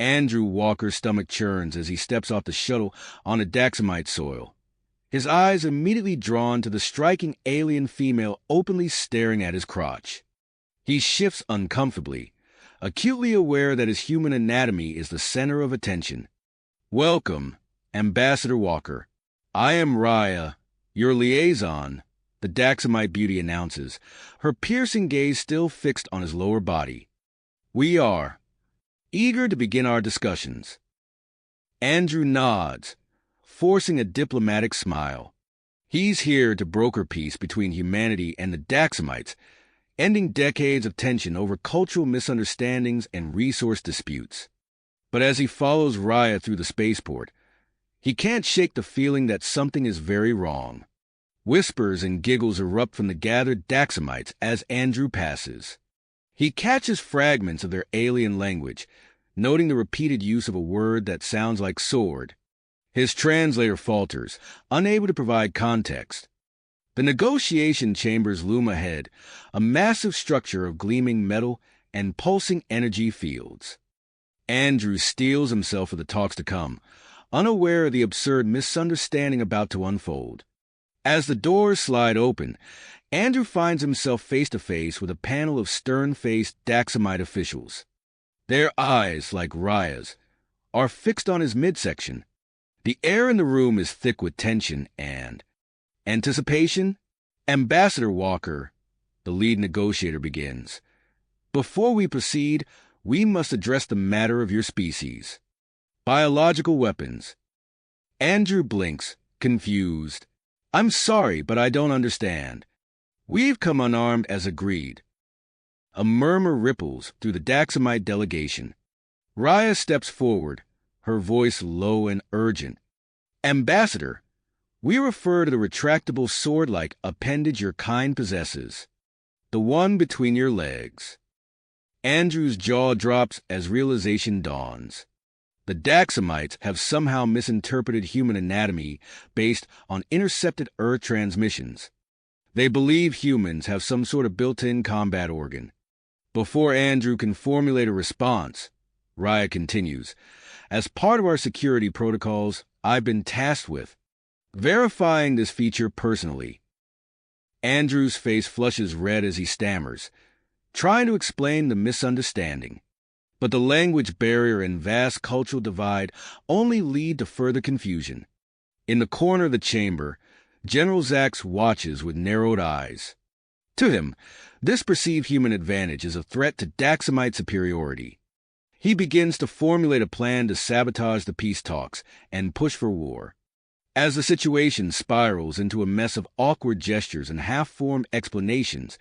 Andrew Walker's stomach churns as he steps off the shuttle on a Daxamite soil, his eyes immediately drawn to the striking alien female openly staring at his crotch. He shifts uncomfortably, acutely aware that his human anatomy is the center of attention. "Welcome, Ambassador Walker. I am Raya, your liaison," the Daxamite beauty announces, her piercing gaze still fixed on his lower body. "We are eager to begin our discussions." Andrew nods, forcing a diplomatic smile. He's here to broker peace between humanity and the Daxamites, ending decades of tension over cultural misunderstandings and resource disputes. But as he follows Raya through the spaceport, he can't shake the feeling that something is very wrong. Whispers and giggles erupt from the gathered Daxamites as Andrew passes. He catches fragments of their alien language, noting the repeated use of a word that sounds like sword. His translator falters, unable to provide context. The negotiation chambers loom ahead, a massive structure of gleaming metal and pulsing energy fields. Andrew steels himself for the talks to come, unaware of the absurd misunderstanding about to unfold. As the doors slide open, Andrew finds himself face-to-face with a panel of stern-faced Daxamite officials. Their eyes, like Raya's, are fixed on his midsection. The air in the room is thick with tension and anticipation. "Ambassador Walker," the lead negotiator begins. "Before we proceed, we must address the matter of your species. Biological weapons." Andrew blinks, confused. "I'm sorry, but I don't understand. We've come unarmed as agreed." A murmur ripples through the Daxamite delegation. Raya steps forward, her voice low and urgent. "Ambassador, we refer to the retractable sword-like appendage your kind possesses. The one between your legs." Andrew's jaw drops as realization dawns. The Daxamites have somehow misinterpreted human anatomy based on intercepted Earth transmissions. They believe humans have some sort of built-in combat organ. Before Andrew can formulate a response, Raya continues, "As part of our security protocols, I've been tasked with verifying this feature personally." Andrew's face flushes red as he stammers, trying to explain the misunderstanding. But the language barrier and vast cultural divide only lead to further confusion. In the corner of the chamber, General Zax watches with narrowed eyes. To him, this perceived human advantage is a threat to Daxamite superiority. He begins to formulate a plan to sabotage the peace talks and push for war. As the situation spirals into a mess of awkward gestures and half-formed explanations,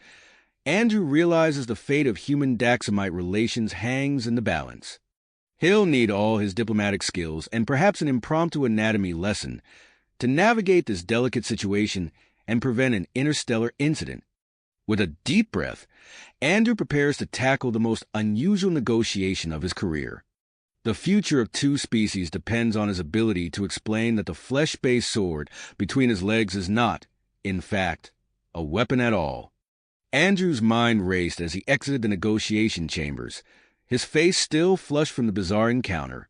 Andrew realizes the fate of human-Daxamite relations hangs in the balance. He'll need all his diplomatic skills and perhaps an impromptu anatomy lesson to navigate this delicate situation and prevent an interstellar incident. With a deep breath, Andrew prepares to tackle the most unusual negotiation of his career. The future of two species depends on his ability to explain that the flesh-based sword between his legs is not, in fact, a weapon at all. Andrew's mind raced as he exited the negotiation chambers, his face still flushed from the bizarre encounter.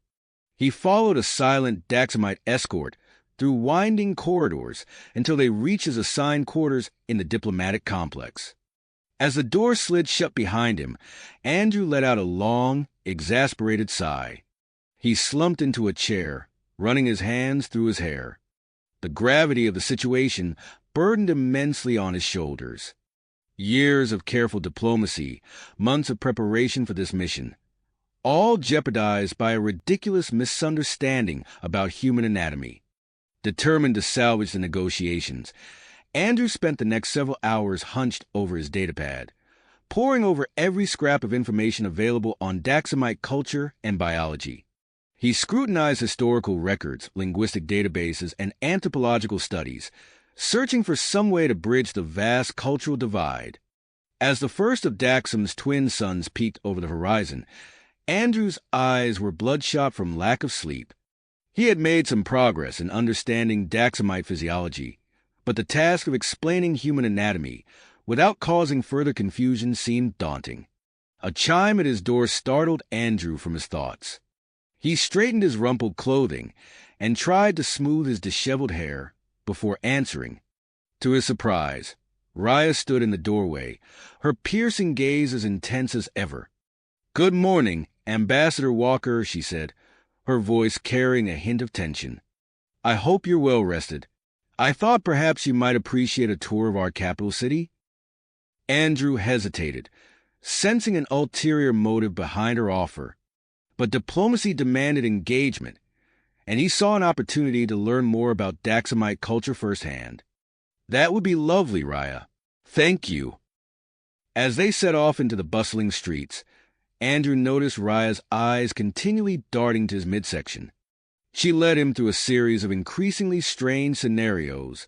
He followed a silent Daxamite escort through winding corridors until they reached his assigned quarters in the diplomatic complex. As the door slid shut behind him, Andrew let out a long, exasperated sigh. He slumped into a chair, running his hands through his hair. The gravity of the situation burdened immensely on his shoulders. Years of careful diplomacy, months of preparation for this mission, all jeopardized by a ridiculous misunderstanding about human anatomy. Determined to salvage the negotiations, Andrew spent the next several hours hunched over his datapad, poring over every scrap of information available on Daxamite culture and biology. He scrutinized historical records, linguistic databases, and anthropological studies, searching for some way to bridge the vast cultural divide. As the first of Daxam's twin suns peeked over the horizon, Andrew's eyes were bloodshot from lack of sleep. He had made some progress in understanding Daxamite physiology, but the task of explaining human anatomy without causing further confusion seemed daunting. A chime at his door startled Andrew from his thoughts. He straightened his rumpled clothing and tried to smooth his disheveled hair before answering. To his surprise, Raya stood in the doorway, her piercing gaze as intense as ever. "Good morning, Ambassador Walker," she said, her voice carrying a hint of tension. "I hope you're well rested. I thought perhaps you might appreciate a tour of our capital city." Andrew hesitated, sensing an ulterior motive behind her offer. But diplomacy demanded engagement, and he saw an opportunity to learn more about Daxamite culture firsthand. "That would be lovely, Raya. Thank you." As they set off into the bustling streets, Andrew noticed Raya's eyes continually darting to his midsection. She led him through a series of increasingly strange scenarios,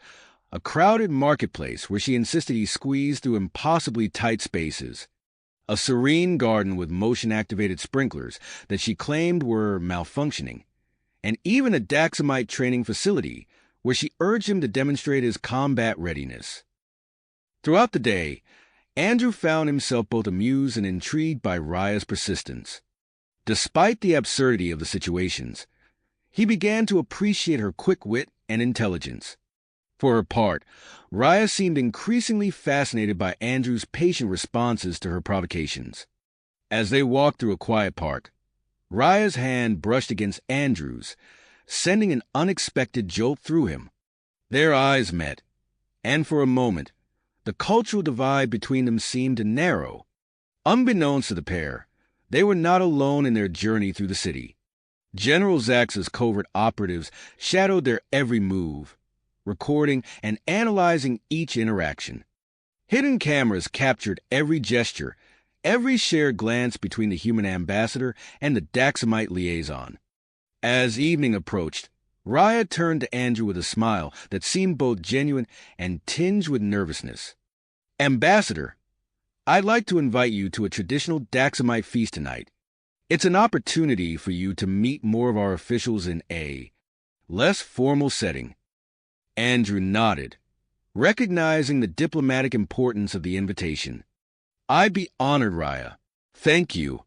a crowded marketplace where she insisted he squeeze through impossibly tight spaces, a serene garden with motion-activated sprinklers that she claimed were malfunctioning, and even a Daxamite training facility where she urged him to demonstrate his combat readiness. Throughout the day, Andrew found himself both amused and intrigued by Raya's persistence. Despite the absurdity of the situations, he began to appreciate her quick wit and intelligence. For her part, Raya seemed increasingly fascinated by Andrew's patient responses to her provocations. As they walked through a quiet park, Raya's hand brushed against Andrew's, sending an unexpected jolt through him. Their eyes met, and for a moment, the cultural divide between them seemed to narrow. Unbeknownst to the pair, they were not alone in their journey through the city. General Zax's covert operatives shadowed their every move, recording and analyzing each interaction. Hidden cameras captured every gesture, every shared glance between the human ambassador and the Daxamite liaison. As evening approached, Raya turned to Andrew with a smile that seemed both genuine and tinged with nervousness. "Ambassador, I'd like to invite you to a traditional Daxamite feast tonight. It's an opportunity for you to meet more of our officials in a less formal setting." Andrew nodded, recognizing the diplomatic importance of the invitation. "I'd be honored, Raya. Thank you."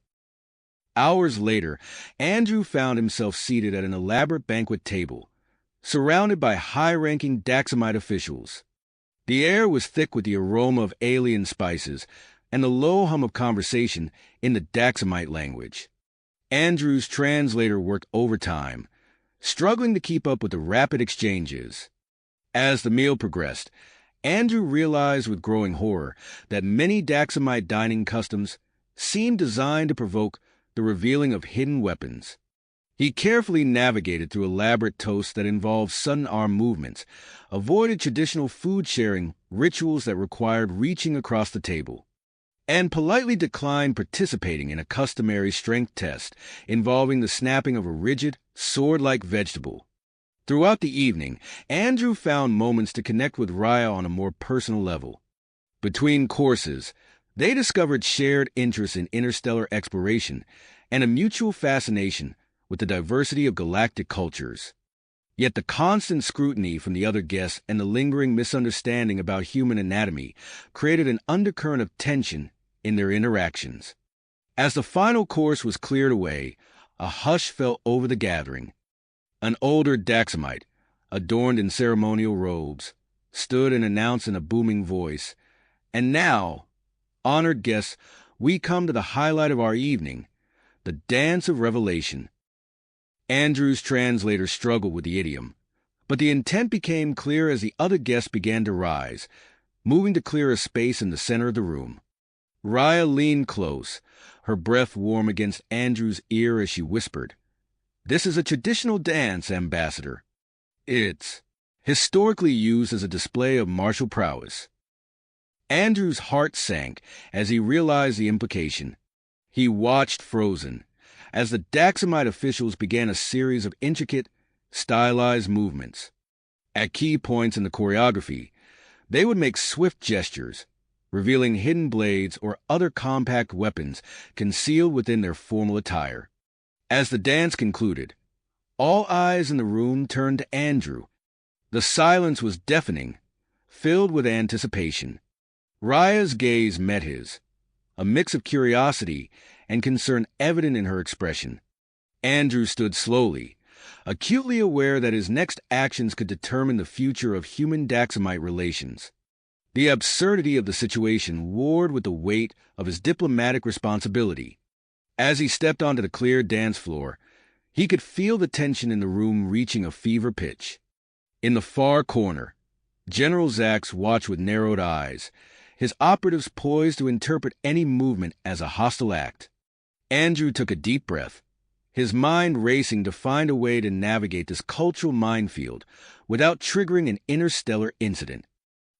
Hours later, Andrew found himself seated at an elaborate banquet table, surrounded by high-ranking Daxamite officials. The air was thick with the aroma of alien spices and the low hum of conversation in the Daxamite language. Andrew's translator worked overtime, struggling to keep up with the rapid exchanges. As the meal progressed, Andrew realized with growing horror that many Daxamite dining customs seemed designed to provoke the revealing of hidden weapons. He carefully navigated through elaborate toasts that involved sudden arm movements, avoided traditional food-sharing rituals that required reaching across the table, and politely declined participating in a customary strength test involving the snapping of a rigid, sword-like vegetable. Throughout the evening, Andrew found moments to connect with Raya on a more personal level. Between courses, they discovered shared interests in interstellar exploration and a mutual fascination with the diversity of galactic cultures. Yet the constant scrutiny from the other guests and the lingering misunderstanding about human anatomy created an undercurrent of tension in their interactions. As the final course was cleared away, a hush fell over the gathering. An older Daxamite, adorned in ceremonial robes, stood and announced in a booming voice, "And now, honored guests, we come to the highlight of our evening, the Dance of Revelation." Andrew's translator struggled with the idiom, but the intent became clear as the other guests began to rise, moving to clear a space in the center of the room. Raya leaned close, her breath warm against Andrew's ear as she whispered, "This is a traditional dance, Ambassador. It's historically used as a display of martial prowess." Andrew's heart sank as he realized the implication. He watched frozen as the Daxamite officials began a series of intricate, stylized movements. At key points in the choreography, they would make swift gestures, revealing hidden blades or other compact weapons concealed within their formal attire. As the dance concluded, all eyes in the room turned to Andrew. The silence was deafening, filled with anticipation. Raya's gaze met his, a mix of curiosity and concern evident in her expression. Andrew stood slowly, acutely aware that his next actions could determine the future of human-Daxamite relations. The absurdity of the situation warred with the weight of his diplomatic responsibility. As he stepped onto the clear dance floor, he could feel the tension in the room reaching a fever pitch. In the far corner, General Zax watched with narrowed eyes, his operatives poised to interpret any movement as a hostile act. Andrew took a deep breath, his mind racing to find a way to navigate this cultural minefield without triggering an interstellar incident.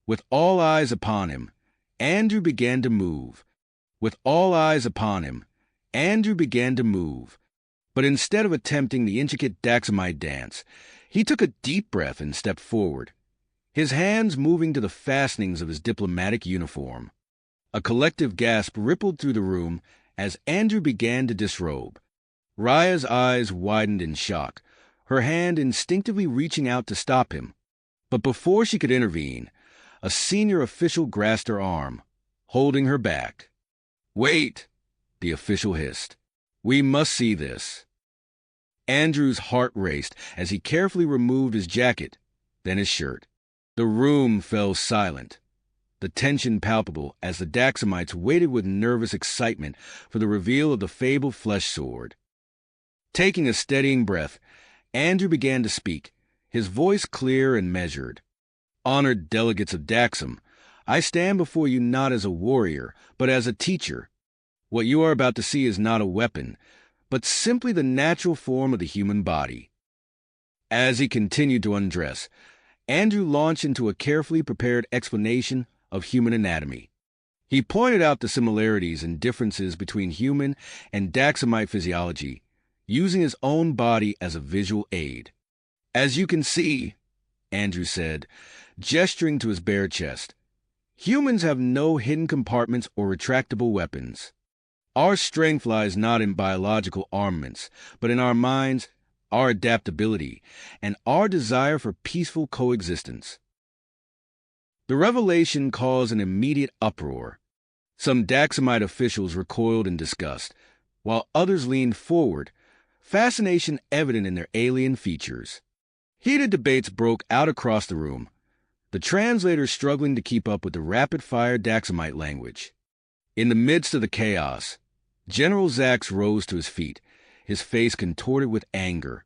With all eyes upon him, Andrew began to move. With all eyes upon him, Andrew began to move. But instead of attempting the intricate Daxamite dance, he took a deep breath and stepped forward, his hands moving to the fastenings of his diplomatic uniform. A collective gasp rippled through the room as Andrew began to disrobe. Raya's eyes widened in shock, her hand instinctively reaching out to stop him. But before she could intervene, a senior official grasped her arm, holding her back. "Wait," the official hissed. "We must see this." Andrew's heart raced as he carefully removed his jacket, then his shirt. The room fell silent, the tension palpable as the Daxamites waited with nervous excitement for the reveal of the fabled flesh sword. Taking a steadying breath, Andrew began to speak, his voice clear and measured. "Honored delegates of Daxam, I stand before you not as a warrior, but as a teacher. What you are about to see is not a weapon, but simply the natural form of the human body." As he continued to undress, Andrew launched into a carefully prepared explanation of human anatomy. He pointed out the similarities and differences between human and Daxamite physiology, using his own body as a visual aid. "As you can see," Andrew said, gesturing to his bare chest, "humans have no hidden compartments or retractable weapons. Our strength lies not in biological armaments, but in our minds, our adaptability, and our desire for peaceful coexistence." The revelation caused an immediate uproar. Some Daxamite officials recoiled in disgust, while others leaned forward, fascination evident in their alien features. Heated debates broke out across the room, the translators struggling to keep up with the rapid-fire Daxamite language. In the midst of the chaos, General Zax rose to his feet, his face contorted with anger.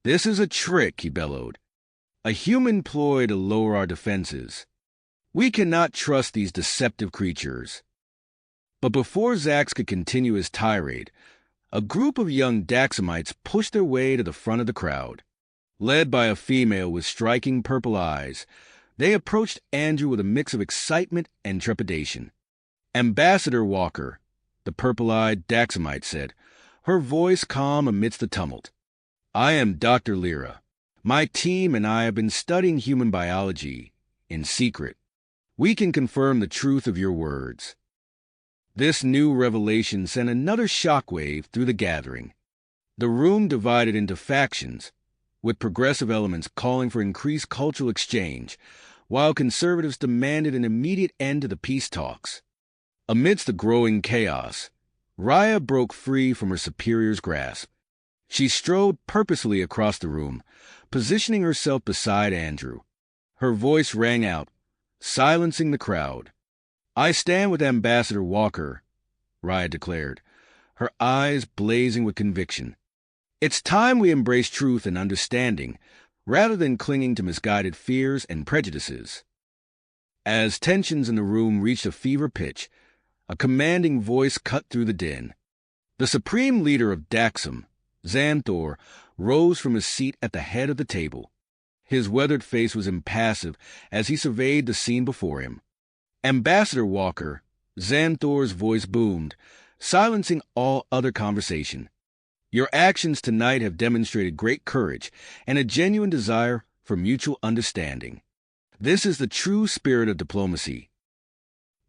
"This is a trick," he bellowed, "a human ploy to lower our defenses. We cannot trust these deceptive creatures." But before Zax could continue his tirade, a group of young Daxamites pushed their way to the front of the crowd. Led by a female with striking purple eyes, they approached Andrew with a mix of excitement and trepidation. "Ambassador Walker," the purple-eyed Daxamite said, her voice calm amidst the tumult. "I am Dr. Lyra. My team and I have been studying human biology in secret. We can confirm the truth of your words." This new revelation sent another shockwave through the gathering. The room divided into factions, with progressive elements calling for increased cultural exchange, while conservatives demanded an immediate end to the peace talks. Amidst the growing chaos, Raya broke free from her superior's grasp. She strode purposefully across the room, positioning herself beside Andrew. Her voice rang out, silencing the crowd. "I stand with Ambassador Walker," Raya declared, her eyes blazing with conviction. "It's time we embrace truth and understanding, rather than clinging to misguided fears and prejudices." As tensions in the room reached a fever pitch, a commanding voice cut through the din. The supreme leader of Daxam, Xanthor, rose from his seat at the head of the table. His weathered face was impassive as he surveyed the scene before him. "Ambassador Walker," Xanthor's voice boomed, silencing all other conversation. "Your actions tonight have demonstrated great courage and a genuine desire for mutual understanding. This is the true spirit of diplomacy."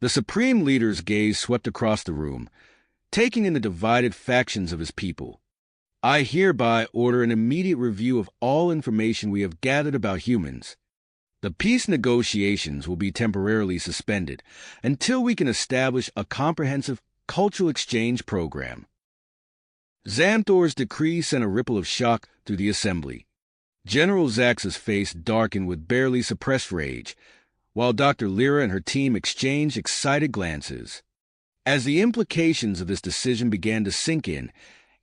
The supreme leader's gaze swept across the room, taking in the divided factions of his people. "I hereby order an immediate review of all information we have gathered about humans. The peace negotiations will be temporarily suspended until we can establish a comprehensive cultural exchange program." Xanthor's decree sent a ripple of shock through the assembly. General Zax's face darkened with barely suppressed rage, while Dr. Lyra and her team exchanged excited glances. As the implications of this decision began to sink in,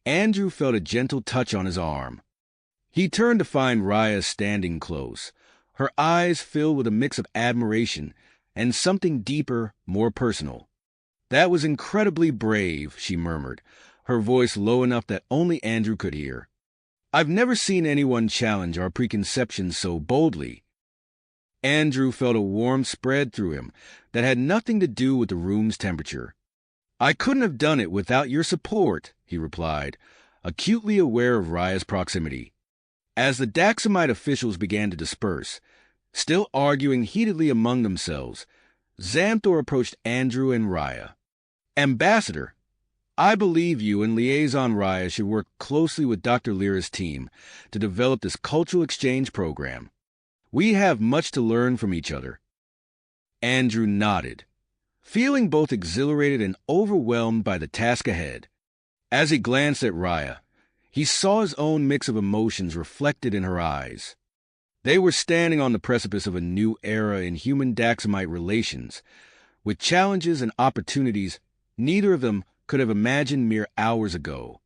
Andrew felt a gentle touch on his arm. He turned to find Raya standing close, her eyes filled with a mix of admiration and something deeper, more personal. "That was incredibly brave," she murmured, her voice low enough that only Andrew could hear. "I've never seen anyone challenge our preconceptions so boldly." Andrew felt a warmth spread through him that had nothing to do with the room's temperature. "I couldn't have done it without your support," he replied, acutely aware of Raya's proximity. As the Daxamite officials began to disperse, still arguing heatedly among themselves, Xanthor approached Andrew and Raya. "Ambassador, I believe you and Liaison Raya should work closely with Dr. Lyra's team to develop this cultural exchange program. We have much to learn from each other." Andrew nodded, feeling both exhilarated and overwhelmed by the task ahead. As he glanced at Raya, he saw his own mix of emotions reflected in her eyes. They were standing on the precipice of a new era in human-Daxamite relations, with challenges and opportunities neither of them could have imagined mere hours ago.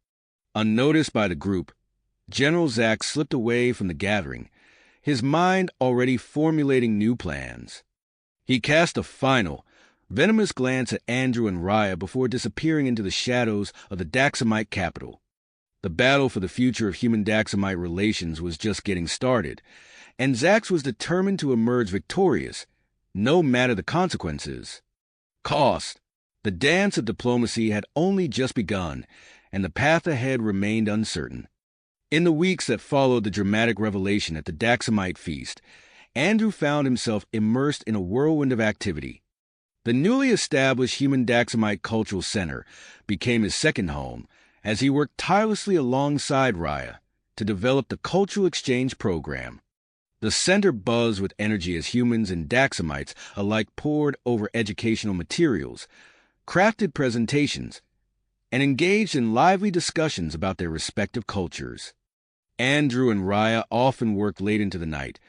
Unnoticed by the group, General Zax slipped away from the gathering, his mind already formulating new plans. He cast a final, venomous glance at Andrew and Raya before disappearing into the shadows of the Daxamite capital. The battle for the future of human-Daxamite relations was just getting started, and Zax was determined to emerge victorious, no matter the consequences. Cost. The dance of diplomacy had only just begun, and the path ahead remained uncertain. In the weeks that followed the dramatic revelation at the Daxamite feast, Andrew found himself immersed in a whirlwind of activity. The newly established Human Daxamite Cultural Center became his second home, as he worked tirelessly alongside Raya to develop the cultural exchange program. The center buzzed with energy as humans and Daxamites alike pored over educational materials, crafted presentations, and engaged in lively discussions about their respective cultures. Andrew and Raya often worked late into the night,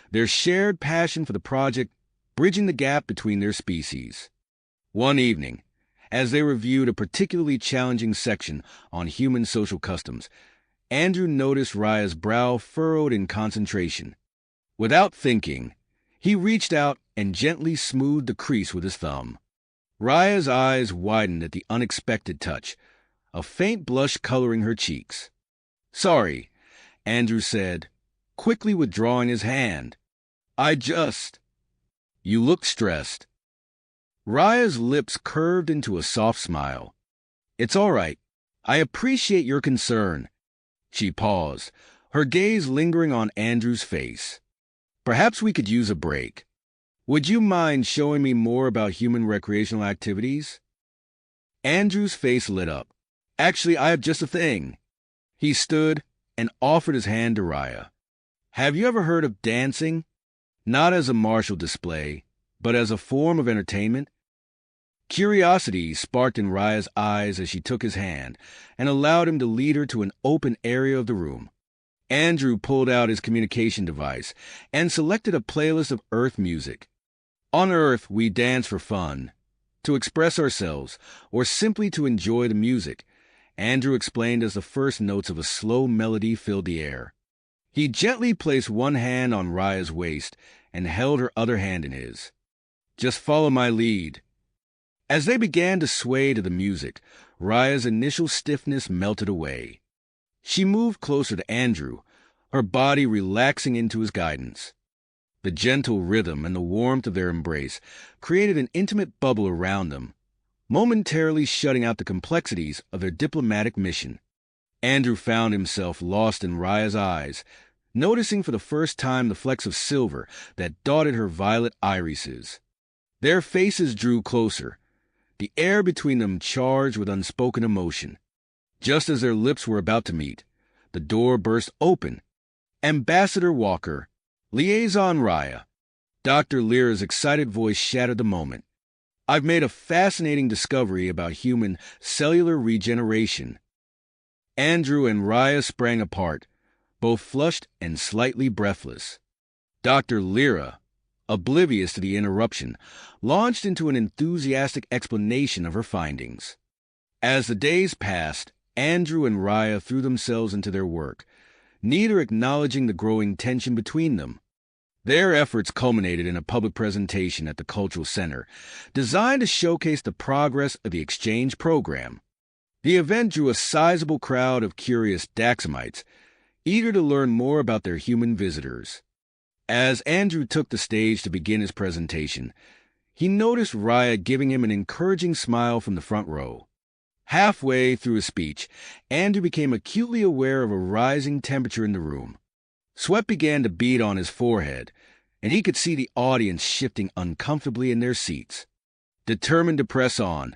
their shared passion for the project bridging the gap between their species. One evening, as they reviewed a particularly challenging section on human social customs, Andrew noticed Raya's brow furrowed in concentration. Without thinking, he reached out and gently smoothed the crease with his thumb. Raya's eyes widened at the unexpected touch, a faint blush coloring her cheeks. "Sorry," Andrew said, quickly withdrawing his hand. You look stressed." Raya's lips curved into a soft smile. "It's all right. I appreciate your concern." She paused, her gaze lingering on Andrew's face. "Perhaps we could use a break. Would you mind showing me more about human recreational activities?" Andrew's face lit up. "Actually, I have just a thing." He stood and offered his hand to Raya. "Have you ever heard of dancing? Not as a martial display, but as a form of entertainment?" Curiosity sparked in Raya's eyes as she took his hand and allowed him to lead her to an open area of the room. Andrew pulled out his communication device and selected a playlist of Earth music. On Earth, we dance for fun, to express ourselves, or simply to enjoy the music, Andrew explained as the first notes of a slow melody filled the air. He gently placed one hand on Raya's waist and held her other hand in his. "Just follow my lead." As they began to sway to the music, Raya's initial stiffness melted away. She moved closer to Andrew, her body relaxing into his guidance. The gentle rhythm and the warmth of their embrace created an intimate bubble around them, momentarily shutting out the complexities of their diplomatic mission. Andrew found himself lost in Raya's eyes, noticing for the first time the flecks of silver that dotted her violet irises. Their faces drew closer, the air between them charged with unspoken emotion. Just as their lips were about to meet, the door burst open. "Ambassador Walker, Liaison Raya." Dr. Lyra's excited voice shattered the moment. "I've made a fascinating discovery about human cellular regeneration." Andrew and Raya sprang apart, both flushed and slightly breathless. Dr. Lyra, oblivious to the interruption, launched into an enthusiastic explanation of her findings. As the days passed, Andrew and Raya threw themselves into their work, neither acknowledging the growing tension between them. Their efforts culminated in a public presentation at the Cultural Center, designed to showcase the progress of the exchange program. The event drew a sizable crowd of curious Daxamites, eager to learn more about their human visitors. As Andrew took the stage to begin his presentation, he noticed Raya giving him an encouraging smile from the front row. Halfway through his speech, Andrew became acutely aware of a rising temperature in the room. Sweat began to bead on his forehead, and he could see the audience shifting uncomfortably in their seats. Determined to press on,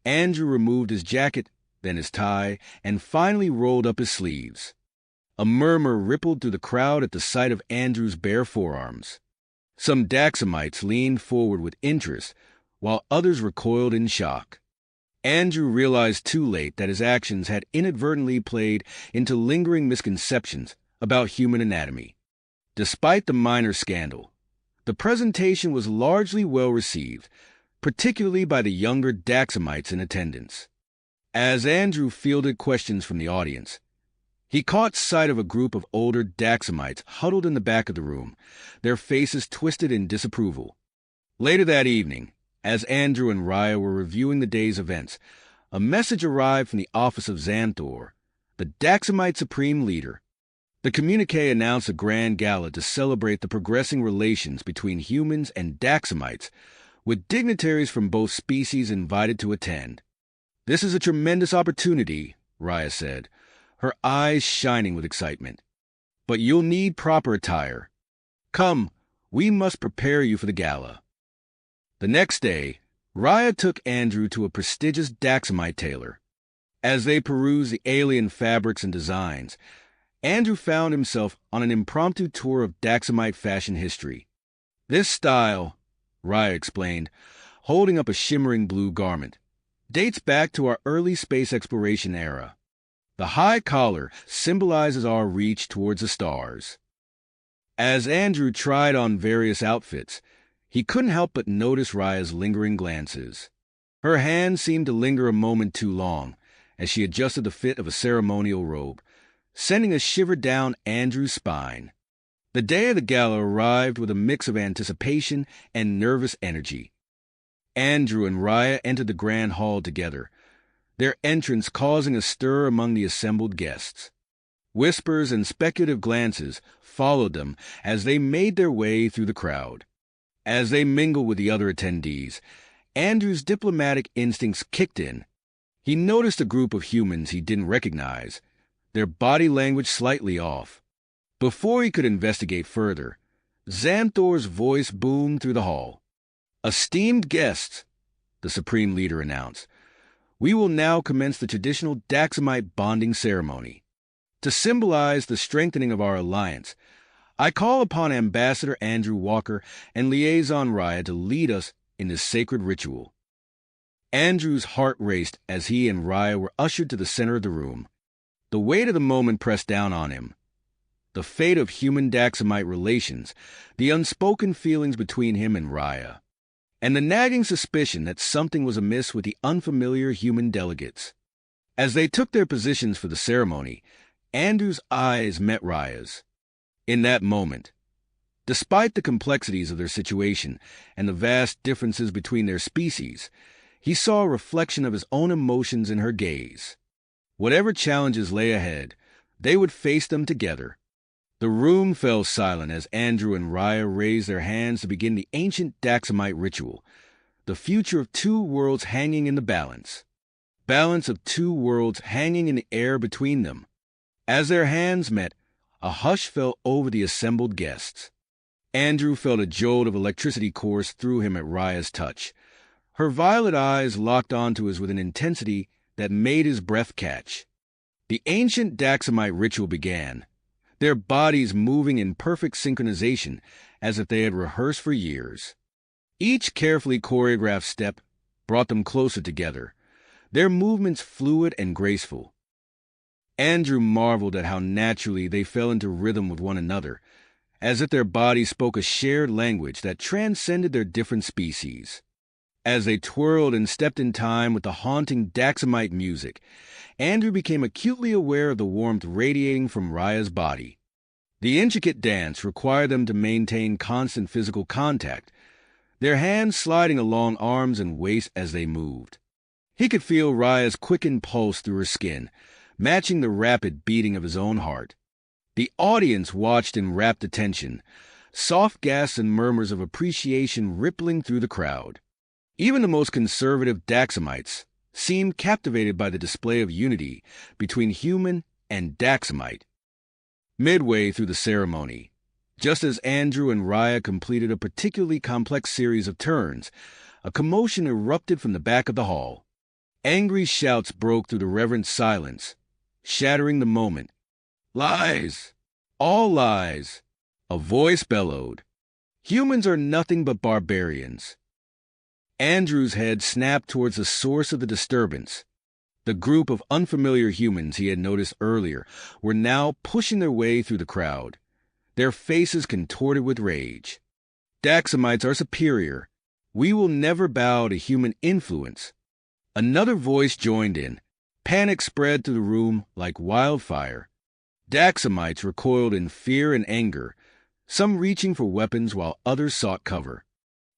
Andrew removed his jacket, then his tie, and finally rolled up his sleeves. A murmur rippled through the crowd at the sight of Andrew's bare forearms. Some Daxamites leaned forward with interest, while others recoiled in shock. Andrew realized too late that his actions had inadvertently played into lingering misconceptions about human anatomy. Despite the minor scandal, the presentation was largely well received, particularly by the younger Daxamites in attendance. As Andrew fielded questions from the audience, he caught sight of a group of older Daxamites huddled in the back of the room, their faces twisted in disapproval. Later that evening, as Andrew and Raya were reviewing the day's events, a message arrived from the office of Xanthor, the Daxamite Supreme Leader. The communique announced a grand gala to celebrate the progressing relations between humans and Daxamites, with dignitaries from both species invited to attend. "This is a tremendous opportunity," Raya said, her eyes shining with excitement. "But you'll need proper attire. Come, we must prepare you for the gala." The next day, Raya took Andrew to a prestigious Daxamite tailor. As they perused the alien fabrics and designs, Andrew found himself on an impromptu tour of Daxamite fashion history. "This style," Raya explained, holding up a shimmering blue garment, "dates back to our early space exploration era. The high collar symbolizes our reach towards the stars." As Andrew tried on various outfits, he couldn't help but notice Raya's lingering glances. Her hand seemed to linger a moment too long as she adjusted the fit of a ceremonial robe, sending a shiver down Andrew's spine. The day of the gala arrived with a mix of anticipation and nervous energy. Andrew and Raya entered the grand hall together, their entrance causing a stir among the assembled guests. Whispers and speculative glances followed them as they made their way through the crowd. As they mingled with the other attendees, Andrew's diplomatic instincts kicked in. He noticed a group of humans he didn't recognize, their body language slightly off. Before he could investigate further, Xanthor's voice boomed through the hall. "Esteemed guests," the Supreme Leader announced, "we will now commence the traditional Daxamite bonding ceremony. To symbolize the strengthening of our alliance, I call upon Ambassador Andrew Walker and Liaison Raya to lead us in this sacred ritual." Andrew's heart raced as he and Raya were ushered to the center of the room. The weight of the moment pressed down on him. The fate of human Daxamite relations, the unspoken feelings between him and Raya, and the nagging suspicion that something was amiss with the unfamiliar human delegates. As they took their positions for the ceremony, Andrew's eyes met Raya's. In that moment, despite the complexities of their situation and the vast differences between their species, he saw a reflection of his own emotions in her gaze. Whatever challenges lay ahead, they would face them together. The room fell silent as Andrew and Raya raised their hands to begin the ancient Daxamite ritual, the future of two worlds hanging in the balance. Balance of two worlds hanging in the air between them. As their hands met, a hush fell over the assembled guests. Andrew felt a jolt of electricity course through him at Raya's touch. Her violet eyes locked onto his with an intensity that made his breath catch. The ancient Daxamite ritual began, their bodies moving in perfect synchronization as if they had rehearsed for years. Each carefully choreographed step brought them closer together, their movements fluid and graceful. Andrew marveled at how naturally they fell into rhythm with one another, as if their bodies spoke a shared language that transcended their different species. As they twirled and stepped in time with the haunting Daxamite music, Andrew became acutely aware of the warmth radiating from Raya's body. The intricate dance required them to maintain constant physical contact, their hands sliding along arms and waist as they moved. He could feel Raya's quickened pulse through her skin, matching the rapid beating of his own heart. The audience watched in rapt attention, soft gasps and murmurs of appreciation rippling through the crowd. Even the most conservative Daxamites seemed captivated by the display of unity between human and Daxamite. Midway through the ceremony, just as Andrew and Raya completed a particularly complex series of turns, a commotion erupted from the back of the hall. Angry shouts broke through the reverent silence, shattering the moment. "Lies! All lies!" A voice bellowed. "Humans are nothing but barbarians." Andrew's head snapped towards the source of the disturbance. The group of unfamiliar humans he had noticed earlier were now pushing their way through the crowd, their faces contorted with rage. "Daxamites are superior. We will never bow to human influence." Another voice joined in. Panic spread through the room like wildfire. Daxamites recoiled in fear and anger, some reaching for weapons while others sought cover.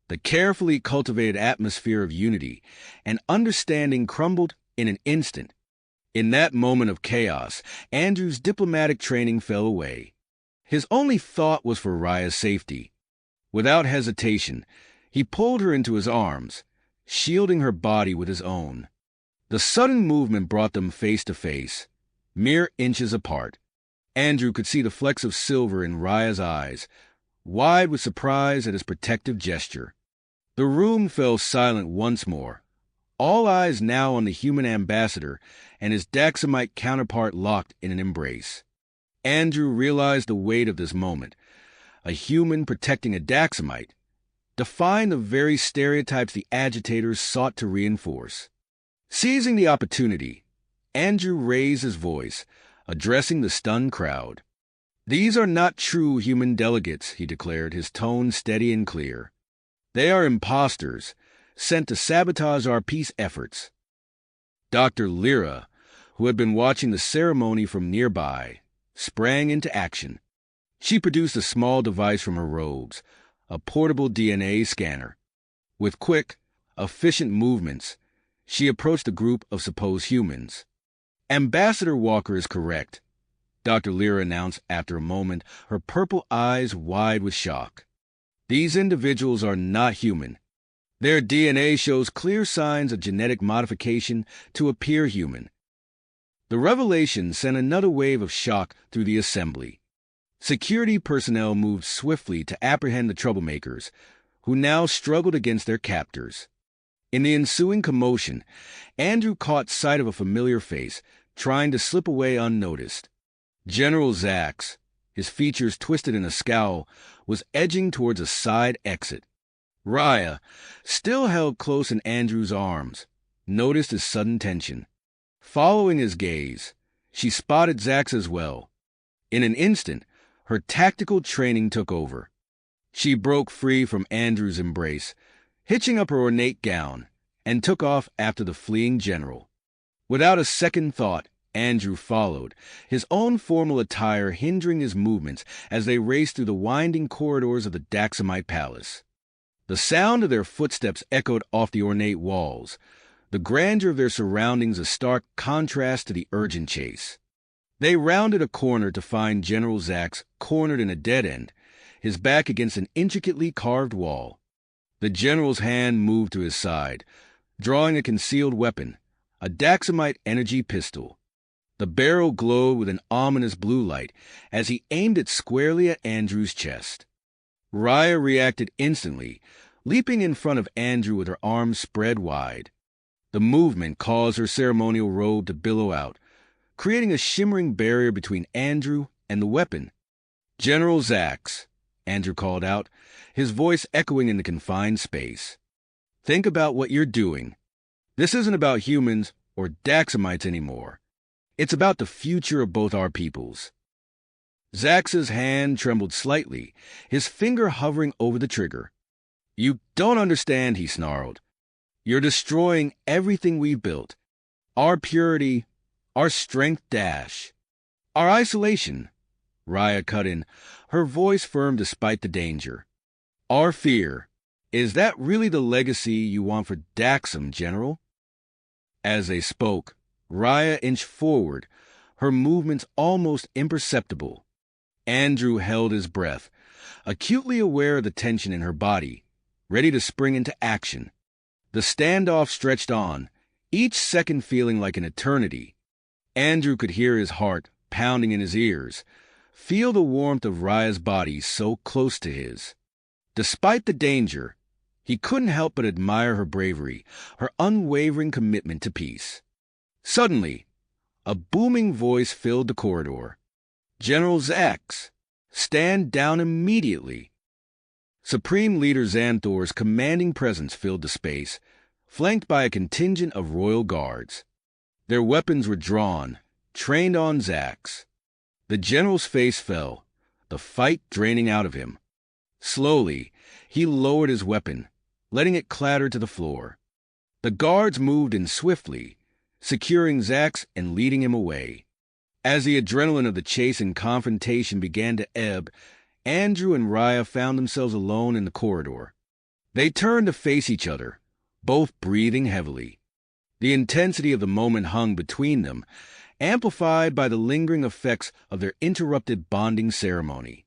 The carefully cultivated atmosphere of unity and understanding crumbled in an instant. In that moment of chaos, Andrew's diplomatic training fell away. His only thought was for Raya's safety. Without hesitation, he pulled her into his arms, shielding her body with his own. The sudden movement brought them face to face, mere inches apart. Andrew could see the flecks of silver in Raya's eyes, wide with surprise at his protective gesture. The room fell silent once more, all eyes now on the human ambassador and his Daxamite counterpart locked in an embrace. Andrew realized the weight of this moment. A human protecting a Daxamite, defying the very stereotypes the agitators sought to reinforce. Seizing the opportunity, Andrew raised his voice, addressing the stunned crowd. "These are not true human delegates," he declared, his tone steady and clear. "They are imposters, sent to sabotage our peace efforts." Dr. Lyra, who had been watching the ceremony from nearby, sprang into action. She produced a small device from her robes, a portable DNA scanner. With quick, efficient movements, she approached the group of supposed humans. "Ambassador Walker is correct," Dr. Lyra announced after a moment, her purple eyes wide with shock. "These individuals are not human. Their DNA shows clear signs of genetic modification to appear human." The revelation sent another wave of shock through the assembly. Security personnel moved swiftly to apprehend the troublemakers, who now struggled against their captors. In the ensuing commotion, Andrew caught sight of a familiar face, trying to slip away unnoticed. General Zax, his features twisted in a scowl, was edging towards a side exit. Raya, still held close in Andrew's arms, noticed his sudden tension. Following his gaze, she spotted Zax as well. In an instant, her tactical training took over. She broke free from Andrew's embrace, hitching up her ornate gown, and took off after the fleeing general. Without a second thought, Andrew followed, his own formal attire hindering his movements as they raced through the winding corridors of the Daxamite palace. The sound of their footsteps echoed off the ornate walls, the grandeur of their surroundings a stark contrast to the urgent chase. They rounded a corner to find General Zax cornered in a dead end, his back against an intricately carved wall. The general's hand moved to his side, drawing a concealed weapon, a Daxamite energy pistol. The barrel glowed with an ominous blue light as he aimed it squarely at Andrew's chest. Raya reacted instantly, leaping in front of Andrew with her arms spread wide. The movement caused her ceremonial robe to billow out, creating a shimmering barrier between Andrew and the weapon. "General Zax," Andrew called out, his voice echoing in the confined space. "Think about what you're doing. This isn't about humans or Daxamites anymore. It's about the future of both our peoples. Zax's hand trembled slightly, his finger hovering over the trigger. You don't understand, he snarled. You're destroying everything we've built. Our purity, our strength dash, our isolation. Raya cut in, her voice firm despite the danger. Our fear. Is that really the legacy you want for Daxam, General? As they spoke, Raya inched forward, her movements almost imperceptible. Andrew held his breath, acutely aware of the tension in her body, ready to spring into action. The standoff stretched on, each second feeling like an eternity. Andrew could hear his heart pounding in his ears, feel the warmth of Raya's body so close to his. Despite the danger, he couldn't help but admire her bravery, her unwavering commitment to peace. Suddenly, a booming voice filled the corridor. General Zax, stand down immediately. Supreme Leader Xanthor's commanding presence filled the space, flanked by a contingent of royal guards. Their weapons were drawn, trained on Zax. The general's face fell, the fight draining out of him. Slowly, he lowered his weapon, letting it clatter to the floor. The guards moved in swiftly, securing Zax and leading him away. As the adrenaline of the chase and confrontation began to ebb, Andrew and Raya found themselves alone in the corridor. They turned to face each other, both breathing heavily. The intensity of the moment hung between them, amplified by the lingering effects of their interrupted bonding ceremony.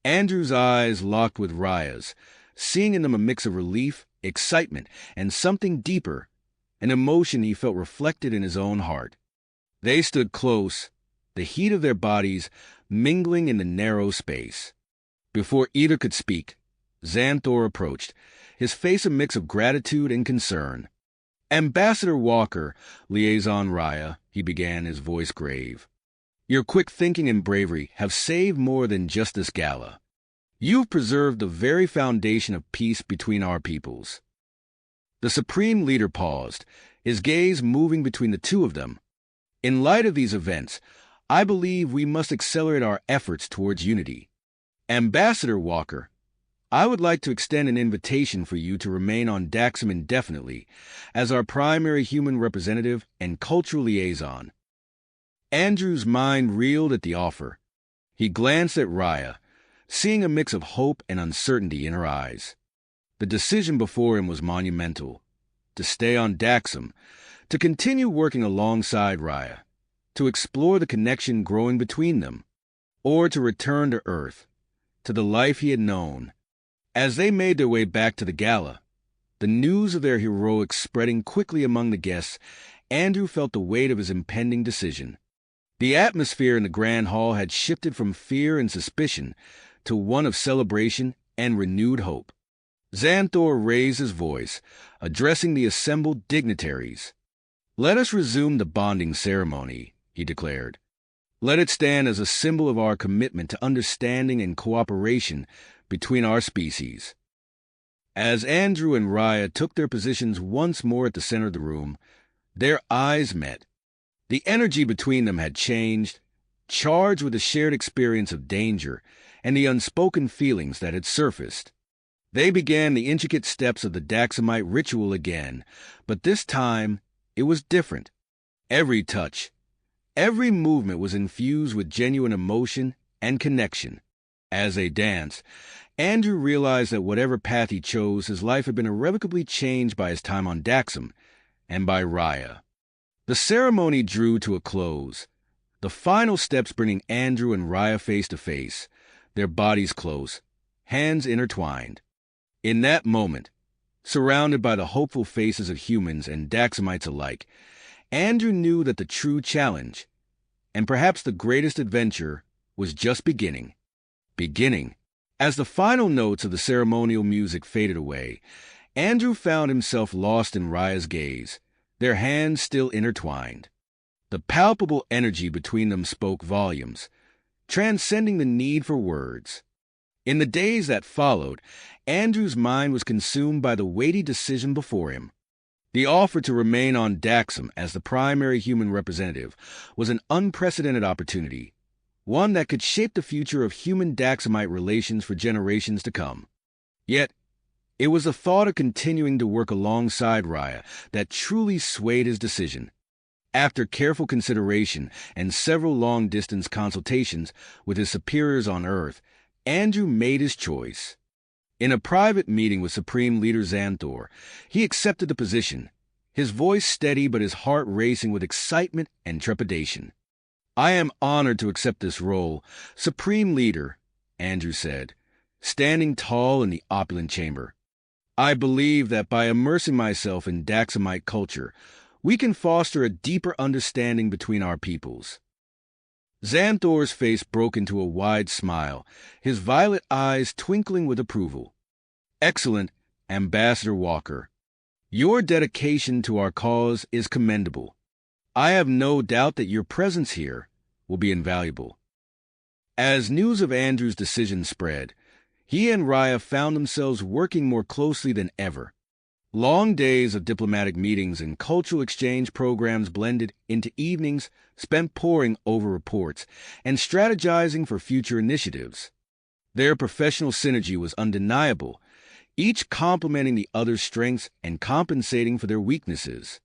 Andrew's eyes locked with Raya's, seeing in them a mix of relief, excitement, and something deeper, an emotion he felt reflected in his own heart. They stood close, the heat of their bodies mingling in the narrow space. Before either could speak, Xanthor approached, his face a mix of gratitude and concern. Ambassador Walker, Liaison Raya, he began, his voice grave. Your quick thinking and bravery have saved more than just this gala. You've preserved the very foundation of peace between our peoples. The Supreme Leader paused, his gaze moving between the two of them. In light of these events, I believe we must accelerate our efforts towards unity. Ambassador Walker, I would like to extend an invitation for you to remain on Daxam indefinitely as our primary human representative and cultural liaison. Andrew's mind reeled at the offer. He glanced at Raya, seeing a mix of hope and uncertainty in her eyes. The decision before him was monumental. To stay on Daxam, to continue working alongside Raya, to explore the connection growing between them, or to return to Earth, to the life he had known. As they made their way back to the gala, the news of their heroics spreading quickly among the guests, Andrew felt the weight of his impending decision. The atmosphere in the grand hall had shifted from fear and suspicion to one of celebration and renewed hope. Xanthor raised his voice, addressing the assembled dignitaries. Let us resume the bonding ceremony, he declared. Let it stand as a symbol of our commitment to understanding and cooperation between our species. As Andrew and Raya took their positions once more at the center of the room, their eyes met. The energy between them had changed, charged with the shared experience of danger and the unspoken feelings that had surfaced. They began the intricate steps of the Daxamite ritual again, but this time it was different. Every touch, every movement was infused with genuine emotion and connection. As they danced, Andrew realized that whatever path he chose, his life had been irrevocably changed by his time on Daxam and by Raya. The ceremony drew to a close, the final steps bringing Andrew and Raya face to face, their bodies close, hands intertwined. In that moment, surrounded by the hopeful faces of humans and Daxamites alike, Andrew knew that the true challenge, and perhaps the greatest adventure, was just beginning. As the final notes of the ceremonial music faded away, Andrew found himself lost in Raya's gaze, their hands still intertwined. The palpable energy between them spoke volumes, transcending the need for words. In the days that followed, Andrew's mind was consumed by the weighty decision before him. The offer to remain on Daxam as the primary human representative was an unprecedented opportunity, one that could shape the future of human-Daxamite relations for generations to come. Yet, it was the thought of continuing to work alongside Raya that truly swayed his decision. After careful consideration and several long-distance consultations with his superiors on Earth, Andrew made his choice. In a private meeting with Supreme Leader Xanthor, he accepted the position, his voice steady but his heart racing with excitement and trepidation. "I am honored to accept this role, Supreme Leader," Andrew said, standing tall in the opulent chamber. "I believe that by immersing myself in Daxamite culture, we can foster a deeper understanding between our peoples." Xanthor's face broke into a wide smile, his violet eyes twinkling with approval. "Excellent, Ambassador Walker. Your dedication to our cause is commendable. I have no doubt that your presence here will be invaluable." As news of Andrew's decision spread, he and Raya found themselves working more closely than ever. Long days of diplomatic meetings and cultural exchange programs blended into evenings spent poring over reports and strategizing for future initiatives. Their professional synergy was undeniable, each complementing the other's strengths and compensating for their weaknesses.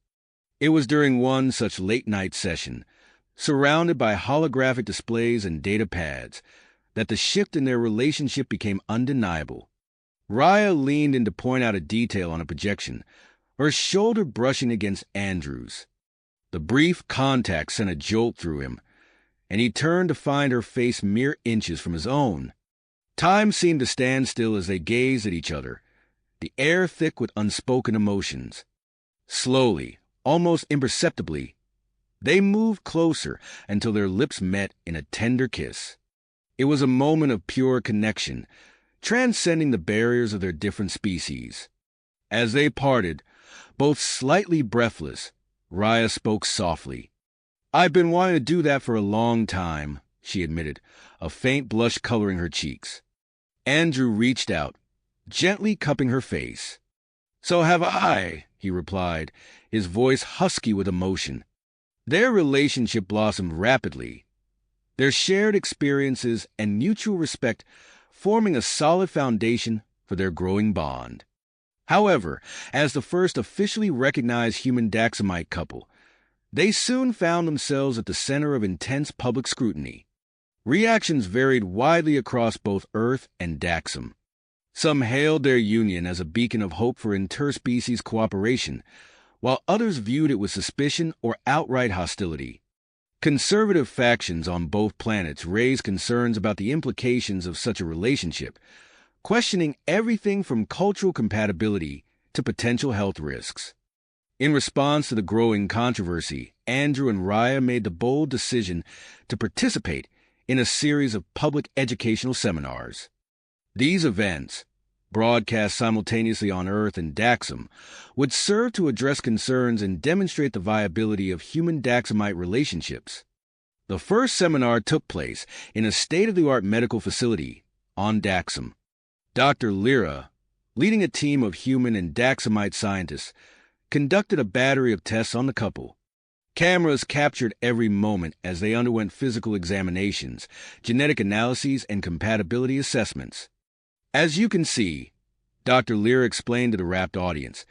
It was during one such late-night session, surrounded by holographic displays and data pads, that the shift in their relationship became undeniable. Raya leaned in to point out a detail on a projection, her shoulder brushing against Andrew's. The brief contact sent a jolt through him, and he turned to find her face mere inches from his own. Time seemed to stand still as they gazed at each other, the air thick with unspoken emotions. Slowly, almost imperceptibly, they moved closer until their lips met in a tender kiss. It was a moment of pure connection, transcending the barriers of their different species. As they parted, both slightly breathless, Raya spoke softly. "I've been wanting to do that for a long time," she admitted, a faint blush coloring her cheeks. Andrew reached out, gently cupping her face. "So have I," he replied, his voice husky with emotion. Their relationship blossomed rapidly, their shared experiences and mutual respect forming a solid foundation for their growing bond. However, as the first officially recognized human Daxamite couple, they soon found themselves at the center of intense public scrutiny. Reactions varied widely across both Earth and Daxam. Some hailed their union as a beacon of hope for interspecies cooperation, while others viewed it with suspicion or outright hostility. Conservative factions on both planets raised concerns about the implications of such a relationship, questioning everything from cultural compatibility to potential health risks. In response to the growing controversy, Andrew and Raya made the bold decision to participate in a series of public educational seminars. These events, broadcast simultaneously on Earth and Daxam, would serve to address concerns and demonstrate the viability of human Daxamite relationships. The first seminar took place in a state-of-the-art medical facility on Daxam. Dr. Lyra, leading a team of human and Daxamite scientists, conducted a battery of tests on the couple. Cameras captured every moment as they underwent physical examinations, genetic analyses, and compatibility assessments. "As you can see," Dr. Lyra explained to the rapt audience,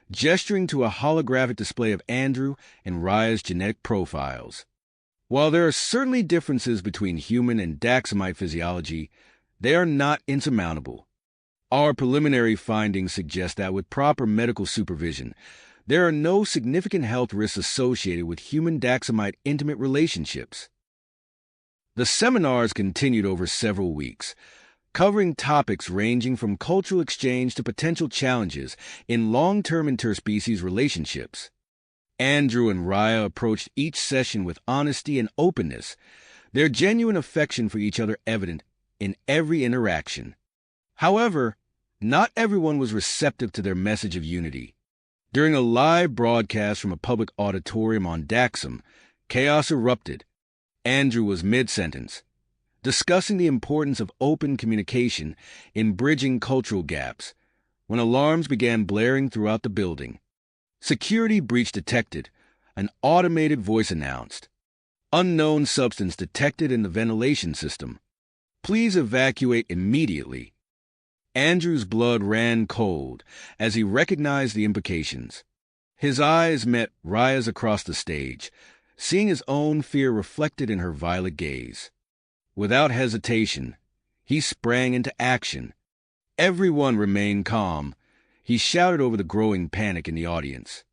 gesturing to a holographic display of Andrew and Raya's genetic profiles. "While there are certainly differences between human and Daxamite physiology, they are not insurmountable. Our preliminary findings suggest that with proper medical supervision, there are no significant health risks associated with human Daxamite intimate relationships." The seminars continued over several weeks, covering topics ranging from cultural exchange to potential challenges in long-term interspecies relationships. Andrew and Raya approached each session with honesty and openness, their genuine affection for each other evident in every interaction. However, not everyone was receptive to their message of unity. During a live broadcast from a public auditorium on Daxam, chaos erupted. Andrew was mid-sentence, discussing the importance of open communication in bridging cultural gaps, when alarms began blaring throughout the building. Security breach detected, an automated voice announced. Unknown substance detected in the ventilation system. Please evacuate immediately. Andrew's blood ran cold as he recognized the implications. His eyes met Raya's across the stage, seeing his own fear reflected in her violet gaze. Without hesitation, he sprang into action. Everyone remained calm. He shouted over the growing panic in the audience.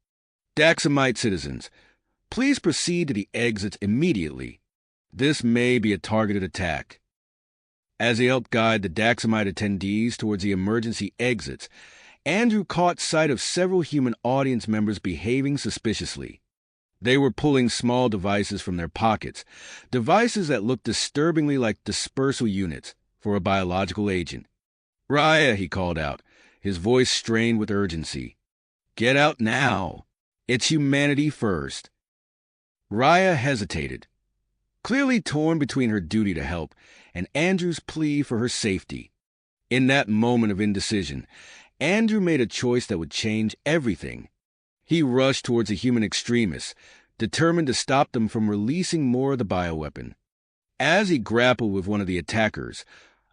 Daxamite citizens, please proceed to the exits immediately. This may be a targeted attack. As he helped guide the Daxamite attendees towards the emergency exits, Andrew caught sight of several human audience members behaving suspiciously. They were pulling small devices from their pockets, devices that looked disturbingly like dispersal units for a biological agent. "Raya," he called out, his voice strained with urgency. "Get out now. It's humanity first." Raya hesitated, clearly torn between her duty to help and Andrew's plea for her safety. In that moment of indecision, Andrew made a choice that would change everything. He rushed towards the human extremists, determined to stop them from releasing more of the bioweapon. As he grappled with one of the attackers,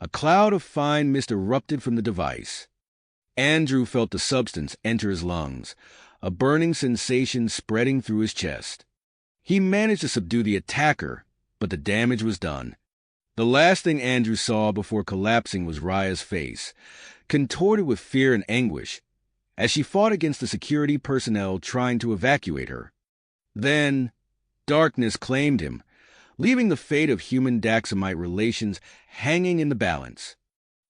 a cloud of fine mist erupted from the device. Andrew felt the substance enter his lungs, a burning sensation spreading through his chest. He managed to subdue the attacker, but the damage was done. The last thing Andrew saw before collapsing was Raya's face, contorted with fear and anguish, as she fought against the security personnel trying to evacuate her. Then, darkness claimed him, leaving the fate of human-Daxamite relations hanging in the balance.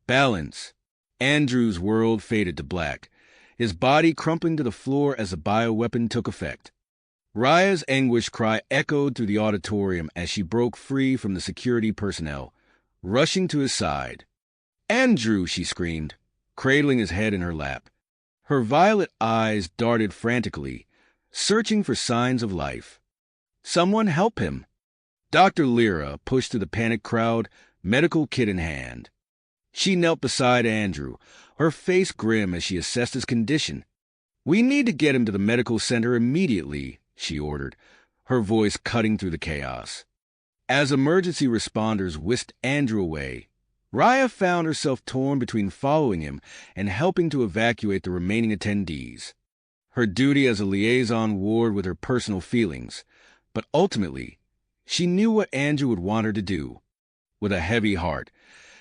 Balance. Andrew's world faded to black, his body crumpling to the floor as the bioweapon took effect. Raya's anguish cry echoed through the auditorium as she broke free from the security personnel, rushing to his side. "Andrew!" she screamed, cradling his head in her lap. Her violet eyes darted frantically, searching for signs of life. "Someone help him!" Dr. Lyra pushed through the panicked crowd, medical kit in hand. She knelt beside Andrew, her face grim as she assessed his condition. "We need to get him to the medical center immediately," she ordered, her voice cutting through the chaos. As emergency responders whisked Andrew away, Raya found herself torn between following him and helping to evacuate the remaining attendees. Her duty as a liaison warred with her personal feelings, but ultimately, she knew what Andrew would want her to do. With a heavy heart,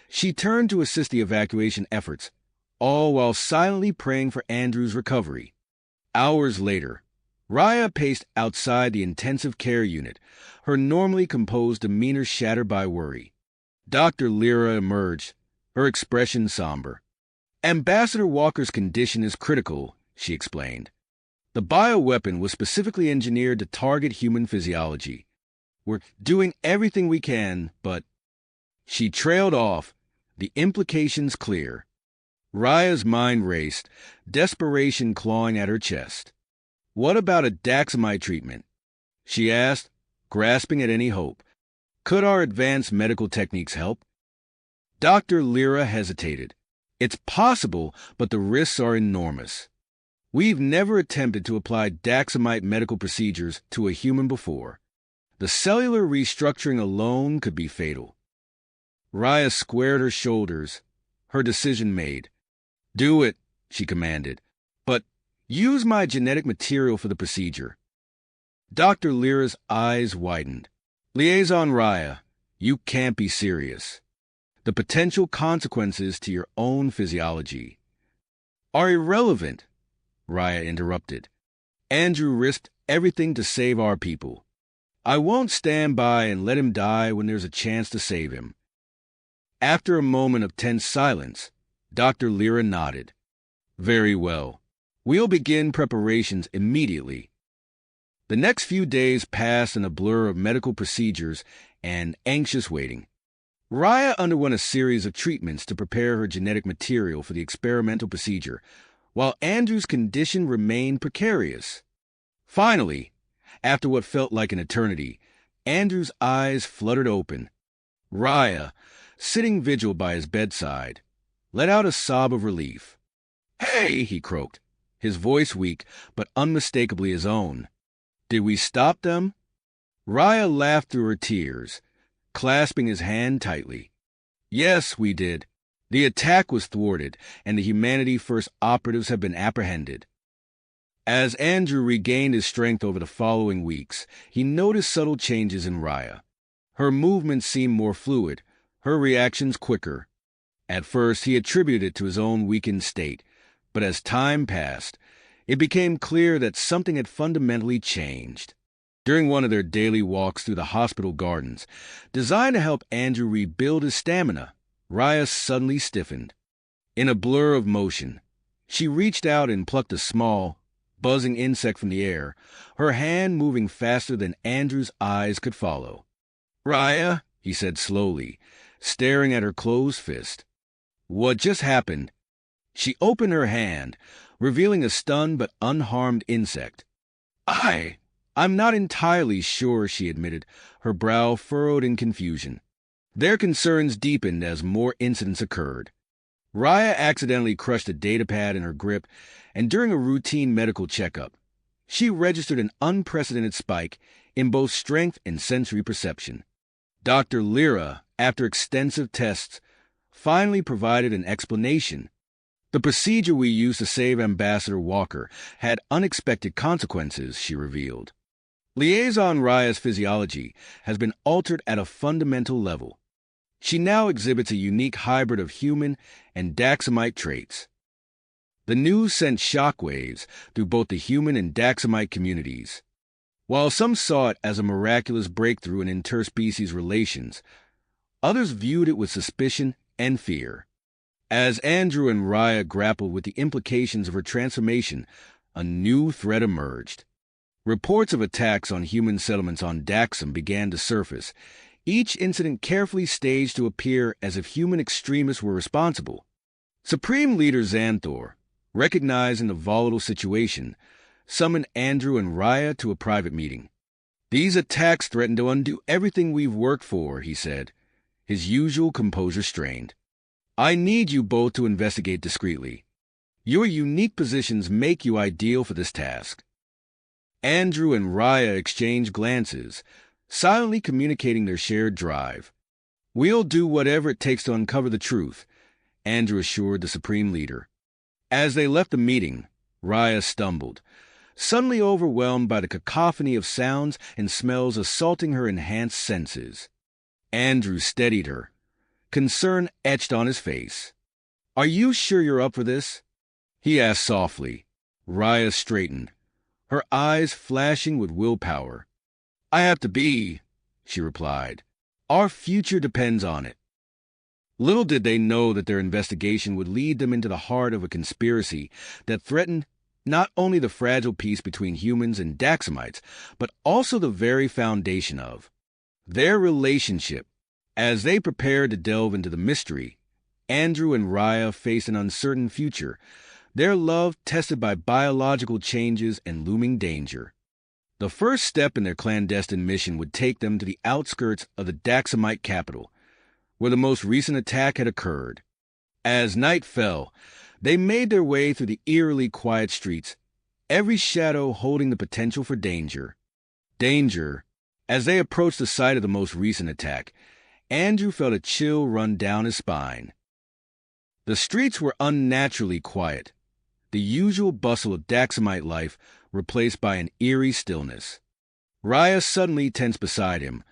she turned to assist the evacuation efforts, all while silently praying for Andrew's recovery. Hours later, Raya paced outside the intensive care unit, her normally composed demeanor shattered by worry. Dr. Lyra emerged, her expression somber. "Ambassador Walker's condition is critical," she explained. "The bioweapon was specifically engineered to target human physiology. We're doing everything we can, but—" She trailed off, the implications clear. Raya's mind raced, desperation clawing at her chest. "What about a Daxamite treatment?" she asked, grasping at any hope. "Could our advanced medical techniques help?" Dr. Lyra hesitated. "It's possible, but the risks are enormous. We've never attempted to apply Daxamite medical procedures to a human before. The cellular restructuring alone could be fatal." Raya squared her shoulders, her decision made. "Do it," she commanded, "but use my genetic material for the procedure." Dr. Lyra's eyes widened. "Liaison Raya, you can't be serious. The potential consequences to your own physiology are irrelevant," Raya interrupted. "Andrew risked everything to save our people. I won't stand by and let him die when there's a chance to save him." After a moment of tense silence, Dr. Lyra nodded. "Very well. We'll begin preparations immediately." The next few days passed in a blur of medical procedures and anxious waiting. Raya underwent a series of treatments to prepare her genetic material for the experimental procedure, while Andrew's condition remained precarious. Finally, after what felt like an eternity, Andrew's eyes fluttered open. Raya, sitting vigil by his bedside, let out a sob of relief. "Hey!" he croaked, his voice weak but unmistakably his own. "Did we stop them?" Raya laughed through her tears, clasping his hand tightly. "Yes, we did. The attack was thwarted, and the Humanity First operatives have been apprehended." As Andrew regained his strength over the following weeks, he noticed subtle changes in Raya. Her movements seemed more fluid, her reactions quicker. At first, he attributed it to his own weakened state, but as time passed, it became clear that something had fundamentally changed. During one of their daily walks through the hospital gardens, designed to help Andrew rebuild his stamina, Raya suddenly stiffened. In a blur of motion, she reached out and plucked a small, buzzing insect from the air, her hand moving faster than Andrew's eyes could follow. "Raya," he said slowly, staring at her closed fist. "What just happened?" She opened her hand, revealing a stunned but unharmed insect. I'm not entirely sure," she admitted, her brow furrowed in confusion. Their concerns deepened as more incidents occurred. Raya accidentally crushed a datapad in her grip, and during a routine medical checkup, she registered an unprecedented spike in both strength and sensory perception. Dr. Lyra, after extensive tests, finally provided an explanation. "The procedure we used to save Ambassador Walker had unexpected consequences," she revealed. "Liaison Raya's physiology has been altered at a fundamental level. She now exhibits a unique hybrid of human and Daxamite traits." The news sent shockwaves through both the human and Daxamite communities. While some saw it as a miraculous breakthrough in interspecies relations, others viewed it with suspicion and fear. As Andrew and Raya grappled with the implications of her transformation, a new threat emerged. Reports of attacks on human settlements on Daxam began to surface, each incident carefully staged to appear as if human extremists were responsible. Supreme Leader Xanthor, recognizing the volatile situation, summoned Andrew and Raya to a private meeting. "These attacks threaten to undo everything we've worked for," he said, his usual composure strained. "I need you both to investigate discreetly. Your unique positions make you ideal for this task." Andrew and Raya exchanged glances, silently communicating their shared drive. "We'll do whatever it takes to uncover the truth," Andrew assured the Supreme Leader. As they left the meeting, Raya stumbled, suddenly overwhelmed by the cacophony of sounds and smells assaulting her enhanced senses. Andrew steadied her, concern etched on his face. "Are you sure you're up for this?" he asked softly. Raya straightened, her eyes flashing with willpower. "I have to be," she replied. "Our future depends on it." Little did they know that their investigation would lead them into the heart of a conspiracy that threatened not only the fragile peace between humans and Daxamites, but also the very foundation of their relationship. As they prepared to delve into the mystery, Andrew and Raya faced an uncertain future, their love tested by biological changes and looming danger. The first step in their clandestine mission would take them to the outskirts of the Daxamite capital, where the most recent attack had occurred. As night fell, they made their way through the eerily quiet streets, every shadow holding the potential for danger. As they approached the site of the most recent attack, Andrew felt a chill run down his spine. The streets were unnaturally quiet, the usual bustle of Daxamite life replaced by an eerie stillness. Raya suddenly tensed beside him,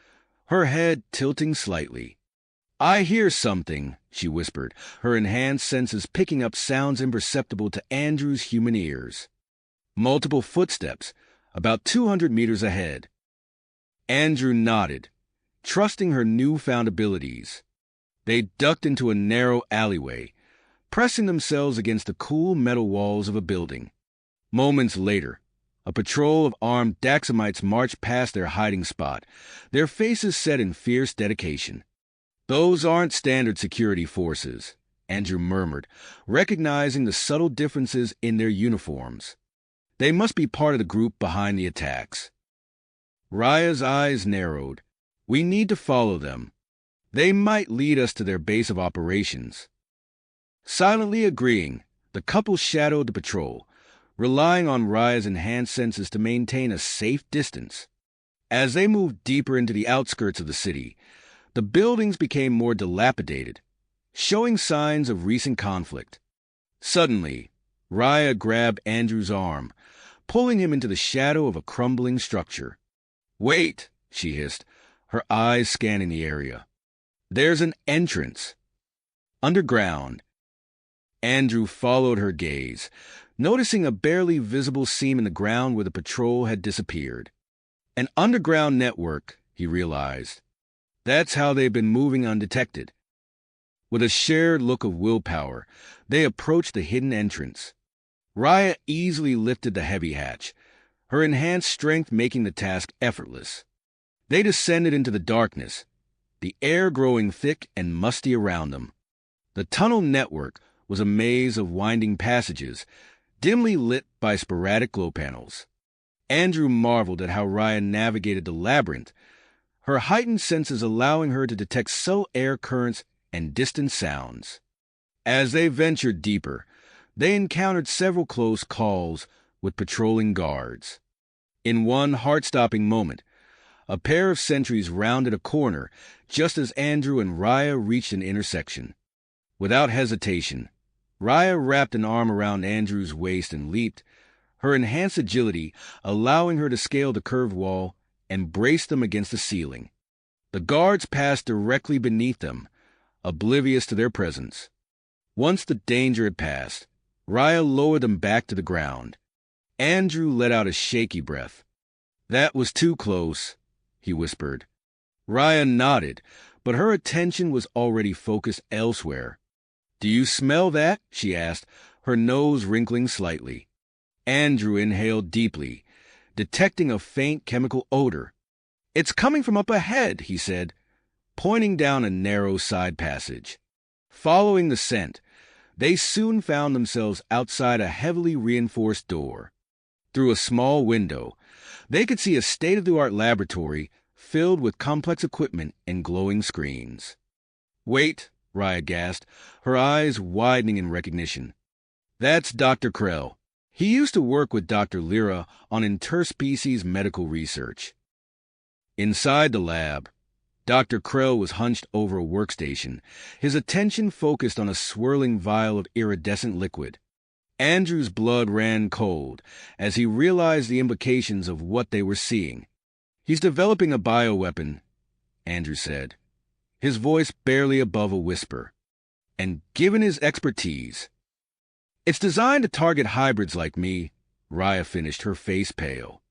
her head tilting slightly. "I hear something," she whispered, her enhanced senses picking up sounds imperceptible to Andrew's human ears. Multiple footsteps, about 200 meters ahead. Andrew nodded, trusting her newfound abilities. They ducked into a narrow alleyway, pressing themselves against the cool metal walls of a building. Moments later, a patrol of armed Daxamites marched past their hiding spot, their faces set in fierce dedication. "Those aren't standard security forces," Andrew murmured, recognizing the subtle differences in their uniforms. "They must be part of the group behind the attacks." Raya's eyes narrowed. "We need to follow them. They might lead us to their base of operations." Silently agreeing, the couple shadowed the patrol, relying on Raya's enhanced senses to maintain a safe distance. As they moved deeper into the outskirts of the city, the buildings became more dilapidated, showing signs of recent conflict. Suddenly, Raya grabbed Andrew's arm, pulling him into the shadow of a crumbling structure. "Wait," she hissed, her eyes scanning the area. "There's an entrance." Underground. Andrew followed her gaze, noticing a barely visible seam in the ground where the patrol had disappeared. An underground network, he realized. That's how they've been moving undetected. With a shared look of willpower, they approached the hidden entrance. Raya easily lifted the heavy hatch, her enhanced strength making the task effortless. They descended into the darkness, the air growing thick and musty around them. The tunnel network was a maze of winding passages, dimly lit by sporadic glow panels. Andrew marveled at how Raya navigated the labyrinth, her heightened senses allowing her to detect subtle air currents and distant sounds. As they ventured deeper, they encountered several close calls with patrolling guards. In one heart-stopping moment, a pair of sentries rounded a corner just as Andrew and Raya reached an intersection. Without hesitation, Raya wrapped an arm around Andrew's waist and leaped, her enhanced agility allowing her to scale the curved wall and brace them against the ceiling. The guards passed directly beneath them, oblivious to their presence. Once the danger had passed, Raya lowered them back to the ground. Andrew let out a shaky breath. "That was too close," he whispered. Raya nodded, but her attention was already focused elsewhere. "Do you smell that?" she asked, her nose wrinkling slightly. Andrew inhaled deeply, detecting a faint chemical odor. "It's coming from up ahead," he said, pointing down a narrow side passage. Following the scent, they soon found themselves outside a heavily reinforced door. Through a small window, they could see a state-of-the-art laboratory filled with complex equipment and glowing screens. "Wait," Raya gasped, her eyes widening in recognition. "That's Dr. Krell. He used to work with Dr. Lyra on interspecies medical research." Inside the lab, Dr. Krell was hunched over a workstation, his attention focused on a swirling vial of iridescent liquid. Andrew's blood ran cold as he realized the implications of what they were seeing. "He's developing a bioweapon," Andrew said, his voice barely above a whisper. "And given his expertise, it's designed to target hybrids like me," Raya finished, her face pale.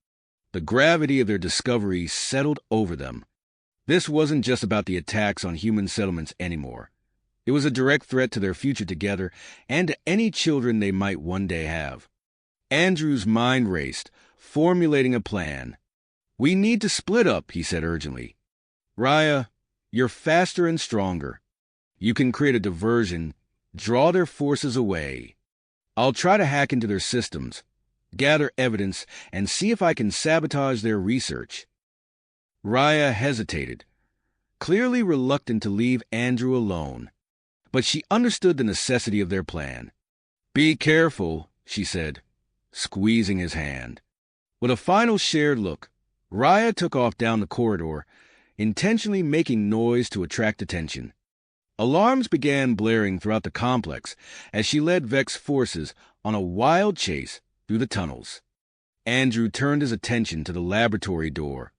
The gravity of their discovery settled over them. This wasn't just about the attacks on human settlements anymore. It was a direct threat to their future together and to any children they might one day have. Andrew's mind raced, formulating a plan. "We need to split up," he said urgently. "Raya, you're faster and stronger. You can create a diversion, draw their forces away. I'll try to hack into their systems, gather evidence, and see if I can sabotage their research." Raya hesitated, clearly reluctant to leave Andrew alone, but she understood the necessity of their plan. "Be careful," she said, squeezing his hand. With a final shared look, Raya took off down the corridor, intentionally making noise to attract attention. Alarms began blaring throughout the complex as she led Vex's forces on a wild chase through the tunnels. Andrew turned his attention to the laboratory door,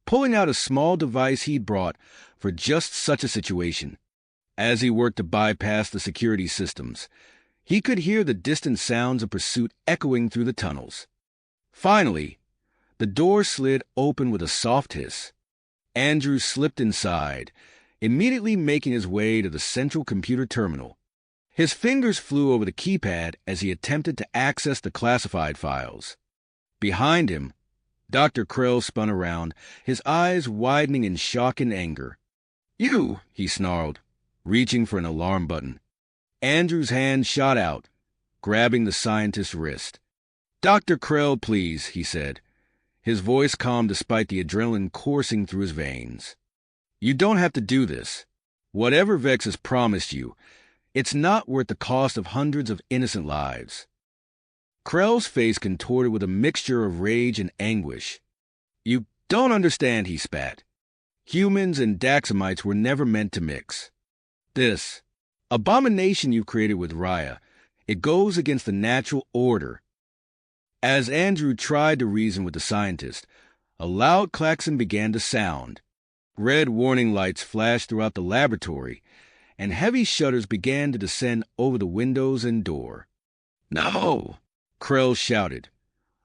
pulling out a small device he'd brought for just such a situation. As he worked to bypass the security systems, he could hear the distant sounds of pursuit echoing through the tunnels. Finally, the door slid open with a soft hiss. Andrew slipped inside, immediately making his way to the central computer terminal. His fingers flew over the keypad as he attempted to access the classified files. Behind him, Dr. Krell spun around, his eyes widening in shock and anger. "You!" he snarled, reaching for an alarm button. Andrew's hand shot out, grabbing the scientist's wrist. "Dr. Krell, please," he said, his voice calm despite the adrenaline coursing through his veins. "You don't have to do this. Whatever Vex has promised you, it's not worth the cost of hundreds of innocent lives." Krell's face contorted with a mixture of rage and anguish. "You don't understand," he spat. "Humans and Daxamites were never meant to mix. This abomination you've created with Raya, it goes against the natural order." As Andrew tried to reason with the scientist, a loud klaxon began to sound. Red warning lights flashed throughout the laboratory, and heavy shutters began to descend over the windows and door. "No!" Krell shouted,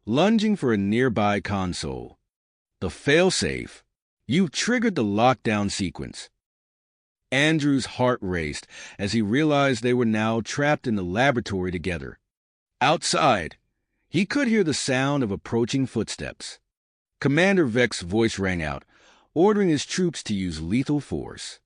lunging for a nearby console. "The failsafe! You've triggered the lockdown sequence." Andrew's heart raced as he realized they were now trapped in the laboratory together. Outside, he could hear the sound of approaching footsteps. Commander Vex's voice rang out, ordering his troops to use lethal force.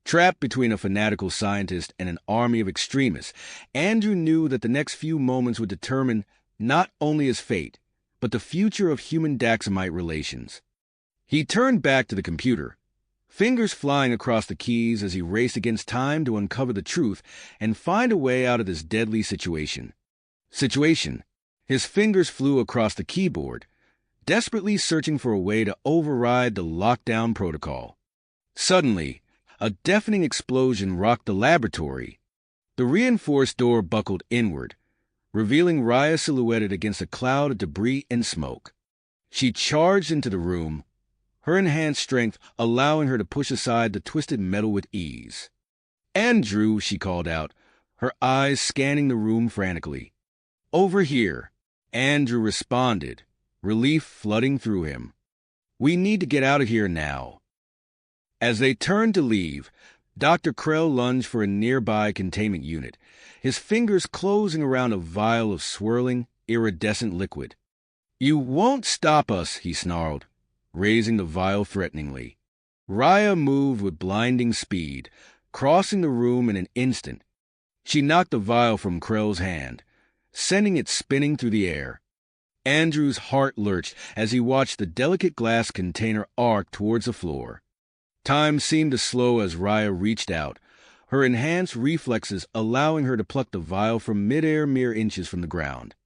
Trapped between a fanatical scientist and an army of extremists, Andrew knew that the next few moments would determine not only his fate, but the future of human-Daxamite relations. He turned back to the computer, fingers flying across the keys as he raced against time to uncover the truth and find a way out of this deadly situation. His fingers flew across the keyboard, desperately searching for a way to override the lockdown protocol. Suddenly, a deafening explosion rocked the laboratory. The reinforced door buckled inward, revealing Raya silhouetted against a cloud of debris and smoke. She charged into the room, her enhanced strength allowing her to push aside the twisted metal with ease. "Andrew," she called out, her eyes scanning the room frantically. "Over here." Andrew responded, relief flooding through him. "We need to get out of here now." As they turned to leave, Dr. Krell lunged for a nearby containment unit, his fingers closing around a vial of swirling, iridescent liquid. "You won't stop us," he snarled, raising the vial threateningly. Raya moved with blinding speed, crossing the room in an instant. She knocked the vial from Krell's hand, sending it spinning through the air. Andrew's heart lurched as he watched the delicate glass container arc towards the floor. Time seemed to slow as Raya reached out, her enhanced reflexes allowing her to pluck the vial from midair mere inches from the ground.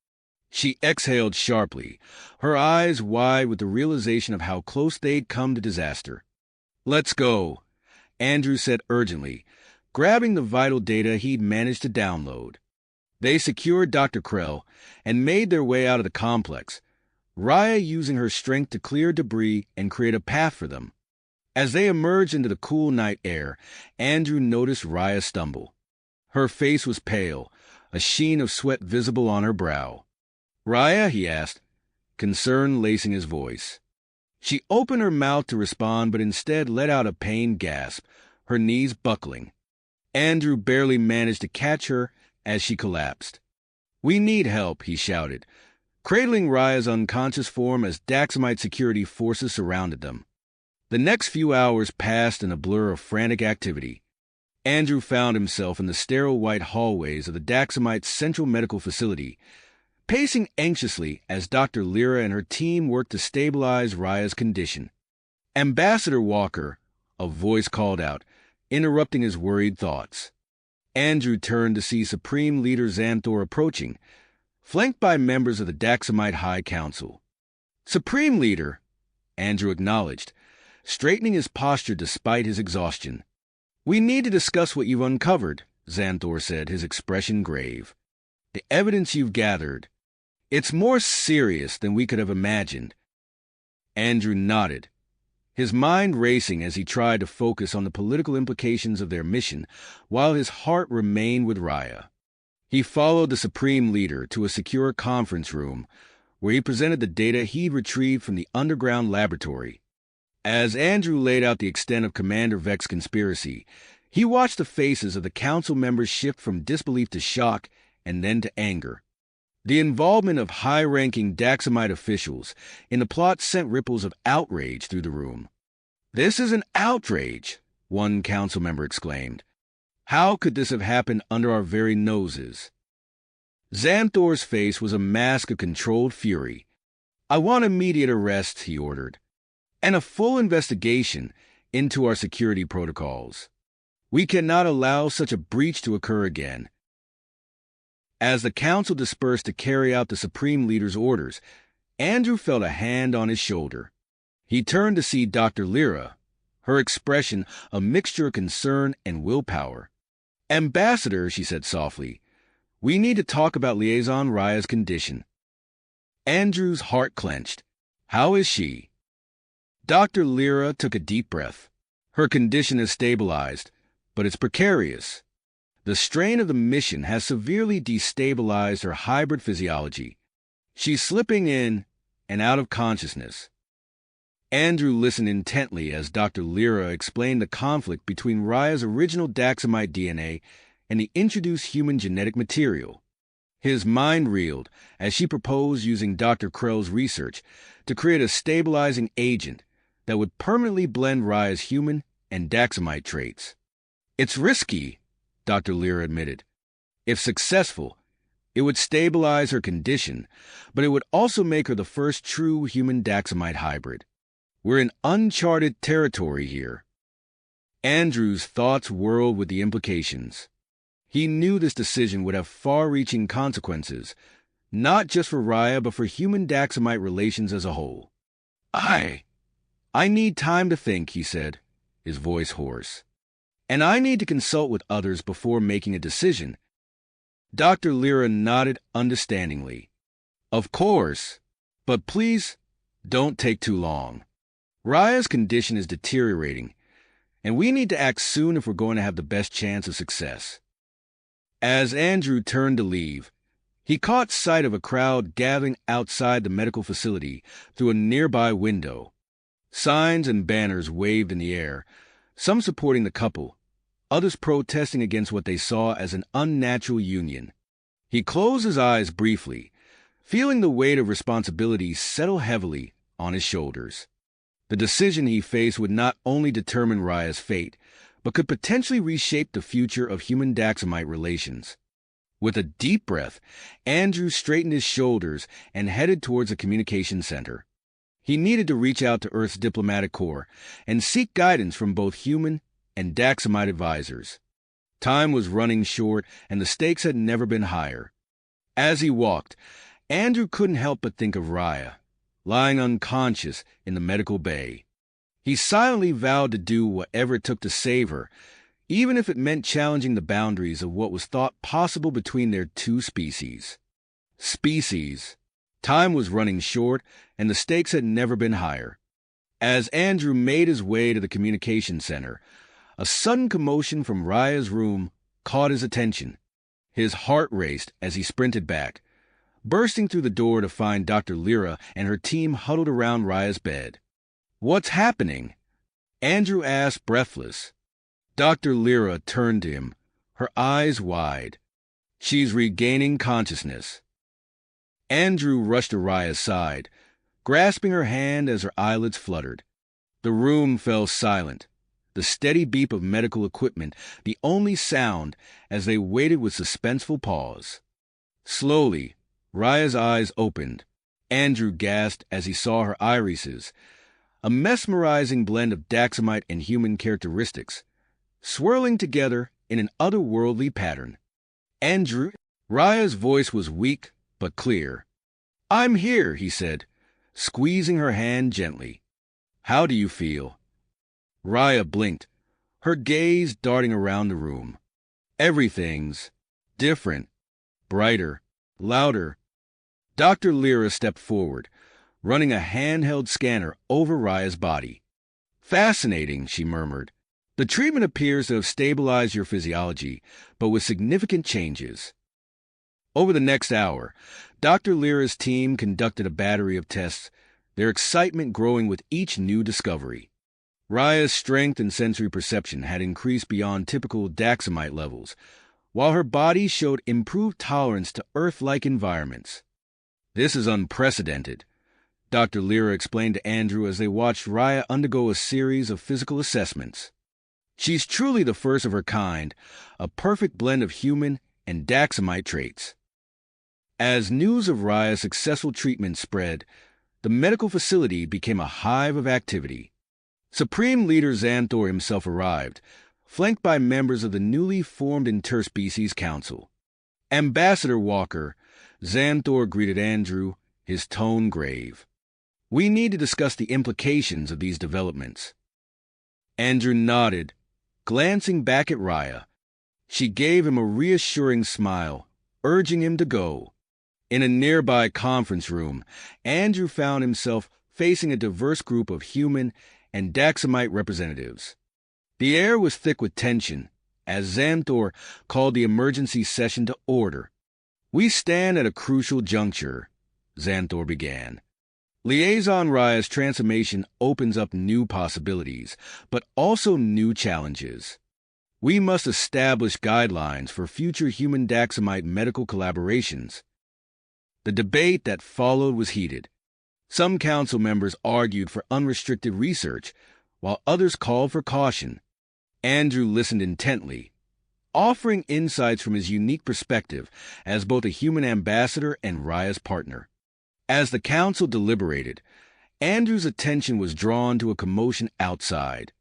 She exhaled sharply, her eyes wide with the realization of how close they'd come to disaster. "Let's go," Andrew said urgently, grabbing the vital data he'd managed to download. They secured Dr. Krell and made their way out of the complex, Raya using her strength to clear debris and create a path for them. As they emerged into the cool night air, Andrew noticed Raya stumble. Her face was pale, a sheen of sweat visible on her brow. "Raya?" he asked, concern lacing his voice. She opened her mouth to respond but instead let out a pained gasp, her knees buckling. Andrew barely managed to catch her as she collapsed. "We need help," he shouted, cradling Raya's unconscious form as Daxamite security forces surrounded them. The next few hours passed in a blur of frantic activity. Andrew found himself in the sterile white hallways of the Daxamite's central medical facility, pacing anxiously as Dr. Lyra and her team worked to stabilize Raya's condition. "Ambassador Walker," a voice called out, interrupting his worried thoughts. Andrew turned to see Supreme Leader Xanthor approaching, flanked by members of the Daxamite High Council. "Supreme Leader," Andrew acknowledged, straightening his posture despite his exhaustion. "We need to discuss what you've uncovered," Xanthor said, his expression grave. "The evidence you've gathered. It's more serious than we could have imagined." Andrew nodded, his mind racing as he tried to focus on the political implications of their mission, while his heart remained with Raya. He followed the Supreme Leader to a secure conference room, where he presented the data he'd retrieved from the underground laboratory. As Andrew laid out the extent of Commander Vex's conspiracy, he watched the faces of the council members shift from disbelief to shock and then to anger. The involvement of high-ranking Daxamite officials in the plot sent ripples of outrage through the room. "This is an outrage," one council member exclaimed. "How could this have happened under our very noses?" Xanthor's face was a mask of controlled fury. "I want immediate arrest," he ordered, "and a full investigation into our security protocols. We cannot allow such a breach to occur again." As the council dispersed to carry out the Supreme Leader's orders, Andrew felt a hand on his shoulder. He turned to see Dr. Lyra, her expression a mixture of concern and willpower. "Ambassador," she said softly, "we need to talk about Liaison Raya's condition." Andrew's heart clenched. "How is she?" Dr. Lyra took a deep breath. "Her condition is stabilized, but it's precarious. The strain of the mission has severely destabilized her hybrid physiology. She's slipping in and out of consciousness." Andrew listened intently as Dr. Lyra explained the conflict between Raya's original Daxamite DNA and the introduced human genetic material. His mind reeled as she proposed using Dr. Krell's research to create a stabilizing agent that would permanently blend Raya's human and Daxamite traits. "It's risky," Dr. Lyra admitted. "If successful, it would stabilize her condition, but it would also make her the first true human Daxamite hybrid. We're in uncharted territory here." Andrew's thoughts whirled with the implications. He knew this decision would have far-reaching consequences, not just for Raya, but for human Daxamite relations as a whole. I need time to think," he said, his voice hoarse. "And I need to consult with others before making a decision." Dr. Lyra nodded understandingly. "Of course, but please don't take too long. Raya's condition is deteriorating, and we need to act soon if we're going to have the best chance of success." As Andrew turned to leave, he caught sight of a crowd gathering outside the medical facility through a nearby window. Signs and banners waved in the air, some supporting the couple, others protesting against what they saw as an unnatural union. He closed his eyes briefly, feeling the weight of responsibility settle heavily on his shoulders. The decision he faced would not only determine Raya's fate, but could potentially reshape the future of human Daxamite relations. With a deep breath, Andrew straightened his shoulders and headed towards the communication center. He needed to reach out to Earth's diplomatic corps and seek guidance from both human and Daxamite advisors. Time was running short, and the stakes had never been higher. As he walked, Andrew couldn't help but think of Raya, lying unconscious in the medical bay. He silently vowed to do whatever it took to save her, even if it meant challenging the boundaries of what was thought possible between their two species. Time was running short, and the stakes had never been higher. As Andrew made his way to the communication center, a sudden commotion from Raya's room caught his attention. His heart raced as he sprinted back, bursting through the door to find Dr. Lyra and her team huddled around Raya's bed. "What's happening?" Andrew asked, breathless. Dr. Lyra turned to him, her eyes wide. "She's regaining consciousness." Andrew rushed to Raya's side, grasping her hand as her eyelids fluttered. The room fell silent, the steady beep of medical equipment the only sound as they waited with suspenseful pause. Slowly, Raya's eyes opened. Andrew gasped as he saw her irises, a mesmerizing blend of Daxamite and human characteristics, swirling together in an otherworldly pattern. "Andrew?" Raya's voice was weak but clear. "I'm here," he said, squeezing her hand gently. "How do you feel?" Raya blinked, her gaze darting around the room. "Everything's different, brighter, louder." Dr. Lyra stepped forward, running a handheld scanner over Raya's body. "Fascinating," she murmured. "The treatment appears to have stabilized your physiology, but with significant changes." Over the next hour, Dr. Lyra's team conducted a battery of tests, their excitement growing with each new discovery. Raya's strength and sensory perception had increased beyond typical Daxamite levels, while her body showed improved tolerance to Earth-like environments. "This is unprecedented," Dr. Lyra explained to Andrew as they watched Raya undergo a series of physical assessments. "She's truly the first of her kind, a perfect blend of human and Daxamite traits." As news of Raya's successful treatment spread, the medical facility became a hive of activity. Supreme Leader Xanthor himself arrived, flanked by members of the newly formed Interspecies Council. Ambassador Walker, Xanthor greeted Andrew, his tone grave. We need to discuss the implications of these developments. Andrew nodded, glancing back at Raya. She gave him a reassuring smile, urging him to go. In a nearby conference room, Andrew found himself facing a diverse group of human and Daxamite representatives. The air was thick with tension, as Xanthor called the emergency session to order. We stand at a crucial juncture, Xanthor began. Liaison Raya's transformation opens up new possibilities, but also new challenges. We must establish guidelines for future human Daxamite medical collaborations. The debate that followed was heated. Some council members argued for unrestricted research, while others called for caution. Andrew listened intently, offering insights from his unique perspective as both a human ambassador and Raya's partner. As the council deliberated, Andrew's attention was drawn to a commotion outside.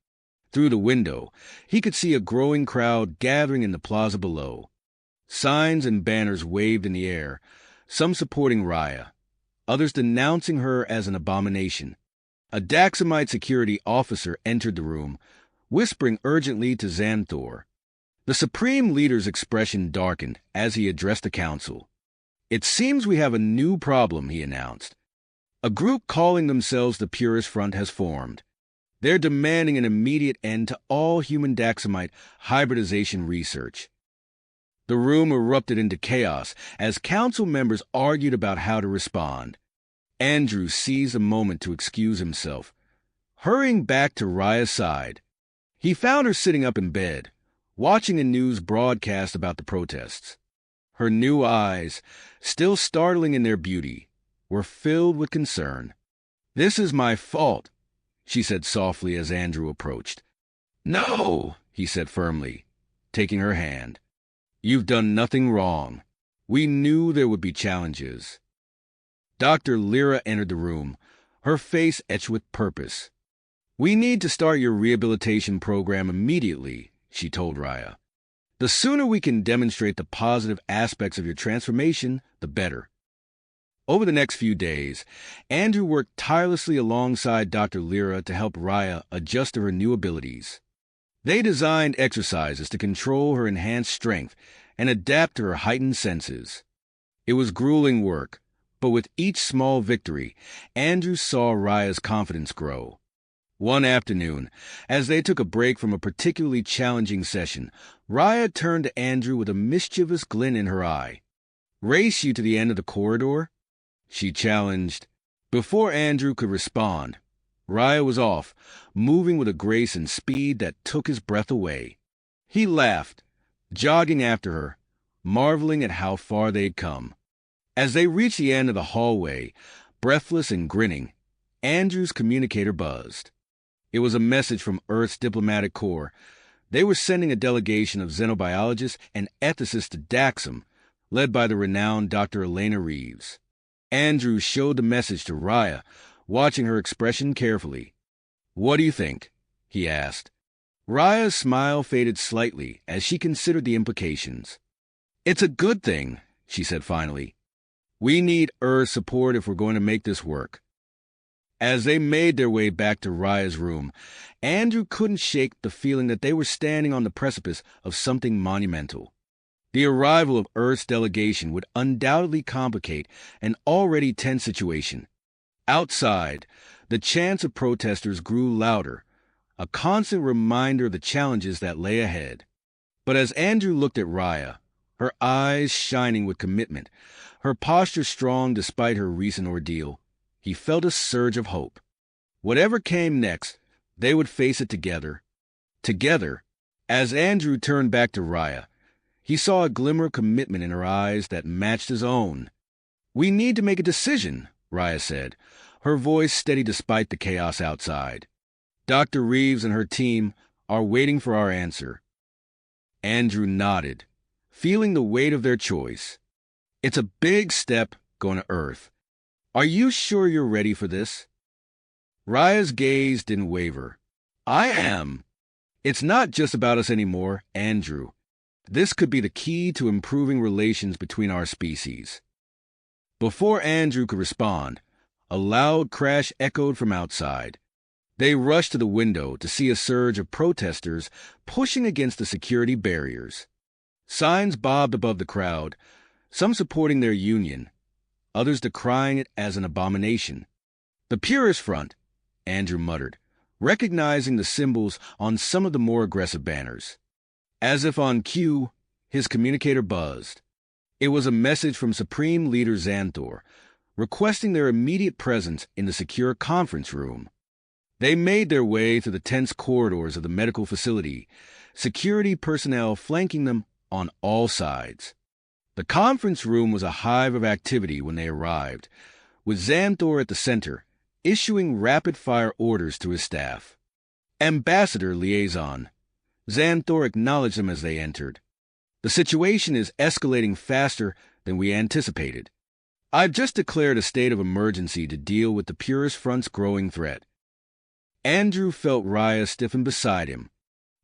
Through the window, he could see a growing crowd gathering in the plaza below. Signs and banners waved in the air, some supporting Raya, others denouncing her as an abomination. A Daxamite security officer entered the room, whispering urgently to Xanthor. The Supreme Leader's expression darkened as he addressed the council. It seems we have a new problem, he announced. A group calling themselves the Purist Front has formed. They're demanding an immediate end to all human Daxamite hybridization research. The room erupted into chaos as council members argued about how to respond. Andrew seized a moment to excuse himself. Hurrying back to Raya's side, he found her sitting up in bed, watching a news broadcast about the protests. Her new eyes, still startling in their beauty, were filled with concern. "This is my fault," she said softly as Andrew approached. "No," he said firmly, taking her hand. "You've done nothing wrong. We knew there would be challenges." Dr. Lyra entered the room, her face etched with purpose. "We need to start your rehabilitation program immediately," she told Raya. "The sooner we can demonstrate the positive aspects of your transformation, the better." Over the next few days, Andrew worked tirelessly alongside Dr. Lyra to help Raya adjust to her new abilities. They designed exercises to control her enhanced strength and adapt to her heightened senses. It was grueling work, but with each small victory, Andrew saw Raya's confidence grow. One afternoon, as they took a break from a particularly challenging session, Raya turned to Andrew with a mischievous glint in her eye. "Race you to the end of the corridor?" she challenged. Before Andrew could respond, Raya was off, moving with a grace and speed that took his breath away. He laughed, jogging after her, marveling at how far they'd come. As they reached the end of the hallway, breathless and grinning, Andrew's communicator buzzed. It was a message from Earth's diplomatic corps. They were sending a delegation of xenobiologists and ethicists to Daxam, led by the renowned Dr. Elena Reeves. Andrew showed the message to Raya, watching her expression carefully. "What do you think?" he asked. Raya's smile faded slightly as she considered the implications. "It's a good thing," she said finally. "We need Earth's support if we're going to make this work." As they made their way back to Raya's room, Andrew couldn't shake the feeling that they were standing on the precipice of something monumental. The arrival of Earth's delegation would undoubtedly complicate an already tense situation. Outside, the chants of protesters grew louder, a constant reminder of the challenges that lay ahead. But as Andrew looked at Raya, her eyes shining with commitment, her posture strong despite her recent ordeal, he felt a surge of hope. Whatever came next, they would face it together. Together. As Andrew turned back to Raya, he saw a glimmer of commitment in her eyes that matched his own. "We need to make a decision," Raya said, her voice steady despite the chaos outside. "Dr. Reeves and her team are waiting for our answer." Andrew nodded, feeling the weight of their choice. "It's a big step going to Earth. Are you sure you're ready for this?" Raya's gaze didn't waver. "I am. It's not just about us anymore, Andrew. This could be the key to improving relations between our species. Before Andrew could respond, a loud crash echoed from outside. They rushed to the window to see a surge of protesters pushing against the security barriers. Signs bobbed above the crowd, some supporting their union, others decrying it as an abomination. "The Purist Front," Andrew muttered, recognizing the symbols on some of the more aggressive banners. As if on cue, his communicator buzzed. It was a message from Supreme Leader Xanthor, requesting their immediate presence in the secure conference room. They made their way through the tense corridors of the medical facility, security personnel flanking them on all sides. The conference room was a hive of activity when they arrived, with Xanthor at the center, issuing rapid-fire orders to his staff. "Ambassador Liaison," Xanthor acknowledged them as they entered. "The situation is escalating faster than we anticipated. I've just declared a state of emergency to deal with the Purist Front's growing threat." Andrew felt Raya stiffen beside him.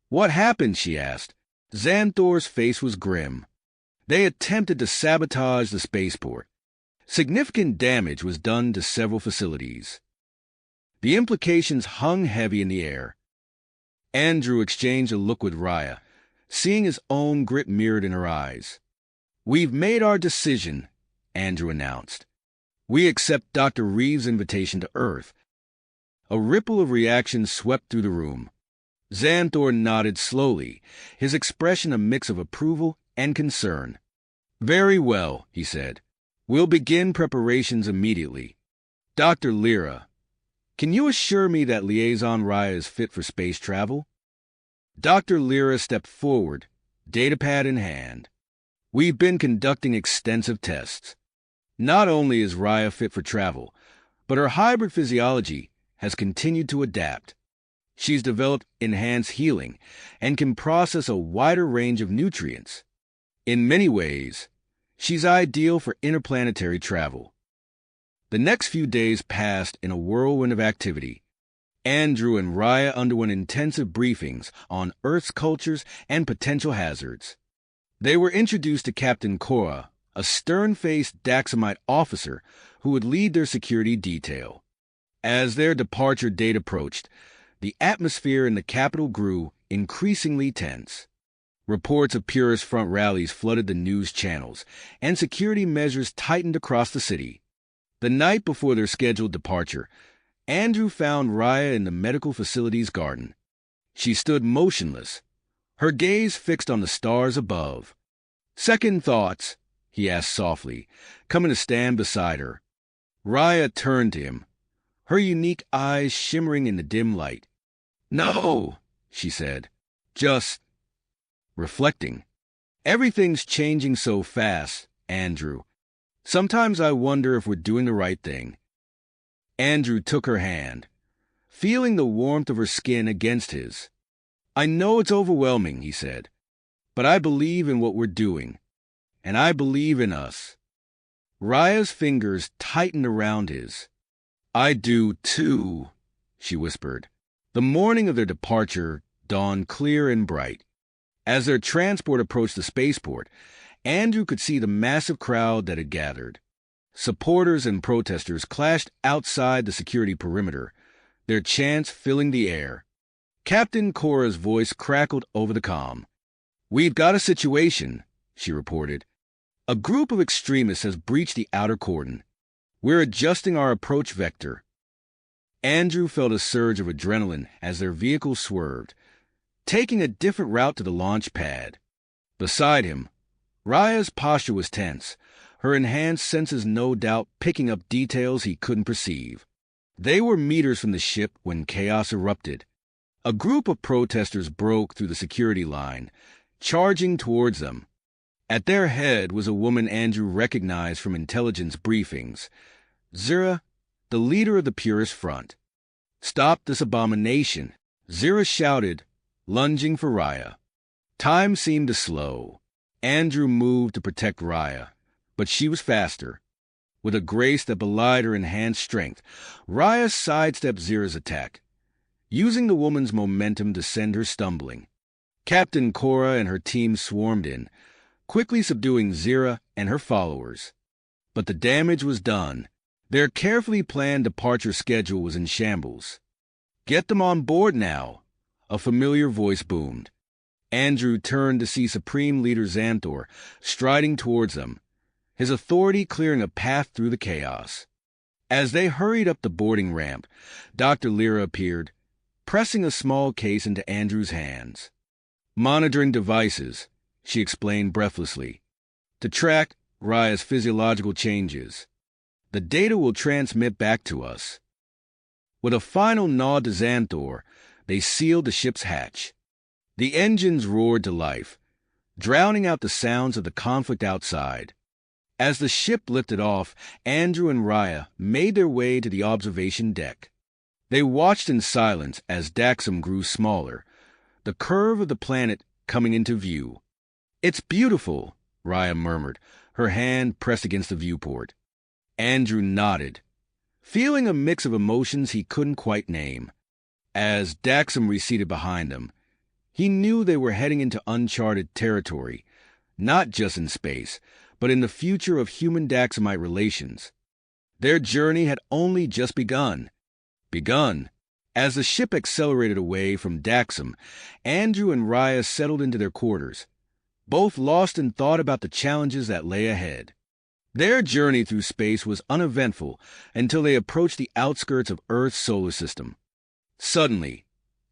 "What happened?" she asked. Xanthor's face was grim. "They attempted to sabotage the spaceport. Significant damage was done to several facilities." The implications hung heavy in the air. Andrew exchanged a look with Raya, seeing his own grit mirrored in her eyes. "We've made our decision," Andrew announced. "We accept Dr. Reeves' invitation to Earth." A ripple of reaction swept through the room. Xanthor nodded slowly, his expression a mix of approval and concern. "Very well," he said. "We'll begin preparations immediately. Dr. Lyra, can you assure me that Liaison Raya is fit for space travel?" Dr. Lyra stepped forward, datapad in hand. "We've been conducting extensive tests. Not only is Raya fit for travel, but her hybrid physiology has continued to adapt. She's developed enhanced healing and can process a wider range of nutrients. In many ways, she's ideal for interplanetary travel." The next few days passed in a whirlwind of activity. Andrew and Raya underwent intensive briefings on Earth's cultures and potential hazards. They were introduced to Captain Cora, a stern-faced Daxamite officer who would lead their security detail. As their departure date approached, the atmosphere in the capital grew increasingly tense. Reports of Purist Front rallies flooded the news channels, and security measures tightened across the city. The night before their scheduled departure, Andrew found Raya in the medical facility's garden. She stood motionless, her gaze fixed on the stars above. "Second thoughts?" he asked softly, coming to stand beside her. Raya turned to him, her unique eyes shimmering in the dim light. "No," she said, "just reflecting. Everything's changing so fast, Andrew. Sometimes I wonder if we're doing the right thing." Andrew took her hand, feeling the warmth of her skin against his. "I know it's overwhelming," he said, "but I believe in what we're doing, and I believe in us." Raya's fingers tightened around his. "I do, too," she whispered. The morning of their departure dawned clear and bright. As their transport approached the spaceport, Andrew could see the massive crowd that had gathered. Supporters and protesters clashed outside the security perimeter, their chants filling the air. Captain Cora's voice crackled over the comm. "We've got a situation," she reported. "A group of extremists has breached the outer cordon. We're adjusting our approach vector." Andrew felt a surge of adrenaline as their vehicle swerved, taking a different route to the launch pad. Beside him, Raya's posture was tense, her enhanced senses no doubt picking up details he couldn't perceive. They were meters from the ship when chaos erupted. A group of protesters broke through the security line, charging towards them. At their head was a woman Andrew recognized from intelligence briefings, Zira, the leader of the Purist Front. "Stop this abomination," Zira shouted, lunging for Raya. Time seemed to slow. Andrew moved to protect Raya, but she was faster. With a grace that belied her enhanced strength, Raya sidestepped Zira's attack, using the woman's momentum to send her stumbling. Captain Cora and her team swarmed in, quickly subduing Zira and her followers. But the damage was done. Their carefully planned departure schedule was in shambles. "Get them on board now," a familiar voice boomed. Andrew turned to see Supreme Leader Xanthor striding towards them, his authority clearing a path through the chaos. As they hurried up the boarding ramp, Dr. Lyra appeared, pressing a small case into Andrew's hands. "Monitoring devices," she explained breathlessly, "to track Raya's physiological changes. The data will transmit back to us." With a final nod to Xanthor, they sealed the ship's hatch. The engines roared to life, drowning out the sounds of the conflict outside. As the ship lifted off, Andrew and Raya made their way to the observation deck. They watched in silence as Daxam grew smaller, the curve of the planet coming into view. "It's beautiful," Raya murmured, her hand pressed against the viewport. Andrew nodded, feeling a mix of emotions he couldn't quite name. As Daxam receded behind them, he knew they were heading into uncharted territory, not just in space, but in the future of human-Daxamite relations. Their journey had only just begun. As the ship accelerated away from Daxam, Andrew and Raya settled into their quarters, both lost in thought about the challenges that lay ahead. Their journey through space was uneventful until they approached the outskirts of Earth's solar system. Suddenly,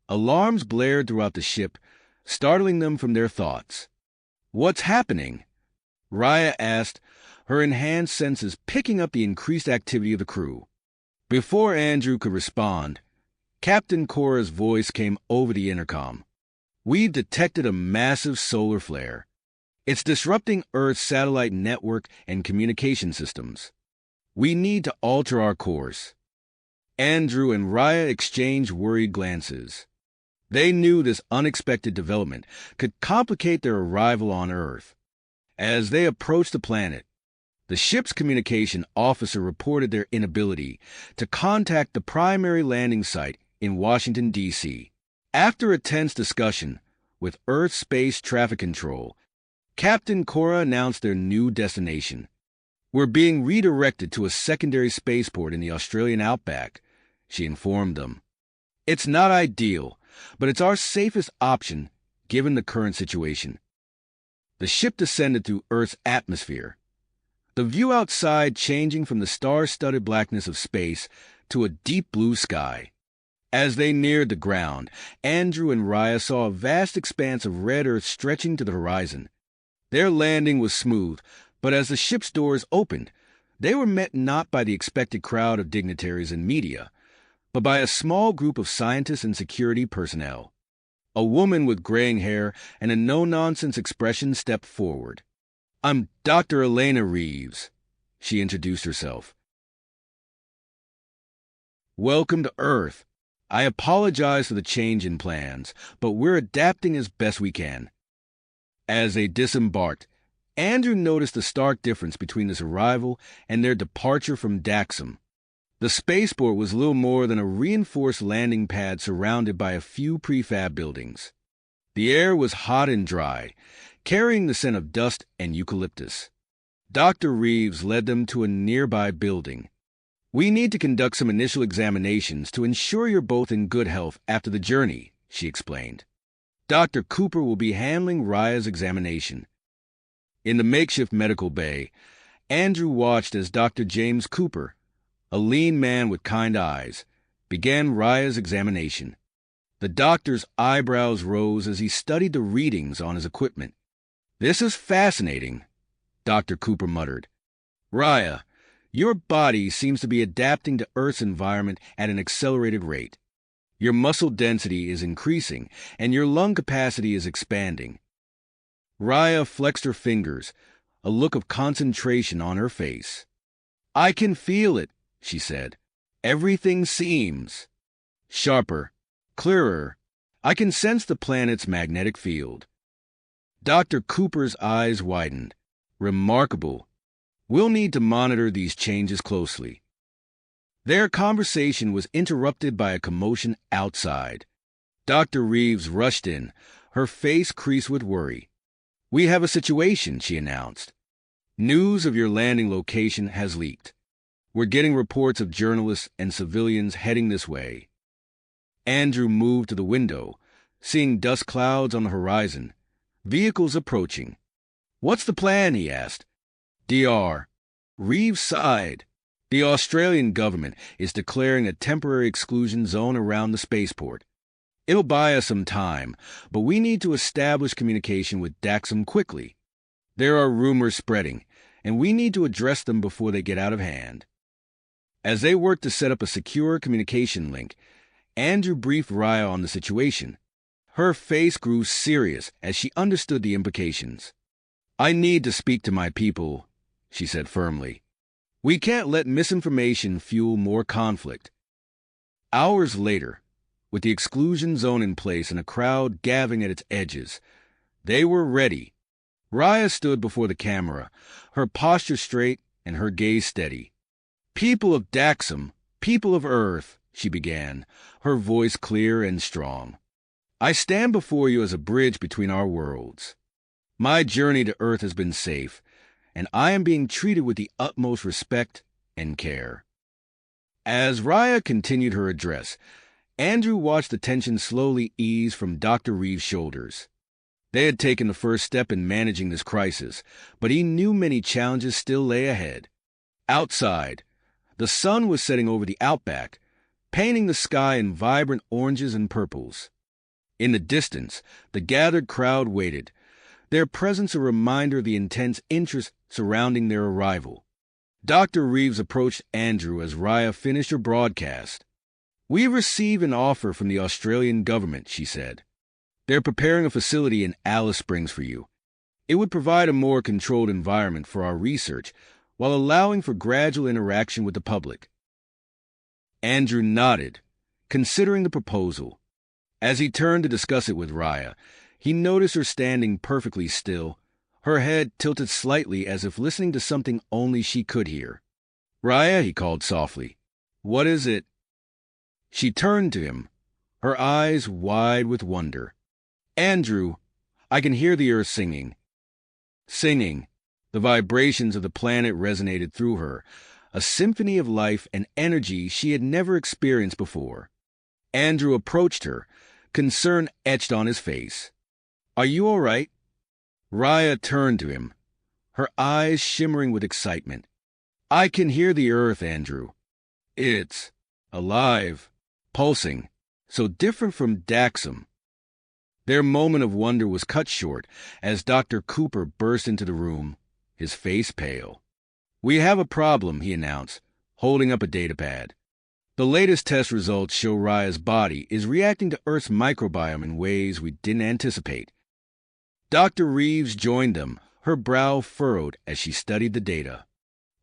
alarms blared throughout the ship, startling them from their thoughts. "What's happening?" Raya asked, her enhanced senses picking up the increased activity of the crew. Before Andrew could respond, Captain Cora's voice came over the intercom. "We've detected a massive solar flare. It's disrupting Earth's satellite network and communication systems. We need to alter our course." Andrew and Raya exchanged worried glances. They knew this unexpected development could complicate their arrival on Earth. As they approached the planet, the ship's communication officer reported their inability to contact the primary landing site in Washington, D.C. After a tense discussion with Earth Space Traffic Control, Captain Cora announced their new destination. "We're being redirected to a secondary spaceport in the Australian outback," she informed them. "It's not ideal, but it's our safest option given the current situation." The ship descended through Earth's atmosphere, the view outside changing from the star-studded blackness of space to a deep blue sky. As they neared the ground, Andrew and Raya saw a vast expanse of red Earth stretching to the horizon. Their landing was smooth, but as the ship's doors opened, they were met not by the expected crowd of dignitaries and media, but by a small group of scientists and security personnel. A woman with graying hair and a no-nonsense expression stepped forward. "I'm Dr. Elena Reeves," she introduced herself. "Welcome to Earth. I apologize for the change in plans, but we're adapting as best we can." As they disembarked, Andrew noticed the stark difference between this arrival and their departure from Daxam. The spaceport was little more than a reinforced landing pad surrounded by a few prefab buildings. The air was hot and dry, carrying the scent of dust and eucalyptus. Dr. Reeves led them to a nearby building. "We need to conduct some initial examinations to ensure you're both in good health after the journey," she explained. "Dr. Cooper will be handling Raya's examination." In the makeshift medical bay, Andrew watched as Dr. James Cooper, a lean man with kind eyes, began Raya's examination. The doctor's eyebrows rose as he studied the readings on his equipment. "This is fascinating," Dr. Cooper muttered. "Raya, your body seems to be adapting to Earth's environment at an accelerated rate. Your muscle density is increasing, and your lung capacity is expanding." Raya flexed her fingers, a look of concentration on her face. "I can feel it," she said. "Everything seems sharper, clearer. I can sense the planet's magnetic field." Dr. Cooper's eyes widened. "Remarkable. We'll need to monitor these changes closely." Their conversation was interrupted by a commotion outside. Dr. Reeves rushed in, her face creased with worry. "We have a situation," she announced. "News of your landing location has leaked. We're getting reports of journalists and civilians heading this way." Andrew moved to the window, seeing dust clouds on the horizon, vehicles approaching. "What's the plan?" he asked. "DR." Reeves sighed. "The Australian government is declaring a temporary exclusion zone around the spaceport. It'll buy us some time, but we need to establish communication with Daxam quickly. There are rumors spreading, and we need to address them before they get out of hand." As they worked to set up a secure communication link, Andrew briefed Raya on the situation. Her face grew serious as she understood the implications. "I need to speak to my people," she said firmly. "We can't let misinformation fuel more conflict." Hours later, with the exclusion zone in place and a crowd gathering at its edges, they were ready. Raya stood before the camera, her posture straight and her gaze steady. "People of Daxam, people of Earth," she began, her voice clear and strong. "I stand before you as a bridge between our worlds. My journey to Earth has been safe, and I am being treated with the utmost respect and care." As Raya continued her address, Andrew watched the tension slowly ease from Dr. Reeves' shoulders. They had taken the first step in managing this crisis, but he knew many challenges still lay ahead. Outside, the sun was setting over the outback, painting the sky in vibrant oranges and purples. In the distance, the gathered crowd waited, their presence a reminder of the intense interest surrounding their arrival. Dr. Reeves approached Andrew as Raya finished her broadcast. "We received an offer from the Australian government," she said. "They're preparing a facility in Alice Springs for you. It would provide a more controlled environment for our research while allowing for gradual interaction with the public." Andrew nodded, considering the proposal. As he turned to discuss it with Raya, he noticed her standing perfectly still, her head tilted slightly as if listening to something only she could hear. "Raya," he called softly, "what is it?" She turned to him, her eyes wide with wonder. "Andrew, I can hear the Earth singing." Singing. The vibrations of the planet resonated through her, a symphony of life and energy she had never experienced before. Andrew approached her, concern etched on his face. "Are you all right?" Raya turned to him, her eyes shimmering with excitement. "I can hear the Earth, Andrew. It's alive, pulsing, so different from Daxam." Their moment of wonder was cut short as Dr. Cooper burst into the room, his face pale. "We have a problem," he announced, holding up a datapad. "The latest test results show Raya's body is reacting to Earth's microbiome in ways we didn't anticipate." Dr. Reeves joined them, her brow furrowed as she studied the data.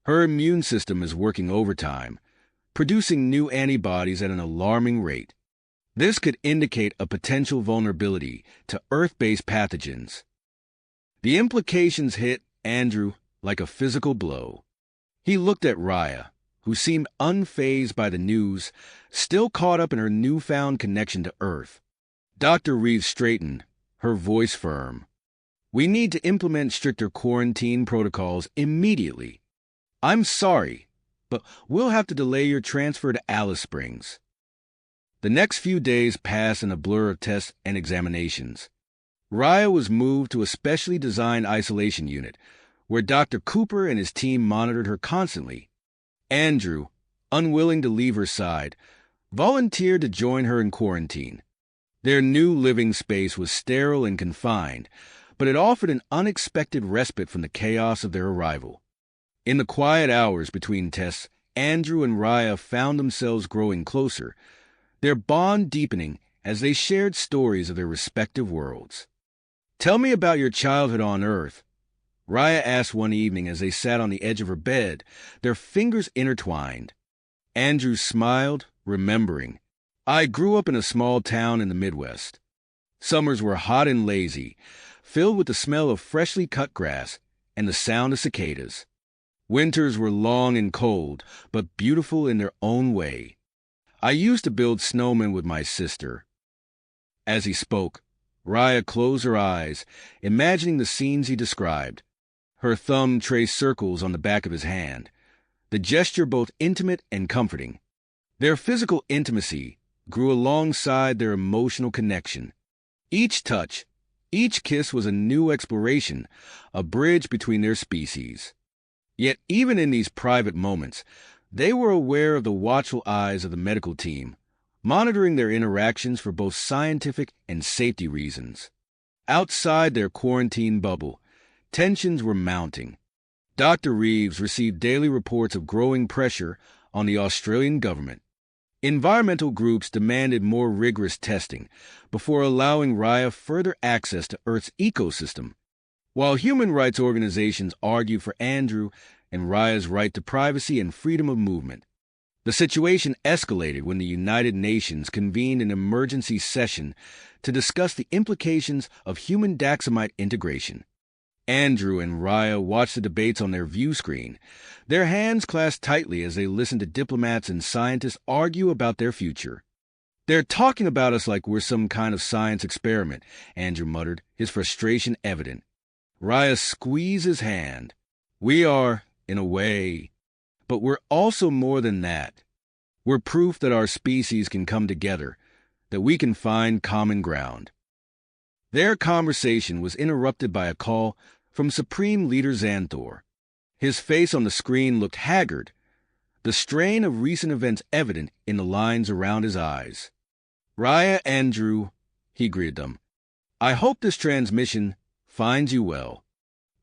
"Her immune system is working overtime, producing new antibodies at an alarming rate. This could indicate a potential vulnerability to Earth-based pathogens." The implications hit Andrew like a physical blow. He looked at Raya, who seemed unfazed by the news, still caught up in her newfound connection to Earth. Dr. Reeves straightened, her voice firm. "We need to implement stricter quarantine protocols immediately. I'm sorry, but we'll have to delay your transfer to Alice Springs." The next few days passed in a blur of tests and examinations. Raya was moved to a specially designed isolation unit, where Dr. Cooper and his team monitored her constantly. Andrew, unwilling to leave her side, volunteered to join her in quarantine. Their new living space was sterile and confined, but it offered an unexpected respite from the chaos of their arrival. In the quiet hours between tests, Andrew and Raya found themselves growing closer, their bond deepening as they shared stories of their respective worlds. "Tell me about your childhood on Earth," Raya asked one evening as they sat on the edge of her bed, their fingers intertwined. Andrew smiled, remembering. "I grew up in a small town in the Midwest. Summers were hot and lazy, filled with the smell of freshly cut grass and the sound of cicadas. Winters were long and cold, but beautiful in their own way. I used to build snowmen with my sister." As he spoke, Raya closed her eyes, imagining the scenes he described. Her thumb traced circles on the back of his hand, the gesture both intimate and comforting. Their physical intimacy grew alongside their emotional connection. Each touch, each kiss was a new exploration, a bridge between their species. Yet even in these private moments, they were aware of the watchful eyes of the medical team, monitoring their interactions for both scientific and safety reasons. Outside their quarantine bubble, tensions were mounting. Dr. Reeves received daily reports of growing pressure on the Australian government. Environmental groups demanded more rigorous testing before allowing Raya further access to Earth's ecosystem, while human rights organizations argued for Andrew and Raya's right to privacy and freedom of movement. The situation escalated when the United Nations convened an emergency session to discuss the implications of human daxamite integration. Andrew and Raya watched the debates on their view screen, their hands clasped tightly as they listened to diplomats and scientists argue about their future. "They're talking about us like we're some kind of science experiment," Andrew muttered, his frustration evident. Raya squeezed his hand. "We are, in a way, but we're also more than that. We're proof that our species can come together, that we can find common ground." Their conversation was interrupted by a call from Supreme Leader Xanthor. His face on the screen looked haggard, the strain of recent events evident in the lines around his eyes. "Raya, Andrew," he greeted them, "I hope this transmission finds you well.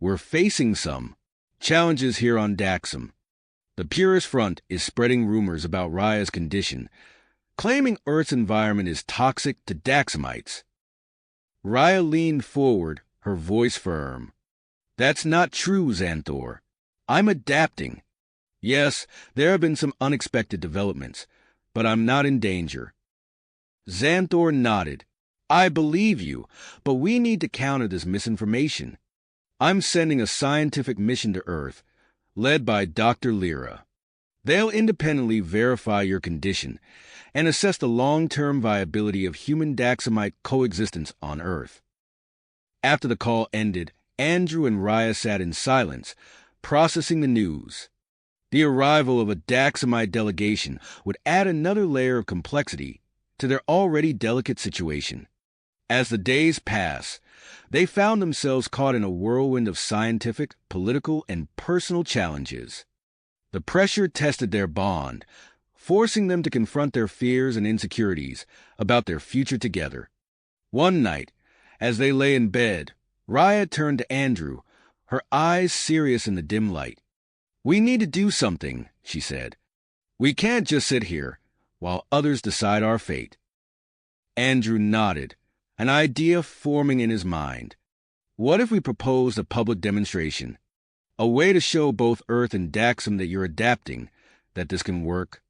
We're facing some challenges here on Daxam. The Purist Front is spreading rumors about Raya's condition, claiming Earth's environment is toxic to Daxamites." Raya leaned forward, her voice firm. "That's not true, Xanthor. I'm adapting. Yes, there have been some unexpected developments, but I'm not in danger." Xanthor nodded. "I believe you, but we need to counter this misinformation. I'm sending a scientific mission to Earth, led by Dr. Lyra. They'll independently verify your condition and assess the long-term viability of human daxamite coexistence on Earth." After the call ended, Andrew and Raya sat in silence, processing the news. The arrival of a daxamite delegation would add another layer of complexity to their already delicate situation. As the days passed, they found themselves caught in a whirlwind of scientific, political, and personal challenges. The pressure tested their bond, forcing them to confront their fears and insecurities about their future together. One night, as they lay in bed, Raya turned to Andrew, her eyes serious in the dim light. "We need to do something," she said. "We can't just sit here while others decide our fate." Andrew nodded, an idea forming in his mind. "What if we proposed a public demonstration? A way to show both Earth and Daxam that you're adapting, that this can work?"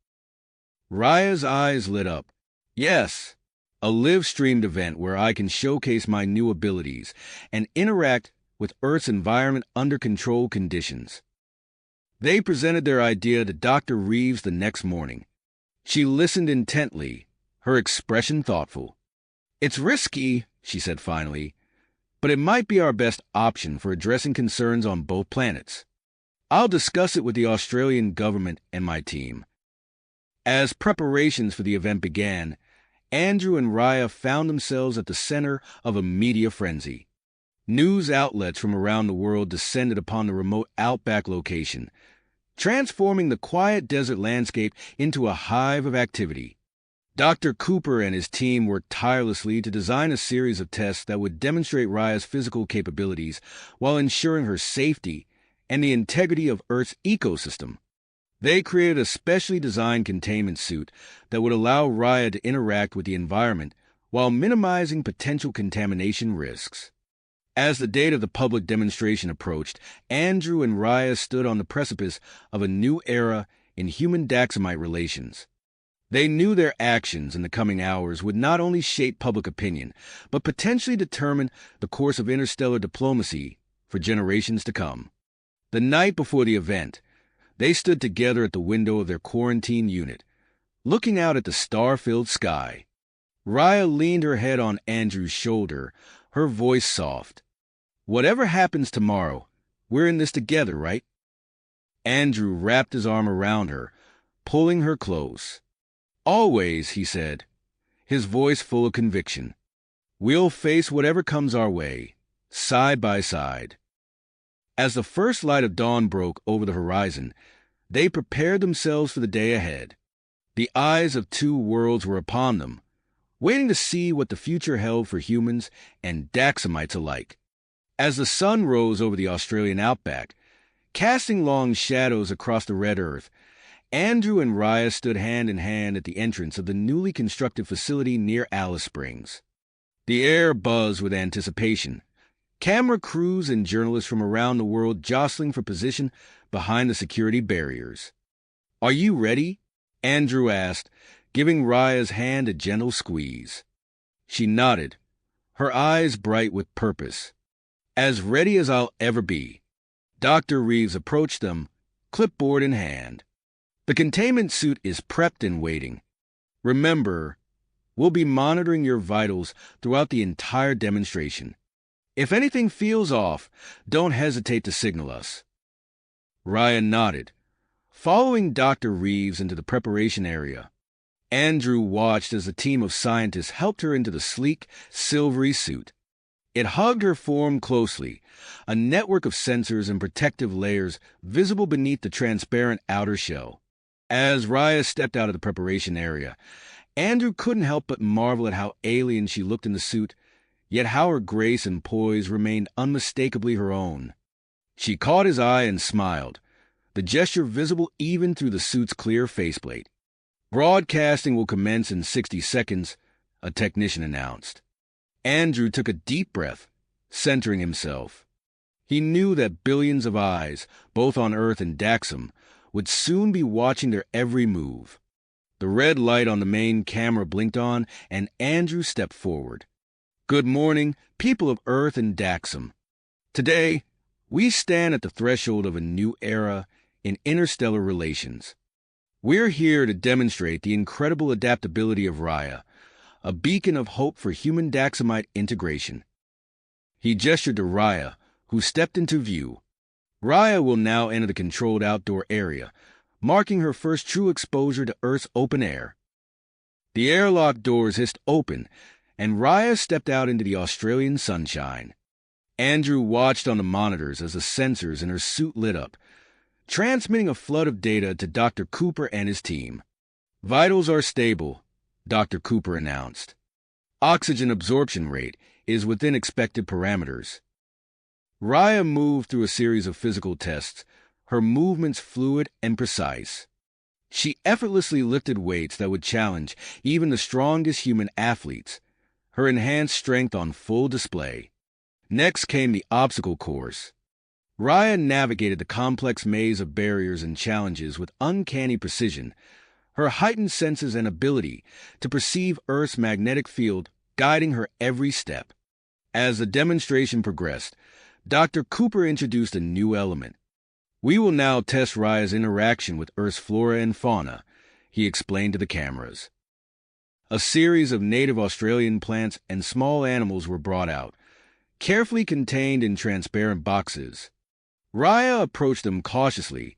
Raya's eyes lit up. "Yes, a live-streamed event where I can showcase my new abilities and interact with Earth's environment under controlled conditions." They presented their idea to Dr. Reeves the next morning. She listened intently, her expression thoughtful. "It's risky," she said finally, "but it might be our best option for addressing concerns on both planets. I'll discuss it with the Australian government and my team." As preparations for the event began, Andrew and Raya found themselves at the center of a media frenzy. News outlets from around the world descended upon the remote outback location, transforming the quiet desert landscape into a hive of activity. Dr. Cooper and his team worked tirelessly to design a series of tests that would demonstrate Raya's physical capabilities while ensuring her safety and the integrity of Earth's ecosystem. They created a specially designed containment suit that would allow Raya to interact with the environment while minimizing potential contamination risks. As the date of the public demonstration approached, Andrew and Raya stood on the precipice of a new era in human daxamite relations. They knew their actions in the coming hours would not only shape public opinion, but potentially determine the course of interstellar diplomacy for generations to come. The night before the event, they stood together at the window of their quarantine unit, looking out at the star-filled sky. Raya leaned her head on Andrew's shoulder, her voice soft. "Whatever happens tomorrow, we're in this together, right?" Andrew wrapped his arm around her, pulling her close. "Always," he said, his voice full of conviction. "We'll face whatever comes our way, side by side." As the first light of dawn broke over the horizon, they prepared themselves for the day ahead. The eyes of two worlds were upon them, waiting to see what the future held for humans and Daxamites alike. As the sun rose over the Australian outback, casting long shadows across the red earth, Andrew and Raya stood hand in hand at the entrance of the newly constructed facility near Alice Springs. The air buzzed with anticipation. Camera crews and journalists from around the world jostling for position behind the security barriers. "Are you ready?" Andrew asked, giving Raya's hand a gentle squeeze. She nodded, her eyes bright with purpose. "As ready as I'll ever be." Dr. Reeves approached them, clipboard in hand. "The containment suit is prepped and waiting. Remember, we'll be monitoring your vitals throughout the entire demonstration. If anything feels off, don't hesitate to signal us." Raya nodded, following Dr. Reeves into the preparation area. Andrew watched as the team of scientists helped her into the sleek, silvery suit. It hugged her form closely, a network of sensors and protective layers visible beneath the transparent outer shell. As Raya stepped out of the preparation area, Andrew couldn't help but marvel at how alien she looked in the suit, yet how her grace and poise remained unmistakably her own. She caught his eye and smiled, the gesture visible even through the suit's clear faceplate. "Broadcasting will commence in 60 seconds, a technician announced. Andrew took a deep breath, centering himself. He knew that billions of eyes, both on Earth and Daxam, would soon be watching their every move. The red light on the main camera blinked on, and Andrew stepped forward. "Good morning, people of Earth and Daxam. Today, we stand at the threshold of a new era in interstellar relations. We're here to demonstrate the incredible adaptability of Raya, a beacon of hope for human Daxamite integration." He gestured to Raya, who stepped into view. Raya will now enter the controlled outdoor area, marking her first true exposure to Earth's open air. The airlock doors hissed open, and Raya stepped out into the Australian sunshine. Andrew watched on the monitors as the sensors in her suit lit up, transmitting a flood of data to Dr. Cooper and his team. "Vitals are stable," Dr. Cooper announced. "Oxygen absorption rate is within expected parameters." Raya moved through a series of physical tests, her movements fluid and precise. She effortlessly lifted weights that would challenge even the strongest human athletes, her enhanced strength on full display. Next came the obstacle course. Raya navigated the complex maze of barriers and challenges with uncanny precision, her heightened senses and ability to perceive Earth's magnetic field guiding her every step. As the demonstration progressed, Dr. Cooper introduced a new element. "We will now test Raya's interaction with Earth's flora and fauna," he explained to the cameras. A series of native Australian plants and small animals were brought out, carefully contained in transparent boxes. Raya approached them cautiously,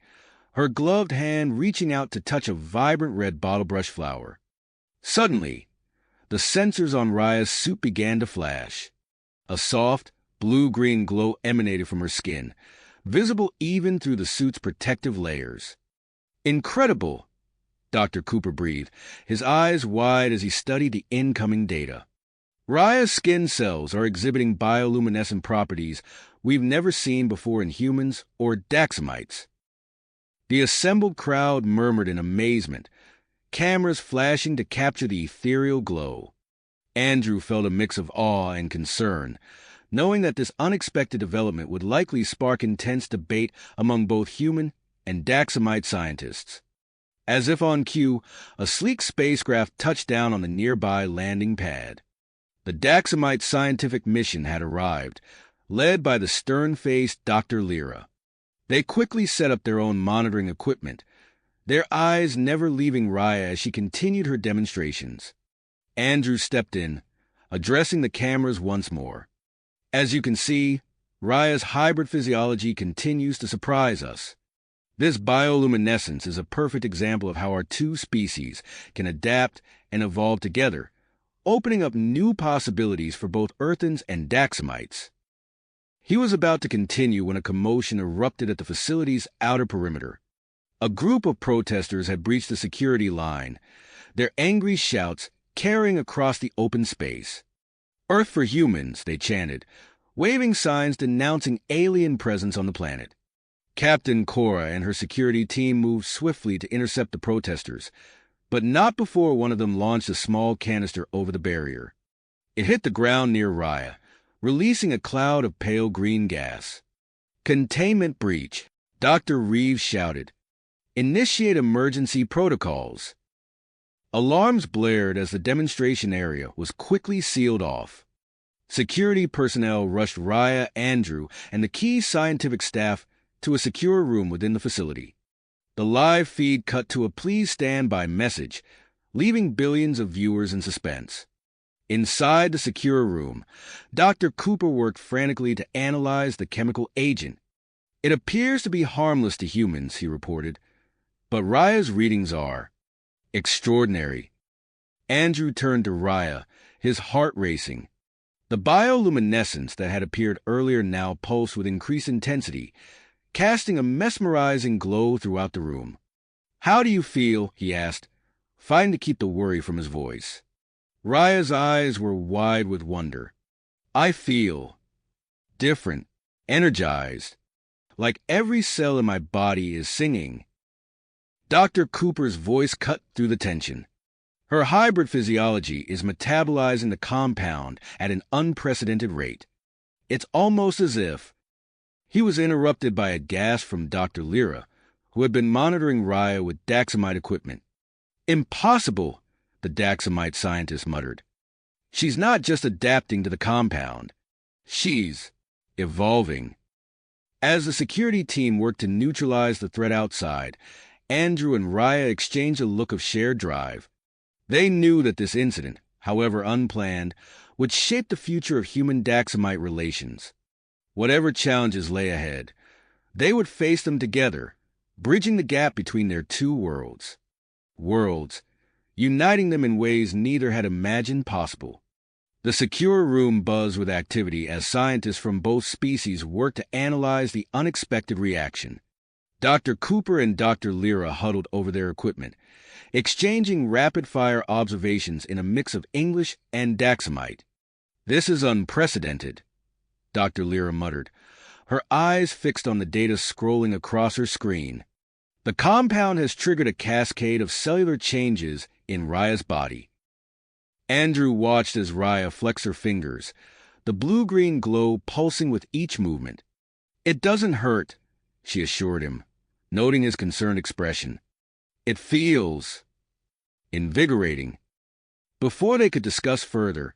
her gloved hand reaching out to touch a vibrant red bottlebrush flower. Suddenly, the sensors on Raya's suit began to flash. A soft, blue-green glow emanated from her skin, visible even through the suit's protective layers. "Incredible," Dr. Cooper breathed, his eyes wide as he studied the incoming data. "Raya's skin cells are exhibiting bioluminescent properties we've never seen before in humans or Daxamites." The assembled crowd murmured in amazement, cameras flashing to capture the ethereal glow. Andrew felt a mix of awe and concern, knowing that this unexpected development would likely spark intense debate among both human and Daxamite scientists. As if on cue, a sleek spacecraft touched down on the nearby landing pad. The Daxamite scientific mission had arrived, led by the stern-faced Dr. Lyra. They quickly set up their own monitoring equipment, their eyes never leaving Raya as she continued her demonstrations. Andrew stepped in, addressing the cameras once more. As you can see, Raya's hybrid physiology continues to surprise us. This bioluminescence is a perfect example of how our two species can adapt and evolve together, opening up new possibilities for both Earthens and Daxamites. He was about to continue when a commotion erupted at the facility's outer perimeter. A group of protesters had breached the security line, their angry shouts carrying across the open space. "Earth for humans," they chanted, waving signs denouncing alien presence on the planet. Captain Cora and her security team moved swiftly to intercept the protesters, but not before one of them launched a small canister over the barrier. It hit the ground near Raya, releasing a cloud of pale green gas. "Containment breach," Dr. Reeves shouted. "Initiate emergency protocols." Alarms blared as the demonstration area was quickly sealed off. Security personnel rushed Raya, Andrew, and the key scientific staff to a secure room within the facility. The live feed cut to a "please stand by" message, leaving billions of viewers in suspense. Inside the secure room, Dr. Cooper worked frantically to analyze the chemical agent. "It appears to be harmless to humans," he reported, "but Raya's readings are extraordinary." Andrew turned to Raya, his heart racing. The bioluminescence that had appeared earlier now pulsed with increased intensity, casting a mesmerizing glow throughout the room. "How do you feel?" he asked, fighting to keep the worry from his voice. Raya's eyes were wide with wonder. "I feel different, energized, like every cell in my body is singing." Dr. Cooper's voice cut through the tension. "Her hybrid physiology is metabolizing the compound at an unprecedented rate. It's almost as if—" He was interrupted by a gasp from Dr. Lyra, who had been monitoring Raya with Daxamite equipment. "Impossible," the Daxamite scientist muttered. "She's not just adapting to the compound. She's evolving." As the security team worked to neutralize the threat outside, Andrew and Raya exchanged a look of shared drive. They knew that this incident, however unplanned, would shape the future of human-Daxamite relations. Whatever challenges lay ahead, they would face them together, bridging the gap between their two worlds. Worlds, uniting them in ways neither had imagined possible. The secure room buzzed with activity as scientists from both species worked to analyze the unexpected reaction. Dr. Cooper and Dr. Lyra huddled over their equipment, exchanging rapid-fire observations in a mix of English and Daxamite. "This is unprecedented," Dr. Lyra muttered, her eyes fixed on the data scrolling across her screen. "The compound has triggered a cascade of cellular changes in Raya's body." Andrew watched as Raya flexed her fingers, the blue-green glow pulsing with each movement. "It doesn't hurt," she assured him, noting his concerned expression. "It feels invigorating." Before they could discuss further,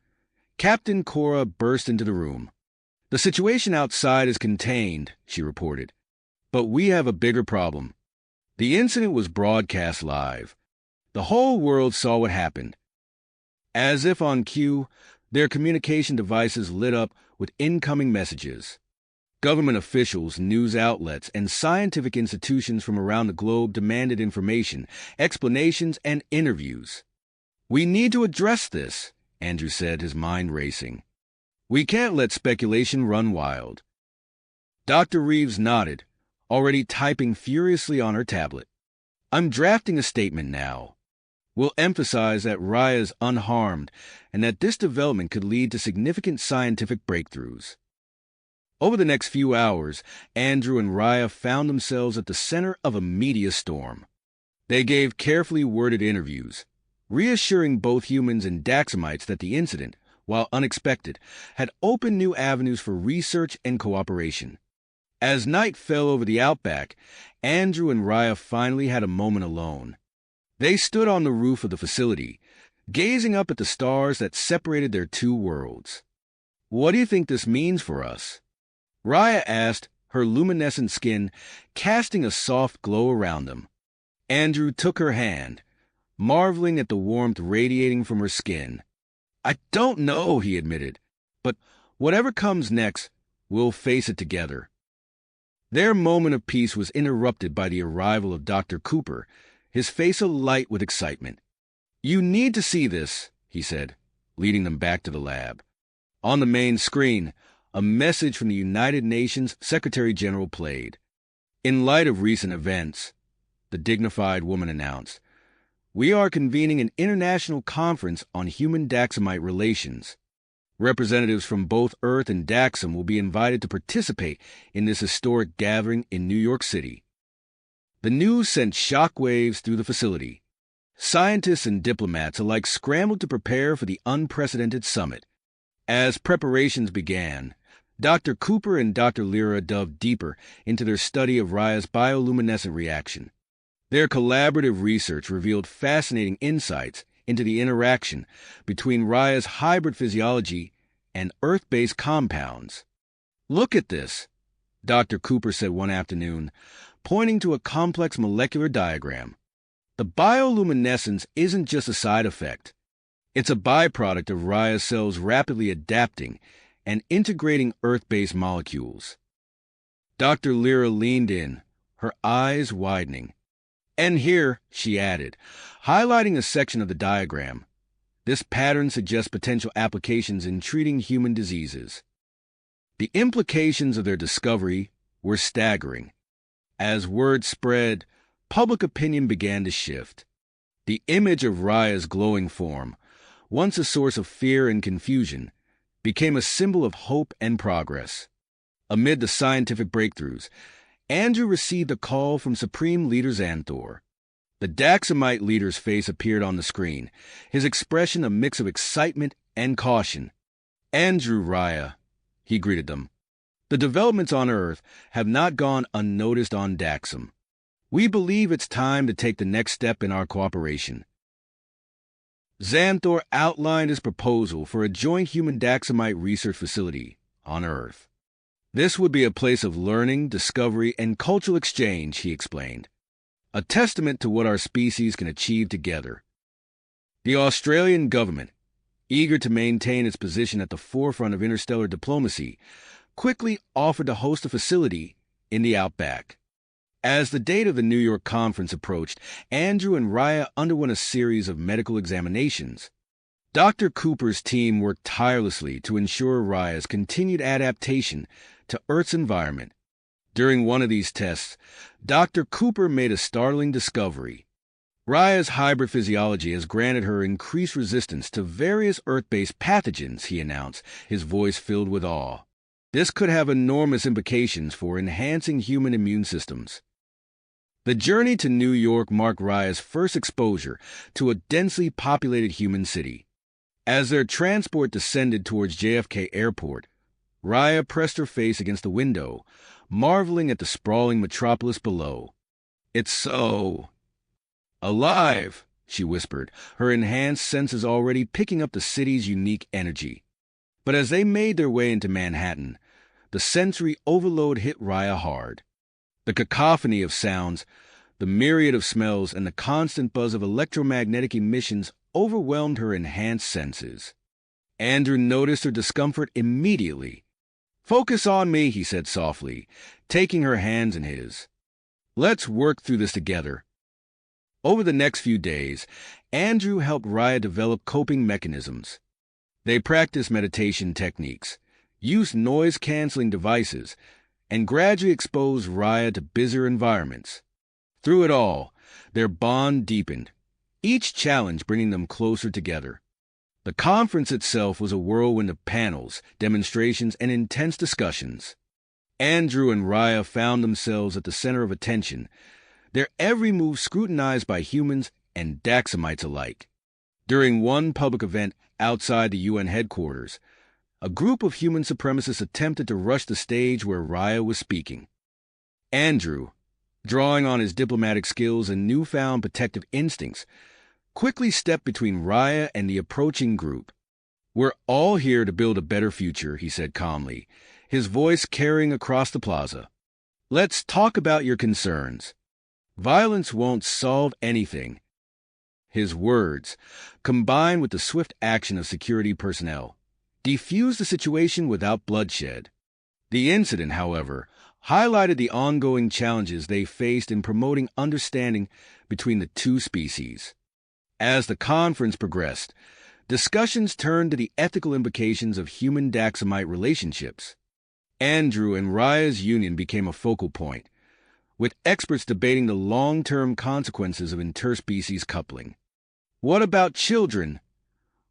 Captain Cora burst into the room. "The situation outside is contained," she reported, "but we have a bigger problem." The incident was broadcast live. The whole world saw what happened. As if on cue, their communication devices lit up with incoming messages. Government officials, news outlets, and scientific institutions from around the globe demanded information, explanations, and interviews. "We need to address this," Andrew said, his mind racing. "We can't let speculation run wild." Dr. Reeves nodded, already typing furiously on her tablet. "I'm drafting a statement now. We'll emphasize that Raya is unharmed and that this development could lead to significant scientific breakthroughs." Over the next few hours, Andrew and Raya found themselves at the center of a media storm. They gave carefully worded interviews, reassuring both humans and Daxamites that the incident, while unexpected, had opened new avenues for research and cooperation. As night fell over the outback, Andrew and Raya finally had a moment alone. They stood on the roof of the facility, gazing up at the stars that separated their two worlds. "What do you think this means for us?" Raya asked, her luminescent skin casting a soft glow around them. Andrew took her hand, marveling at the warmth radiating from her skin. I don't know, he admitted. But whatever comes next, we'll face it together. Their moment of peace was interrupted by the arrival of Dr. Cooper, his face alight with excitement. You need to see this, he said, leading them back to the lab. On the main screen, a message from the United Nations Secretary-General played. In light of recent events, the dignified woman announced, we are convening an international conference on human Daxamite relations. Representatives from both Earth and Daxam will be invited to participate in this historic gathering in New York City. The news sent shockwaves through the facility. Scientists and diplomats alike scrambled to prepare for the unprecedented summit. As preparations began, Dr. Cooper and Dr. Lyra delved deeper into their study of Raya's bioluminescent reaction. Their collaborative research revealed fascinating insights into the interaction between Raya's hybrid physiology and Earth-based compounds. Look at this, Dr. Cooper said one afternoon, pointing to a complex molecular diagram. The bioluminescence isn't just a side effect. It's a byproduct of Raya's cells rapidly adapting and integrating Earth-based molecules. Dr. Lyra leaned in, her eyes widening. And here, she added, highlighting a section of the diagram, this pattern suggests potential applications in treating human diseases. The implications of their discovery were staggering. As word spread, public opinion began to shift. The image of Raya's glowing form, once a source of fear and confusion, became a symbol of hope and progress. Amid the scientific breakthroughs, Andrew received a call from Supreme Leader Xanthor. The Daxamite leader's face appeared on the screen, his expression a mix of excitement and caution. Andrew, Raya, he greeted them. The developments on Earth have not gone unnoticed on Daxam. We believe it's time to take the next step in our cooperation. Xanthor outlined his proposal for a joint human Daxamite research facility on Earth. This would be a place of learning, discovery, and cultural exchange, he explained. A testament to what our species can achieve together. The Australian government, eager to maintain its position at the forefront of interstellar diplomacy, quickly offered to host a facility in the outback. As the date of the New York conference approached, Andrew and Raya underwent a series of medical examinations. Dr. Cooper's team worked tirelessly to ensure Raya's continued adaptation to Earth's environment. During one of these tests, Dr. Cooper made a startling discovery. Raya's hybrid physiology has granted her increased resistance to various Earth-based pathogens, he announced, his voice filled with awe. This could have enormous implications for enhancing human immune systems. The journey to New York marked Raya's first exposure to a densely populated human city. As their transport descended towards JFK Airport, Raya pressed her face against the window, marveling at the sprawling metropolis below. It's so alive, she whispered, her enhanced senses already picking up the city's unique energy. But as they made their way into Manhattan, the sensory overload hit Raya hard. The cacophony of sounds, the myriad of smells, and the constant buzz of electromagnetic emissions overwhelmed her enhanced senses. Andrew noticed her discomfort immediately. Focus on me, he said softly, taking her hands in his. Let's work through this together. Over the next few days, Andrew helped Raya develop coping mechanisms. They practiced meditation techniques, used noise-canceling devices, and gradually exposed Raya to busier environments. Through it all, their bond deepened, each challenge bringing them closer together. The conference itself was a whirlwind of panels, demonstrations, and intense discussions. Andrew and Raya found themselves at the center of attention, their every move scrutinized by humans and Daxamites alike. During one public event outside the UN headquarters, a group of human supremacists attempted to rush the stage where Raya was speaking. Andrew, drawing on his diplomatic skills and newfound protective instincts, quickly stepped between Raya and the approaching group. We're all here to build a better future, he said calmly, his voice carrying across the plaza. Let's talk about your concerns. Violence won't solve anything. His words, combined with the swift action of security personnel, defused the situation without bloodshed. The incident, however, highlighted the ongoing challenges they faced in promoting understanding between the two species. As the conference progressed, discussions turned to the ethical implications of human-Daxamite relationships. Andrew and Raya's union became a focal point, with experts debating the long-term consequences of interspecies coupling. "What about children?"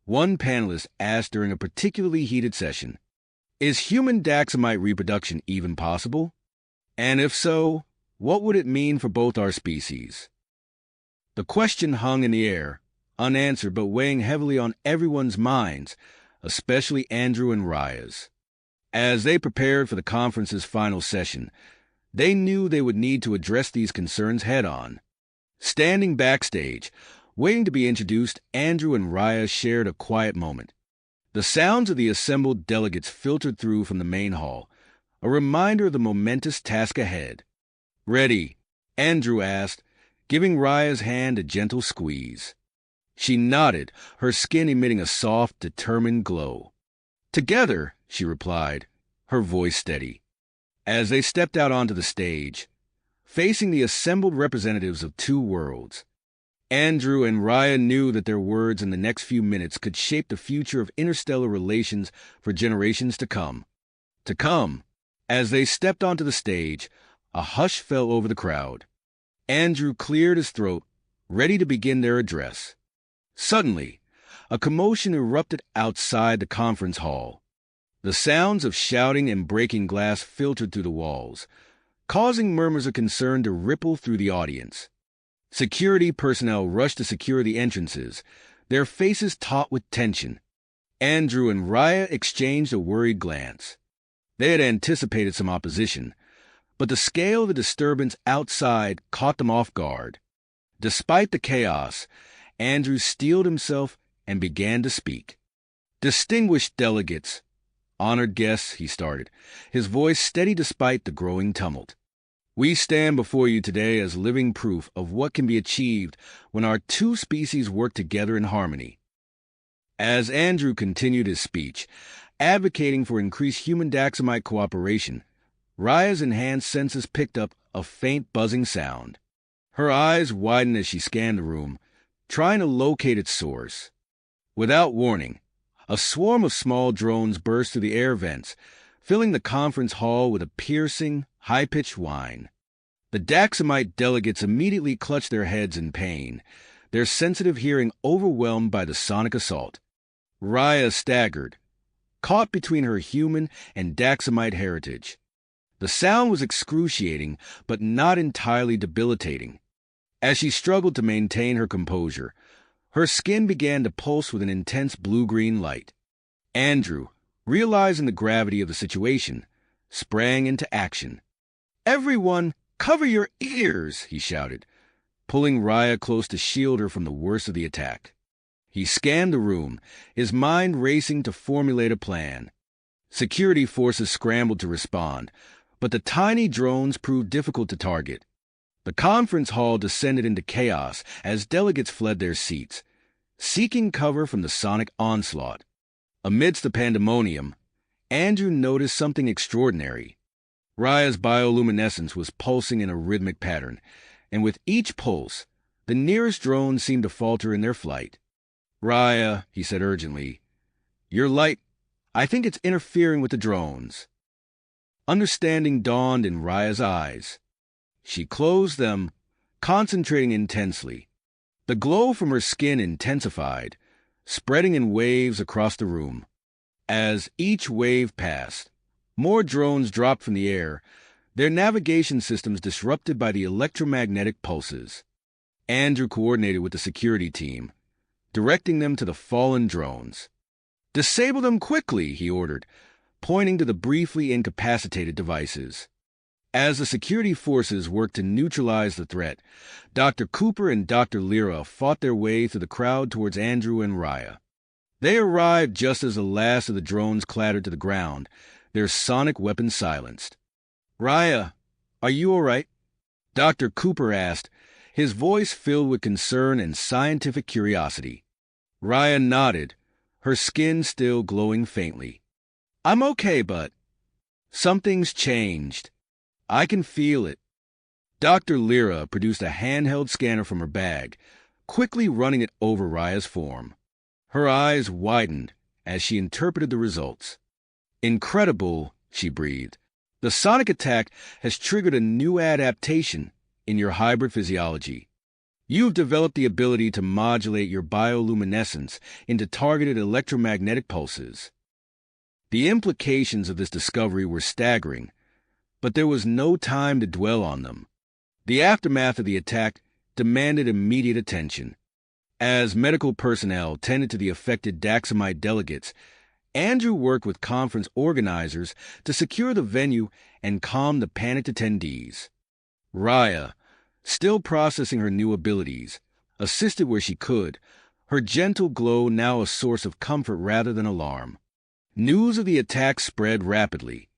one panelist asked during a particularly heated session. "Is human Daxamite reproduction even possible? And if so, what would it mean for both our species?" The question hung in the air, unanswered but weighing heavily on everyone's minds, especially Andrew and Raya's. As they prepared for the conference's final session, they knew they would need to address these concerns head-on. Standing backstage, waiting to be introduced, Andrew and Raya shared a quiet moment. The sounds of the assembled delegates filtered through from the main hall, a reminder of the momentous task ahead. "Ready?" Andrew asked, giving Raya's hand a gentle squeeze. She nodded, her skin emitting a soft, determined glow. "Together," she replied, her voice steady. As they stepped out onto the stage, facing the assembled representatives of two worlds, Andrew and Raya knew that their words in the next few minutes could shape the future of interstellar relations for generations to come. As they stepped onto the stage, a hush fell over the crowd. Andrew cleared his throat, ready to begin their address. Suddenly, a commotion erupted outside the conference hall. The sounds of shouting and breaking glass filtered through the walls, causing murmurs of concern to ripple through the audience. Security personnel rushed to secure the entrances, their faces taut with tension. Andrew and Raya exchanged a worried glance. They had anticipated some opposition, but the scale of the disturbance outside caught them off guard. Despite the chaos, Andrew steeled himself and began to speak. "Distinguished delegates, honored guests," he started, his voice steady despite the growing tumult. "We stand before you today as living proof of what can be achieved when our two species work together in harmony." As Andrew continued his speech, advocating for increased human-Daxamite cooperation, Raya's enhanced senses picked up a faint buzzing sound. Her eyes widened as she scanned the room, trying to locate its source. Without warning, a swarm of small drones burst through the air vents, filling the conference hall with a piercing, high-pitched whine. The Daxamite delegates immediately clutched their heads in pain, their sensitive hearing overwhelmed by the sonic assault. Raya staggered, caught between her human and Daxamite heritage. The sound was excruciating, but not entirely debilitating. As she struggled to maintain her composure, her skin began to pulse with an intense blue-green light. Andrew, realizing the gravity of the situation, sprang into action. "Everyone, cover your ears!" he shouted, pulling Raya close to shield her from the worst of the attack. He scanned the room, his mind racing to formulate a plan. Security forces scrambled to respond, but the tiny drones proved difficult to target. The conference hall descended into chaos as delegates fled their seats, seeking cover from the sonic onslaught. Amidst the pandemonium, Andrew noticed something extraordinary. Raya's bioluminescence was pulsing in a rhythmic pattern, and with each pulse, the nearest drones seemed to falter in their flight. "Raya," he said urgently, "your light, I think it's interfering with the drones." Understanding dawned in Raya's eyes. She closed them, concentrating intensely. The glow from her skin intensified, spreading in waves across the room. As each wave passed, more drones dropped from the air, their navigation systems disrupted by the electromagnetic pulses. Andrew coordinated with the security team, directing them to the fallen drones. "Disable them quickly," he ordered, pointing to the briefly incapacitated devices. As the security forces worked to neutralize the threat, Dr. Cooper and Dr. Lyra fought their way through the crowd towards Andrew and Raya. They arrived just as the last of the drones clattered to the ground, their sonic weapons silenced. "Raya, are you all right?" Dr. Cooper asked, his voice filled with concern and scientific curiosity. Raya nodded, her skin still glowing faintly. "I'm okay, but something's changed. I can feel it." Dr. Lyra produced a handheld scanner from her bag, quickly running it over Raya's form. Her eyes widened as she interpreted the results. "Incredible," she breathed. "The sonic attack has triggered a new adaptation in your hybrid physiology. You've developed the ability to modulate your bioluminescence into targeted electromagnetic pulses." The implications of this discovery were staggering, but there was no time to dwell on them. The aftermath of the attack demanded immediate attention. As medical personnel tended to the affected Daxamite delegates, Andrew worked with conference organizers to secure the venue and calm the panicked attendees. Raya, still processing her new abilities, assisted where she could, her gentle glow now a source of comfort rather than alarm. News of the attack spread rapidly.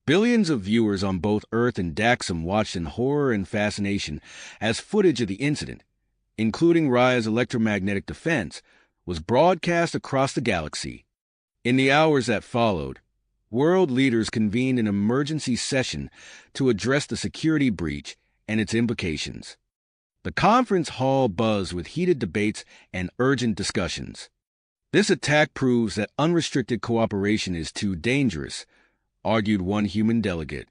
Billions of viewers on both Earth and Daxam watched in horror and fascination as footage of the incident, including Raya's electromagnetic defense, was broadcast across the galaxy. In the hours that followed, world leaders convened an emergency session to address the security breach and its implications. The conference hall buzzed with heated debates and urgent discussions. "This attack proves that unrestricted cooperation is too dangerous," argued one human delegate.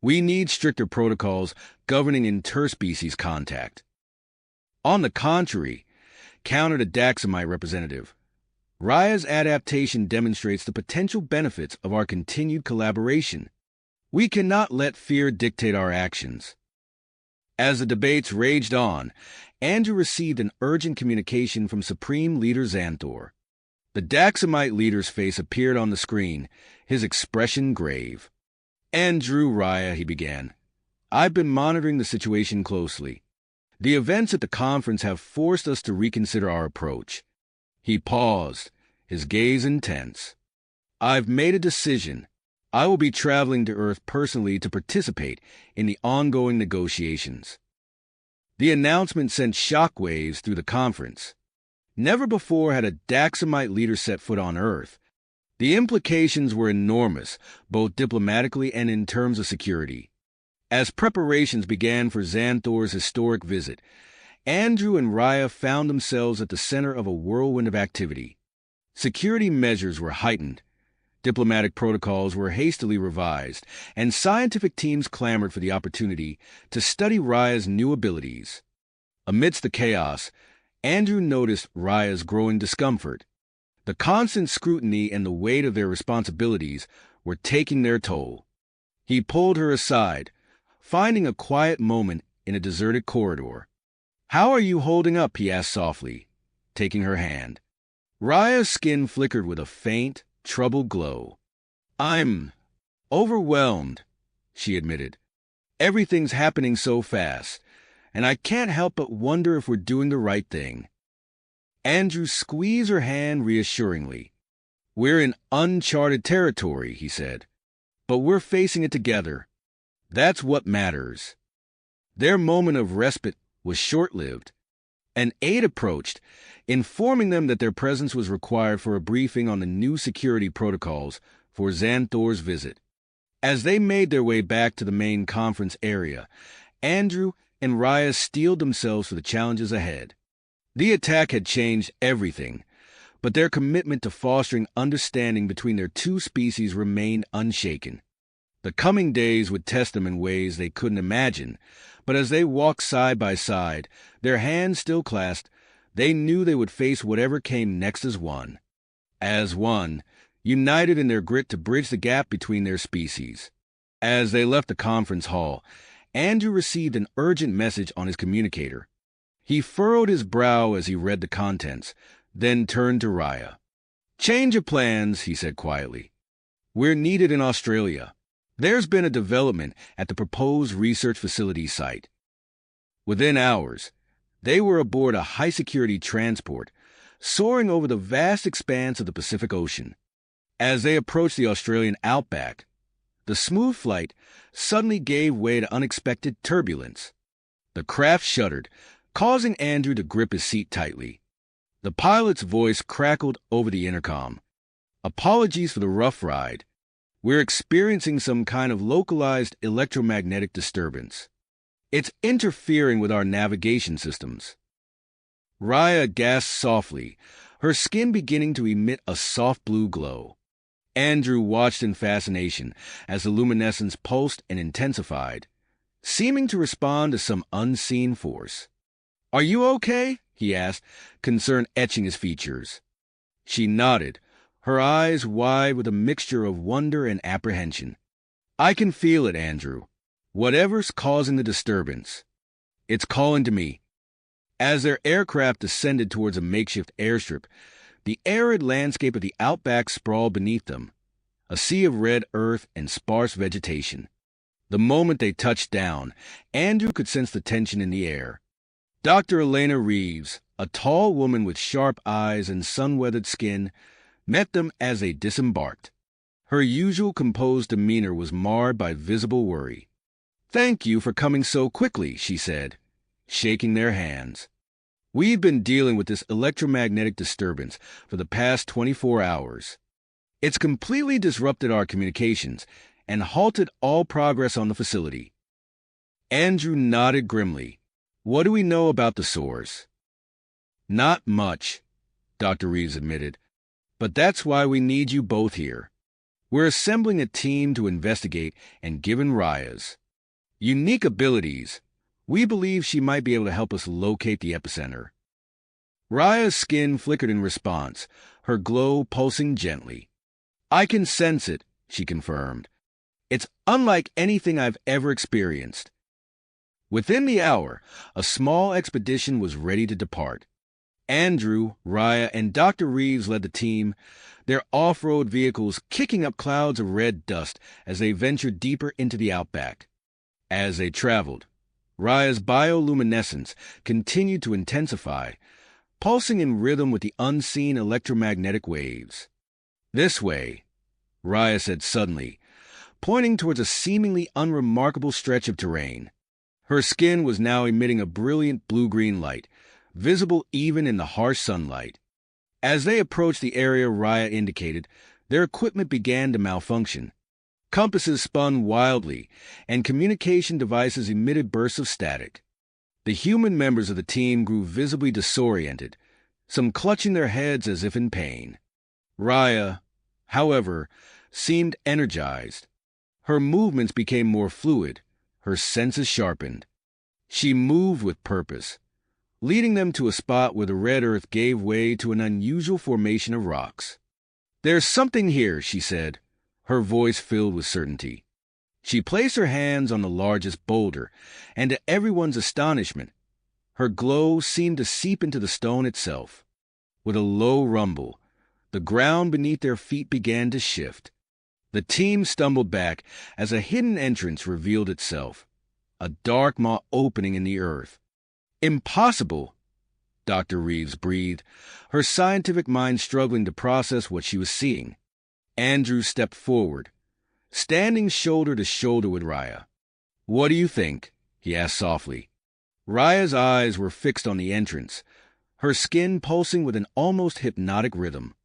"We need stricter protocols governing interspecies contact." "On the contrary," countered a Daxamite representative, "Raya's adaptation demonstrates the potential benefits of our continued collaboration. We cannot let fear dictate our actions." As the debates raged on, Andrew received an urgent communication from Supreme Leader Xanthor. The Daxamite leader's face appeared on the screen, his expression grave. "Andrew, Raya," he began, "I've been monitoring the situation closely. The events at the conference have forced us to reconsider our approach." He paused, his gaze intense. "I've made a decision. I will be traveling to Earth personally to participate in the ongoing negotiations." The announcement sent shockwaves through the conference. Never before had a Daxamite leader set foot on Earth. The implications were enormous, both diplomatically and in terms of security. As preparations began for Xanthor's historic visit, Andrew and Raya found themselves at the center of a whirlwind of activity. Security measures were heightened, diplomatic protocols were hastily revised, and scientific teams clamored for the opportunity to study Raya's new abilities. Amidst the chaos, Andrew noticed Raya's growing discomfort. The constant scrutiny and the weight of their responsibilities were taking their toll. He pulled her aside, finding a quiet moment in a deserted corridor. "How are you holding up?" he asked softly, taking her hand. Raya's skin flickered with a faint, troubled glow. "I'm overwhelmed," she admitted. "Everything's happening so fast, and I can't help but wonder if we're doing the right thing." Andrew squeezed her hand reassuringly. "We're in uncharted territory," he said, "but we're facing it together. That's what matters." Their moment of respite was short-lived. An aide approached, informing them that their presence was required for a briefing on the new security protocols for Xanthor's visit. As they made their way back to the main conference area, Andrew and Raya steeled themselves for the challenges ahead. The attack had changed everything, but their commitment to fostering understanding between their two species remained unshaken. The coming days would test them in ways they couldn't imagine, but as they walked side by side, their hands still clasped, they knew they would face whatever came next as one. As one, united in their grit to bridge the gap between their species. As they left the conference hall, Andrew received an urgent message on his communicator. He furrowed his brow as he read the contents, then turned to Raya. "Change of plans," he said quietly. "We're needed in Australia. There's been a development at the proposed research facility site." Within hours, they were aboard a high-security transport, soaring over the vast expanse of the Pacific Ocean. As they approached the Australian outback, the smooth flight suddenly gave way to unexpected turbulence. The craft shuddered, causing Andrew to grip his seat tightly. The pilot's voice crackled over the intercom. "Apologies for the rough ride. We're experiencing some kind of localized electromagnetic disturbance. It's interfering with our navigation systems." Raya gasped softly, her skin beginning to emit a soft blue glow. Andrew watched in fascination as the luminescence pulsed and intensified, seeming to respond to some unseen force. "Are you okay?" he asked, concern etching his features. She nodded, her eyes wide with a mixture of wonder and apprehension. "I can feel it, Andrew. Whatever's causing the disturbance. It's calling to me." As their aircraft descended towards a makeshift airstrip, the arid landscape of the outback sprawled beneath them, a sea of red earth and sparse vegetation. The moment they touched down, Andrew could sense the tension in the air. Dr. Elena Reeves, a tall woman with sharp eyes and sun-weathered skin, met them as they disembarked. Her usual composed demeanor was marred by visible worry. "Thank you for coming so quickly," she said, shaking their hands. "We've been dealing with this electromagnetic disturbance for the past 24 hours. It's completely disrupted our communications and halted all progress on the facility." Andrew nodded grimly. "What do we know about the source?" "Not much," Dr. Reeves admitted. "But that's why we need you both here. We're assembling a team to investigate, and given Raya's unique abilities, we believe she might be able to help us locate the epicenter." Raya's skin flickered in response, her glow pulsing gently. "I can sense it," she confirmed. "It's unlike anything I've ever experienced." Within the hour, a small expedition was ready to depart. Andrew, Raya, and Dr. Reeves led the team, their off-road vehicles kicking up clouds of red dust as they ventured deeper into the outback. As they traveled, Raya's bioluminescence continued to intensify, pulsing in rhythm with the unseen electromagnetic waves. "This way," Raya said suddenly, pointing towards a seemingly unremarkable stretch of terrain. Her skin was now emitting a brilliant blue-green light, visible even in the harsh sunlight. As they approached the area Raya indicated, their equipment began to malfunction. Compasses spun wildly, and communication devices emitted bursts of static. The human members of the team grew visibly disoriented, some clutching their heads as if in pain. Raya, however, seemed energized. Her movements became more fluid, her senses sharpened. She moved with purpose, leading them to a spot where the red earth gave way to an unusual formation of rocks. "There's something here," she said, her voice filled with certainty. She placed her hands on the largest boulder, and to everyone's astonishment, her glow seemed to seep into the stone itself. With a low rumble, the ground beneath their feet began to shift. The team stumbled back as a hidden entrance revealed itself, a dark maw opening in the earth. "Impossible," Dr. Reeves breathed, her scientific mind struggling to process what she was seeing. Andrew stepped forward, standing shoulder to shoulder with Raya. "What do you think?" he asked softly. Raya's eyes were fixed on the entrance, her skin pulsing with an almost hypnotic rhythm.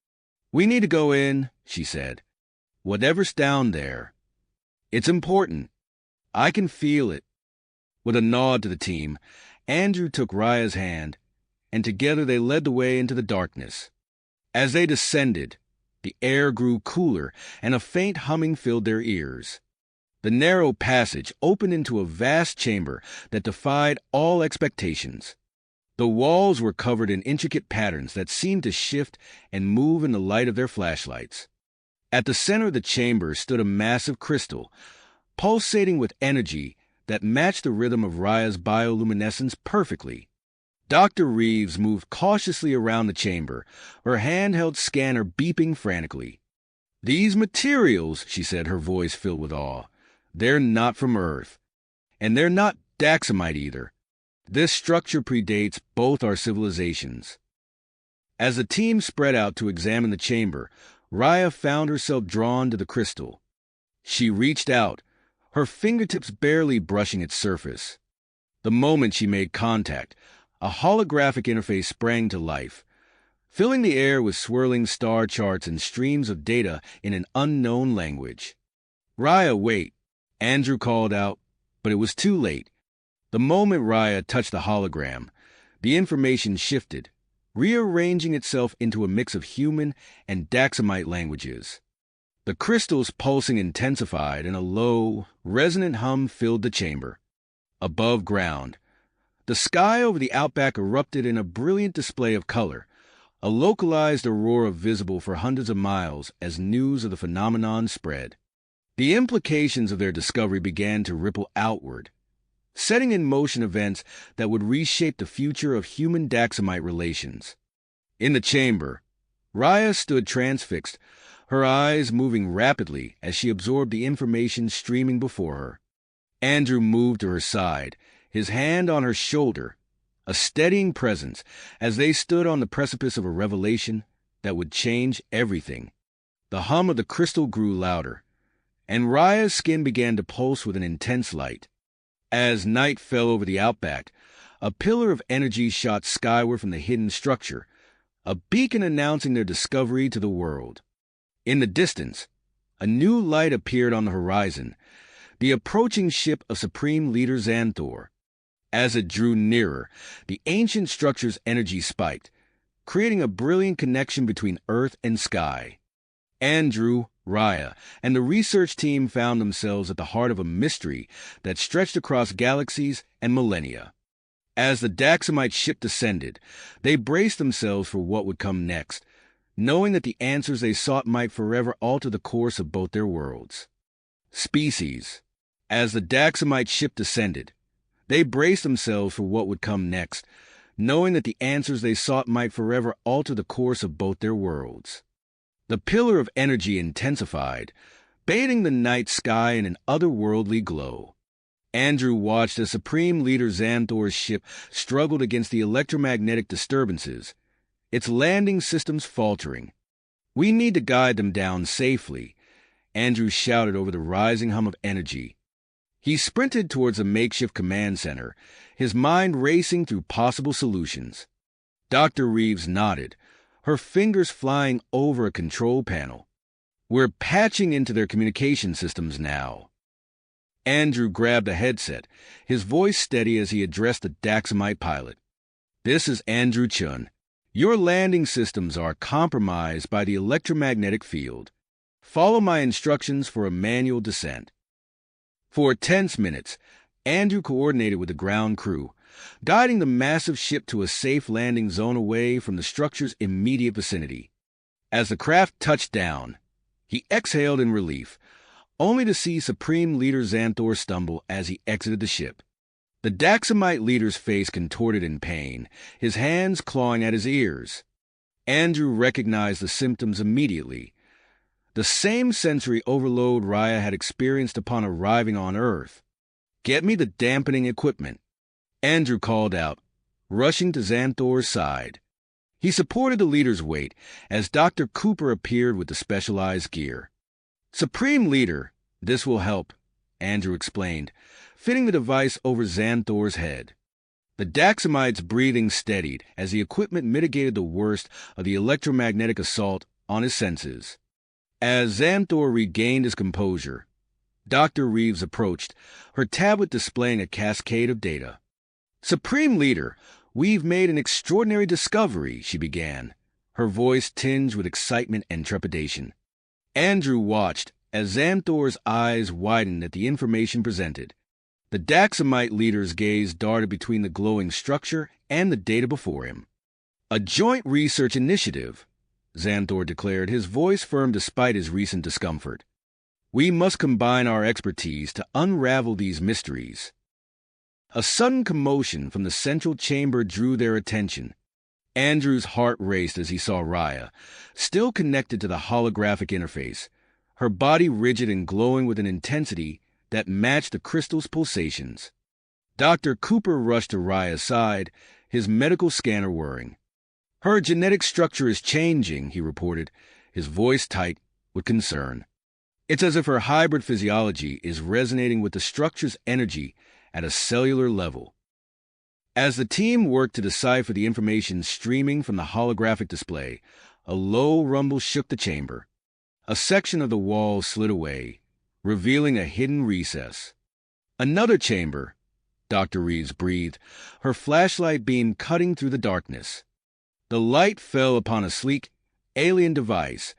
"We need to go in," she said. "Whatever's down there. It's important. I can feel it." With a nod to the team, Andrew took Raya's hand, and together they led the way into the darkness. As they descended, the air grew cooler, and a faint humming filled their ears. The narrow passage opened into a vast chamber that defied all expectations. The walls were covered in intricate patterns that seemed to shift and move in the light of their flashlights. At the center of the chamber stood a massive crystal, pulsating with energy that matched the rhythm of Raya's bioluminescence perfectly. Dr. Reeves moved cautiously around the chamber, her handheld scanner beeping frantically. "These materials," she said, her voice filled with awe, "they're not from Earth. And they're not Daxamite either. This structure predates both our civilizations." As the team spread out to examine the chamber, Raya found herself drawn to the crystal. She reached out, her fingertips barely brushing its surface. The moment she made contact, a holographic interface sprang to life, filling the air with swirling star charts and streams of data in an unknown language. "Raya, wait," Andrew called out, but it was too late. The moment Raya touched the hologram, the information shifted, rearranging itself into a mix of human and Daxamite languages. The crystals pulsing intensified, and a low, resonant hum filled the chamber. Above ground, the sky over the outback erupted in a brilliant display of color, a localized aurora visible for hundreds of miles as news of the phenomenon spread. The implications of their discovery began to ripple outward, setting in motion events that would reshape the future of human-Daxamite relations. In the chamber, Raya stood transfixed, her eyes moving rapidly as she absorbed the information streaming before her. Andrew moved to her side, his hand on her shoulder, a steadying presence as they stood on the precipice of a revelation that would change everything. The hum of the crystal grew louder, and Raya's skin began to pulse with an intense light. As night fell over the outback, a pillar of energy shot skyward from the hidden structure, a beacon announcing their discovery to the world. In the distance, a new light appeared on the horizon, the approaching ship of Supreme Leader Xanthor. As it drew nearer, the ancient structure's energy spiked, creating a brilliant connection between Earth and sky. Andrew, Raya, and the research team found themselves at the heart of a mystery that stretched across galaxies and millennia. As the Daxamite ship descended, they braced themselves for what would come next, knowing that the answers they sought might forever alter the course of both their worlds. Species. As the Daxamite ship descended, they braced themselves for what would come next, knowing that the answers they sought might forever alter the course of both their worlds. The pillar of energy intensified, bathing the night sky in an otherworldly glow. Andrew watched as Supreme Leader Xanthor's ship struggled against the electromagnetic disturbances, its landing systems faltering. "We need to guide them down safely," Andrew shouted over the rising hum of energy. He sprinted towards a makeshift command center, his mind racing through possible solutions. Dr. Reeves nodded, her fingers flying over a control panel. "We're patching into their communication systems now." Andrew grabbed a headset, his voice steady as he addressed the Daxamite pilot. "This is Andrew Chun. Your landing systems are compromised by the electromagnetic field. Follow my instructions for a manual descent." For tense minutes, Andrew coordinated with the ground crew, guiding the massive ship to a safe landing zone away from the structure's immediate vicinity. As the craft touched down, he exhaled in relief, only to see Supreme Leader Xanthor stumble as he exited the ship. The Daxamite leader's face contorted in pain, his hands clawing at his ears. Andrew recognized the symptoms immediately. The same sensory overload Raya had experienced upon arriving on Earth. "Get me the dampening equipment," Andrew called out, rushing to Xanthor's side. He supported the leader's weight as Dr. Cooper appeared with the specialized gear. "Supreme Leader, this will help," Andrew explained, fitting the device over Xanthor's head. The Daxamite's breathing steadied as the equipment mitigated the worst of the electromagnetic assault on his senses. As Xanthor regained his composure, Dr. Reeves approached, her tablet displaying a cascade of data. "Supreme Leader, we've made an extraordinary discovery," she began, her voice tinged with excitement and trepidation. Andrew watched as Xanthor's eyes widened at the information presented. The Daxamite leader's gaze darted between the glowing structure and the data before him. "A joint research initiative," Xanthor declared, his voice firm despite his recent discomfort. "We must combine our expertise to unravel these mysteries." A sudden commotion from the central chamber drew their attention. Andrew's heart raced as he saw Raya, still connected to the holographic interface, her body rigid and glowing with an intensity that matched the crystal's pulsations. Dr. Cooper rushed to Raya's side, his medical scanner whirring. "Her genetic structure is changing," he reported, his voice tight with concern. "It's as if her hybrid physiology is resonating with the structure's energy at a cellular level." As the team worked to decipher the information streaming from the holographic display, a low rumble shook the chamber. A section of the wall slid away, revealing a hidden recess. "Another chamber," Dr. Reeves breathed, her flashlight beam cutting through the darkness. The light fell upon a sleek, alien device,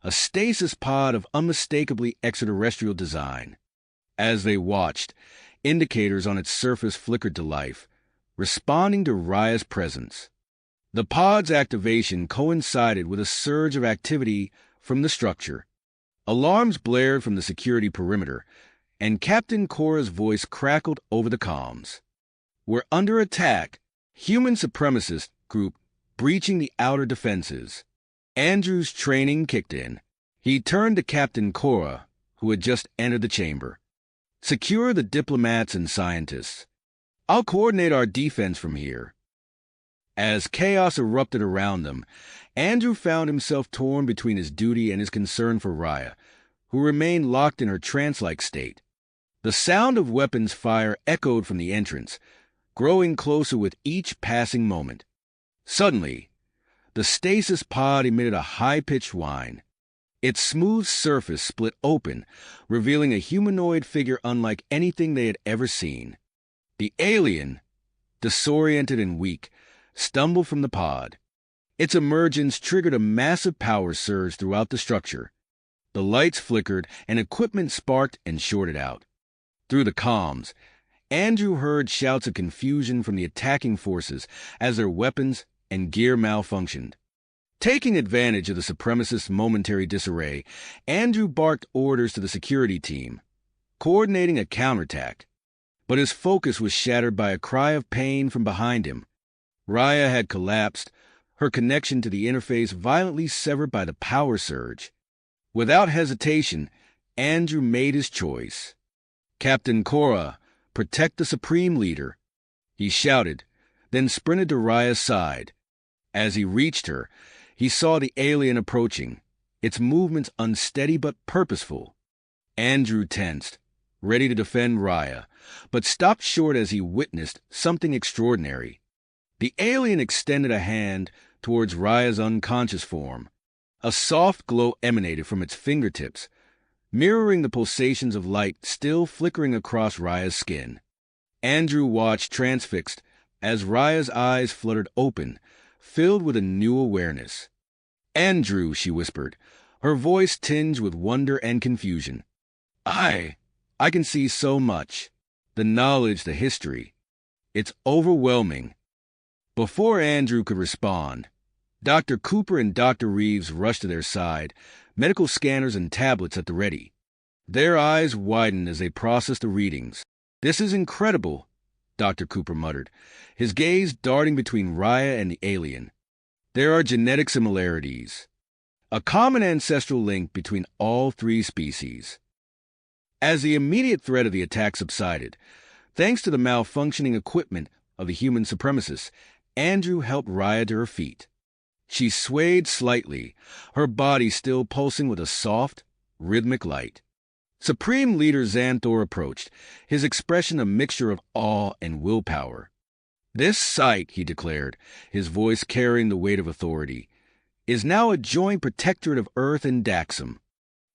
a stasis pod of unmistakably extraterrestrial design. As they watched, indicators on its surface flickered to life, responding to Raya's presence. The pod's activation coincided with a surge of activity from the structure. Alarms blared from the security perimeter, and Captain Cora's voice crackled over the comms. "We're under attack. Human supremacist group breaching the outer defenses." Andrew's training kicked in. He turned to Captain Cora, who had just entered the chamber. "Secure the diplomats and scientists. I'll coordinate our defense from here." As chaos erupted around them, Andrew found himself torn between his duty and his concern for Raya, who remained locked in her trance-like state. The sound of weapons fire echoed from the entrance, growing closer with each passing moment. Suddenly, the stasis pod emitted a high-pitched whine. Its smooth surface split open, revealing a humanoid figure unlike anything they had ever seen. The alien, disoriented and weak, stumbled from the pod. Its emergence triggered a massive power surge throughout the structure. The lights flickered and equipment sparked and shorted out. Through the comms, Andrew heard shouts of confusion from the attacking forces as their weapons and gear malfunctioned. Taking advantage of the supremacists' momentary disarray, Andrew barked orders to the security team, coordinating a counterattack. But his focus was shattered by a cry of pain from behind him. Raya had collapsed, her connection to the interface violently severed by the power surge. Without hesitation, Andrew made his choice. "Captain Cora, protect the Supreme Leader," he shouted, then sprinted to Raya's side. As he reached her, he saw the alien approaching, its movements unsteady but purposeful. Andrew tensed, ready to defend Raya, but stopped short as he witnessed something extraordinary. The alien extended a hand towards Raya's unconscious form. A soft glow emanated from its fingertips, mirroring the pulsations of light still flickering across Raya's skin. Andrew watched transfixed as Raya's eyes fluttered open, filled with a new awareness. "Andrew," she whispered, her voice tinged with wonder and confusion. I can see so much. The knowledge, the history. It's overwhelming." Before Andrew could respond, Dr. Cooper and Dr. Reeves rushed to their side, medical scanners and tablets at the ready. Their eyes widened as they processed the readings. "This is incredible," Dr. Cooper muttered, his gaze darting between Raya and the alien. "There are genetic similarities. A common ancestral link between all three species." As the immediate threat of the attack subsided, thanks to the malfunctioning equipment of the human supremacists, Andrew helped Raya to her feet. She swayed slightly, her body still pulsing with a soft, rhythmic light. Supreme Leader Xanthor approached, his expression a mixture of awe and willpower. "This site," he declared, his voice carrying the weight of authority, "is now a joint protectorate of Earth and Daxam.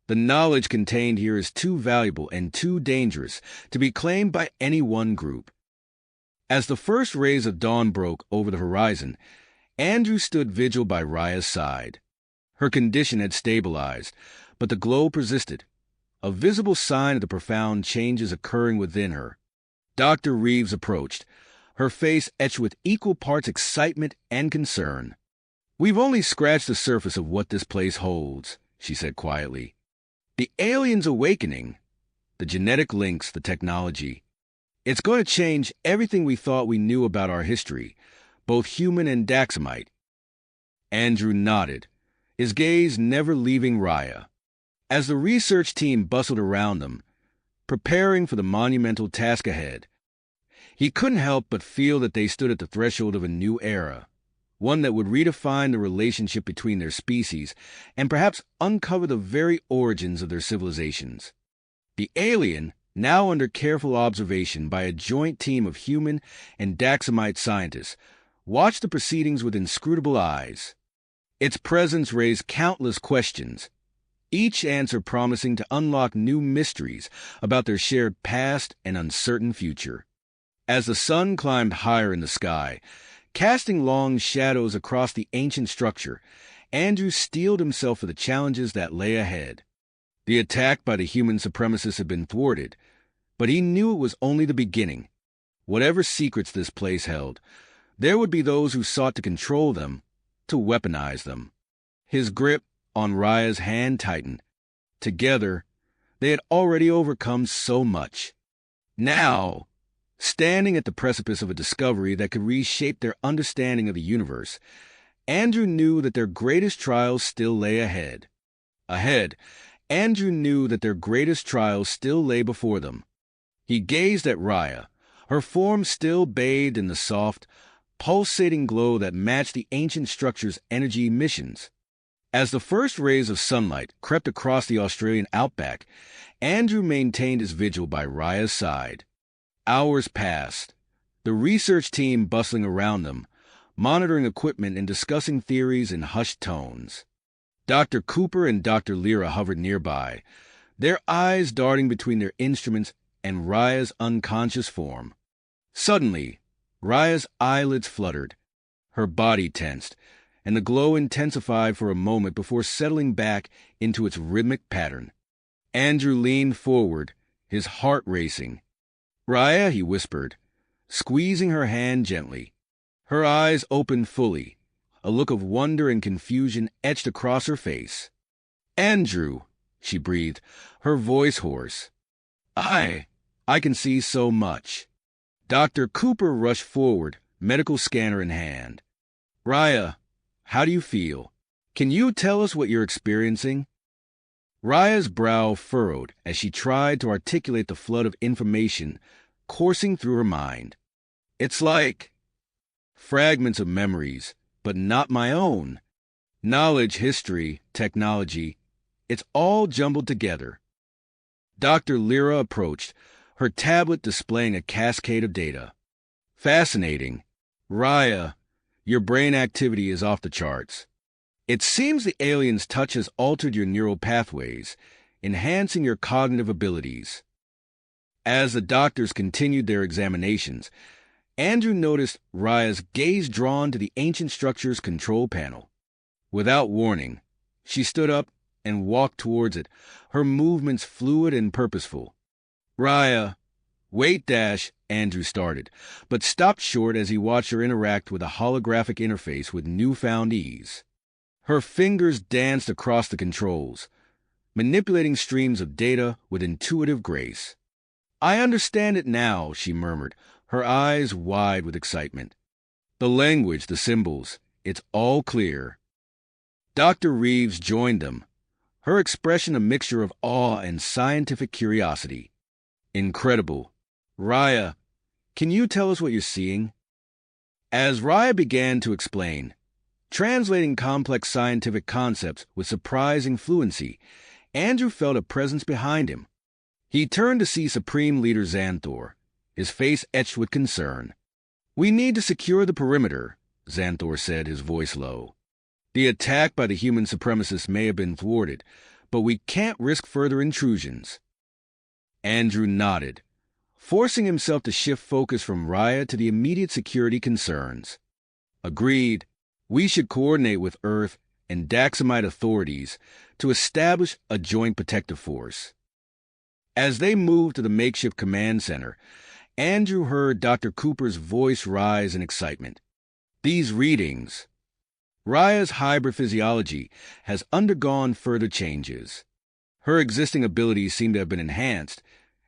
The knowledge contained here is too valuable and too dangerous to be claimed by any one group." As the first rays of dawn broke over the horizon, Andrew stood vigil by Raya's side. Her condition had stabilized, but the glow persisted, a visible sign of the profound changes occurring within her. Dr. Reeves approached, her face etched with equal parts excitement and concern. "We've only scratched the surface of what this place holds," she said quietly. "The alien's awakening, the genetic links, the technology. It's going to change everything we thought we knew about our history, both human and Daxamite." Andrew nodded, his gaze never leaving Raya. As the research team bustled around them, preparing for the monumental task ahead, he couldn't help but feel that they stood at the threshold of a new era, one that would redefine the relationship between their species and perhaps uncover the very origins of their civilizations. The alien, now under careful observation by a joint team of human and Daxamite scientists, watched the proceedings with inscrutable eyes. Its presence raised countless questions, each answer promising to unlock new mysteries about their shared past and uncertain future. As the sun climbed higher in the sky, casting long shadows across the ancient structure, Andrew steeled himself for the challenges that lay ahead. The attack by the human supremacists had been thwarted, but he knew it was only the beginning. Whatever secrets this place held, there would be those who sought to control them, to weaponize them. His grip on Raya's hand tightened. Together, they had already overcome so much. Now, standing at the precipice of a discovery that could reshape their understanding of the universe, Andrew knew that their greatest trials still lay ahead. Andrew knew that their greatest trials still lay before them. He gazed at Raya, her form still bathed in the soft, pulsating glow that matched the ancient structure's energy emissions. As the first rays of sunlight crept across the Australian outback, Andrew maintained his vigil by Raya's side. Hours passed, the research team bustling around them, monitoring equipment and discussing theories in hushed tones. Dr. Cooper and Dr. Lyra hovered nearby, their eyes darting between their instruments and Raya's unconscious form. Suddenly, Raya's eyelids fluttered, her body tensed, and the glow intensified for a moment before settling back into its rhythmic pattern. Andrew leaned forward, his heart racing. "Raya," he whispered, squeezing her hand gently. Her eyes opened fully, a look of wonder and confusion etched across her face. "Andrew," she breathed, her voice hoarse. I can see so much." Dr. Cooper rushed forward, medical scanner in hand. "Raya, how do you feel? Can you tell us what you're experiencing?" Raya's brow furrowed as she tried to articulate the flood of information coursing through her mind. "It's like fragments of memories, but not my own. Knowledge, history, technology, it's all jumbled together." Dr. Lyra approached, her tablet displaying a cascade of data. "Fascinating. Raya, your brain activity is off the charts. It seems the alien's touch has altered your neural pathways, enhancing your cognitive abilities." As the doctors continued their examinations, Andrew noticed Raya's gaze drawn to the ancient structure's control panel. Without warning, she stood up and walked towards it, her movements fluid and purposeful. "Raya, wait, Andrew started, but stopped short as he watched her interact with a holographic interface with newfound ease. Her fingers danced across the controls, manipulating streams of data with intuitive grace. "I understand it now," she murmured, her eyes wide with excitement. "The language, the symbols, it's all clear." Dr. Reeves joined them, her expression a mixture of awe and scientific curiosity. "Incredible. Raya, can you tell us what you're seeing?" As Raya began to explain, translating complex scientific concepts with surprising fluency, Andrew felt a presence behind him. He turned to see Supreme Leader Xanthor, his face etched with concern. "We need to secure the perimeter," Xanthor said, his voice low. "The attack by the human supremacists may have been thwarted, but we can't risk further intrusions." Andrew nodded, forcing himself to shift focus from Raya to the immediate security concerns. "Agreed. We should coordinate with Earth and Daxamite authorities to establish a joint protective force." As they moved to the makeshift command center, Andrew heard Dr. Cooper's voice rise in excitement. "These readings. Raya's hybrid physiology has undergone further changes. Her existing abilities seem to have been enhanced,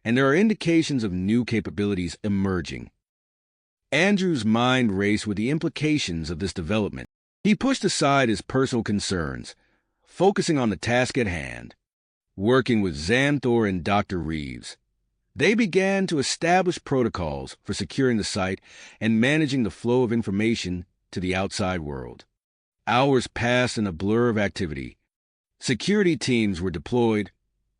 and there are indications of new capabilities emerging." Andrew's mind raced with the implications of this development. He pushed aside his personal concerns, focusing on the task at hand. Working with Xanthor and Dr. Reeves, they began to establish protocols for securing the site and managing the flow of information to the outside world. Hours passed in a blur of activity. Security teams were deployed,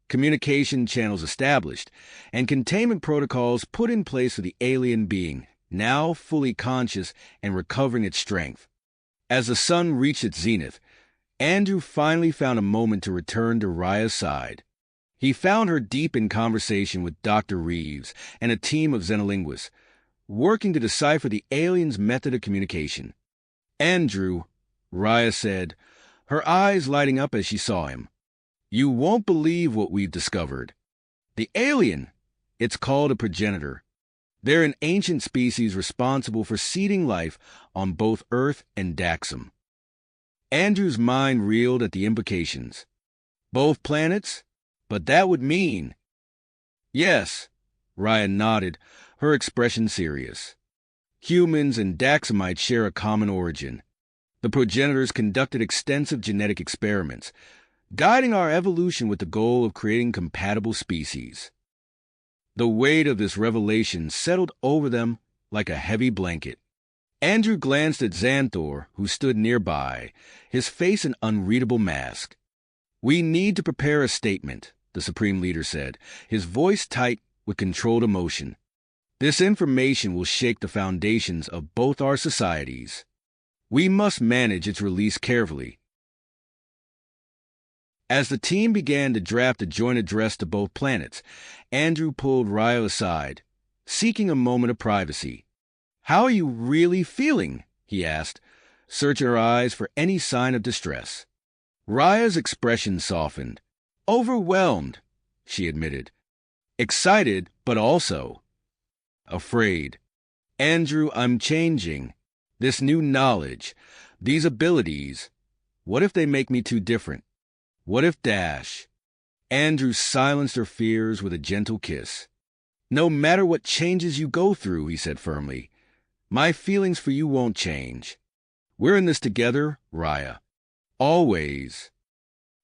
communication channels established, and containment protocols put in place for the alien being, now fully conscious and recovering its strength. As the sun reached its zenith, Andrew finally found a moment to return to Raya's side. He found her deep in conversation with Dr. Reeves and a team of xenolinguists, working to decipher the alien's method of communication. "Andrew," Raya said, her eyes lighting up as she saw him, "you won't believe what we've discovered. The alien, it's called a progenitor. They're an ancient species responsible for seeding life on both Earth and Daxam." Andrew's mind reeled at the implications. Both planets? But that would mean... "Yes," Raya nodded, her expression serious. "Humans and Daxamites share a common origin. The progenitors conducted extensive genetic experiments, guiding our evolution with the goal of creating compatible species." The weight of this revelation settled over them like a heavy blanket. Andrew glanced at Xanthor, who stood nearby, his face an unreadable mask. "We need to prepare a statement," the Supreme Leader said, his voice tight with controlled emotion. "This information will shake the foundations of both our societies. We must manage its release carefully." As the team began to draft a joint address to both planets, Andrew pulled Raya aside, seeking a moment of privacy. "How are you really feeling?" he asked, searching her eyes for any sign of distress. Raya's expression softened. "Overwhelmed," she admitted. "Excited, but also afraid. Andrew, I'm changing. This new knowledge, these abilities, what if they make me too different? What if Dash?" Andrew silenced her fears with a gentle kiss. "No matter what changes you go through," he said firmly, "my feelings for you won't change. We're in this together, Raya. Always."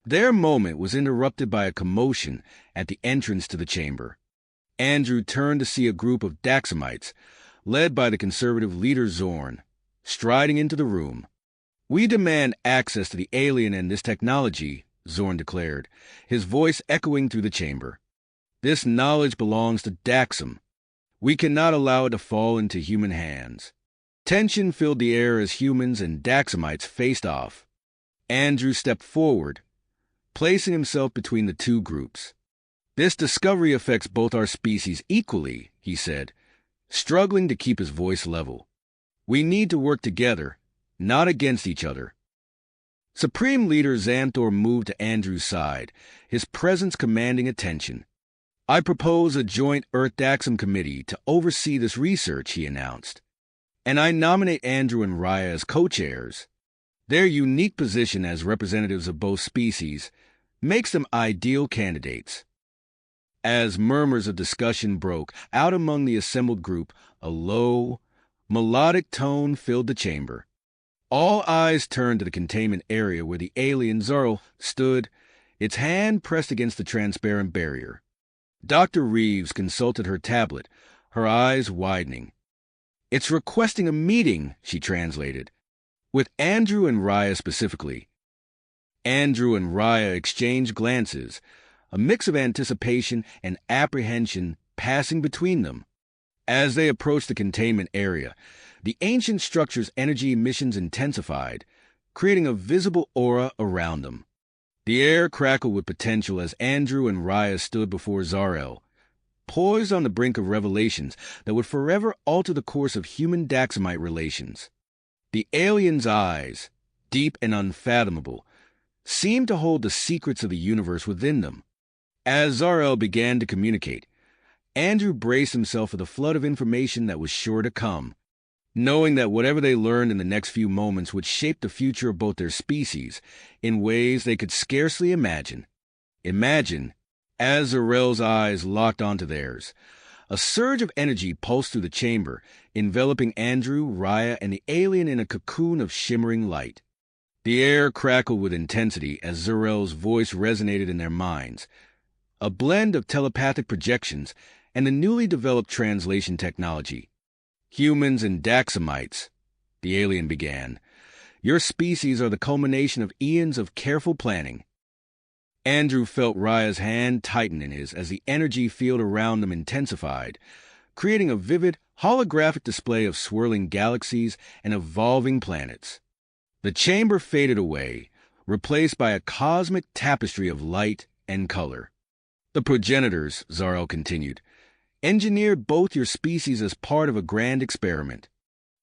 Their moment was interrupted by a commotion at the entrance to the chamber. Andrew turned to see a group of Daxamites, led by the conservative leader Zorn, striding into the room. "We demand access to the alien and this technology," Zorn declared, his voice echoing through the chamber. "This knowledge belongs to Daxam. We cannot allow it to fall into human hands." Tension filled the air as humans and Daxamites faced off. Andrew stepped forward, placing himself between the two groups. "This discovery affects both our species equally," he said, struggling to keep his voice level. "We need to work together, not against each other." Supreme Leader Xanthor moved to Andrew's side, his presence commanding attention. "I propose a joint Earth-Daxam committee to oversee this research," he announced. "And I nominate Andrew and Raya as co-chairs. Their unique position as representatives of both species makes them ideal candidates." As murmurs of discussion broke out among the assembled group, a low, melodic tone filled the chamber. All eyes turned to the containment area where the alien Zarl stood, its hand pressed against the transparent barrier. Dr. Reeves consulted her tablet, her eyes widening. "It's requesting a meeting," she translated, "with Andrew and Raya specifically." Andrew and Raya exchanged glances, a mix of anticipation and apprehension passing between them. As they approached the containment area, the ancient structure's energy emissions intensified, creating a visible aura around them. The air crackled with potential as Andrew and Raya stood before Zarel, poised on the brink of revelations that would forever alter the course of human-Daxamite relations. The alien's eyes, deep and unfathomable, seemed to hold the secrets of the universe within them. As Zarel began to communicate, Andrew braced himself for the flood of information that was sure to come, knowing that whatever they learned in the next few moments would shape the future of both their species in ways they could scarcely imagine. As Zarel's eyes locked onto theirs, a surge of energy pulsed through the chamber, enveloping Andrew, Raya, and the alien in a cocoon of shimmering light. The air crackled with intensity as Zarel's voice resonated in their minds, a blend of telepathic projections and the newly developed translation technology. "Humans and Daxamites," the alien began, "your species are the culmination of eons of careful planning. Andrew felt Raya's hand tighten in his as the energy field around them intensified, creating a vivid, holographic display of swirling galaxies and evolving planets. The chamber faded away, replaced by a cosmic tapestry of light and color. The progenitors, Zar-El continued, engineered both your species as part of a grand experiment.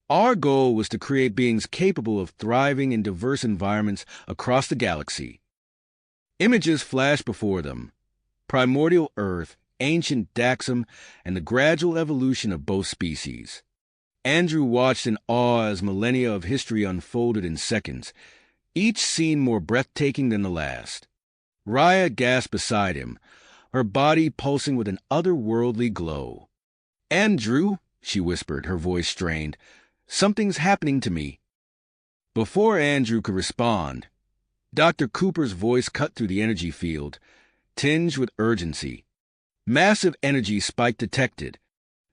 Our goal was to create beings capable of thriving in diverse environments across the galaxy. Images flashed before them: primordial Earth, ancient Daxam, and the gradual evolution of both species. Andrew watched in awe as millennia of history unfolded in seconds, each scene more breathtaking than the last. Raya gasped beside him, her body pulsing with an otherworldly glow. "Andrew," she whispered, her voice strained, "something's happening to me." Before Andrew could respond, Dr. Cooper's voice cut through the energy field, tinged with urgency. "Massive energy spike detected.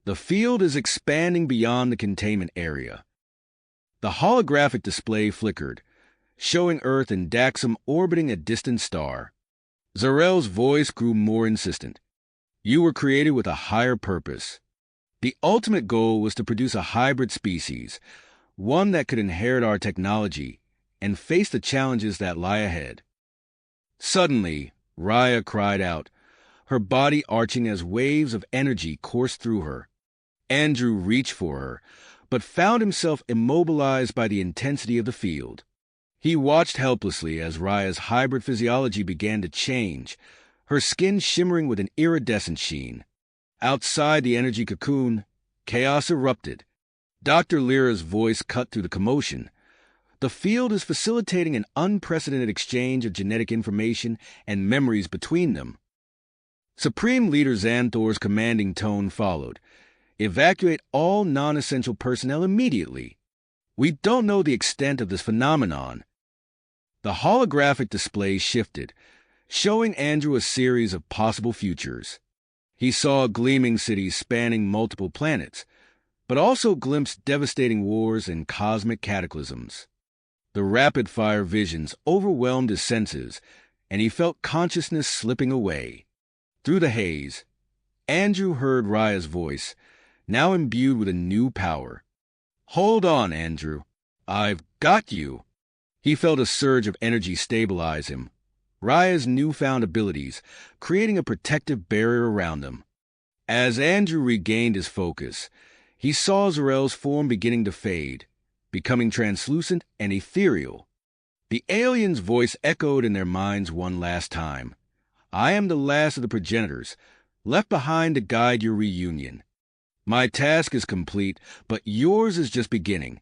The field is expanding beyond the containment area." The holographic display flickered, showing Earth and Daxam orbiting a distant star. Zar-El's voice grew more insistent. "You were created with a higher purpose. The ultimate goal was to produce a hybrid species, one that could inherit our technology and face the challenges that lie ahead." Suddenly, Raya cried out, her body arching as waves of energy coursed through her. Andrew reached for her, but found himself immobilized by the intensity of the field. He watched helplessly as Raya's hybrid physiology began to change, her skin shimmering with an iridescent sheen. Outside the energy cocoon, chaos erupted. Dr. Lyra's voice cut through the commotion. "The field is facilitating an unprecedented exchange of genetic information and memories between them." Supreme Leader Xanthor's commanding tone followed. "Evacuate all non-essential personnel immediately. We don't know the extent of this phenomenon." The holographic display shifted, showing Andrew a series of possible futures. He saw gleaming cities spanning multiple planets, but also glimpsed devastating wars and cosmic cataclysms. The rapid-fire visions overwhelmed his senses, and he felt consciousness slipping away. Through the haze, Andrew heard Raya's voice, now imbued with a new power. "Hold on, Andrew. I've got you." He felt a surge of energy stabilize him, Raya's newfound abilities creating a protective barrier around them. As Andrew regained his focus, he saw Zar-El's form beginning to fade, becoming translucent and ethereal. The alien's voice echoed in their minds one last time. "I am the last of the progenitors, left behind to guide your reunion. My task is complete, but yours is just beginning."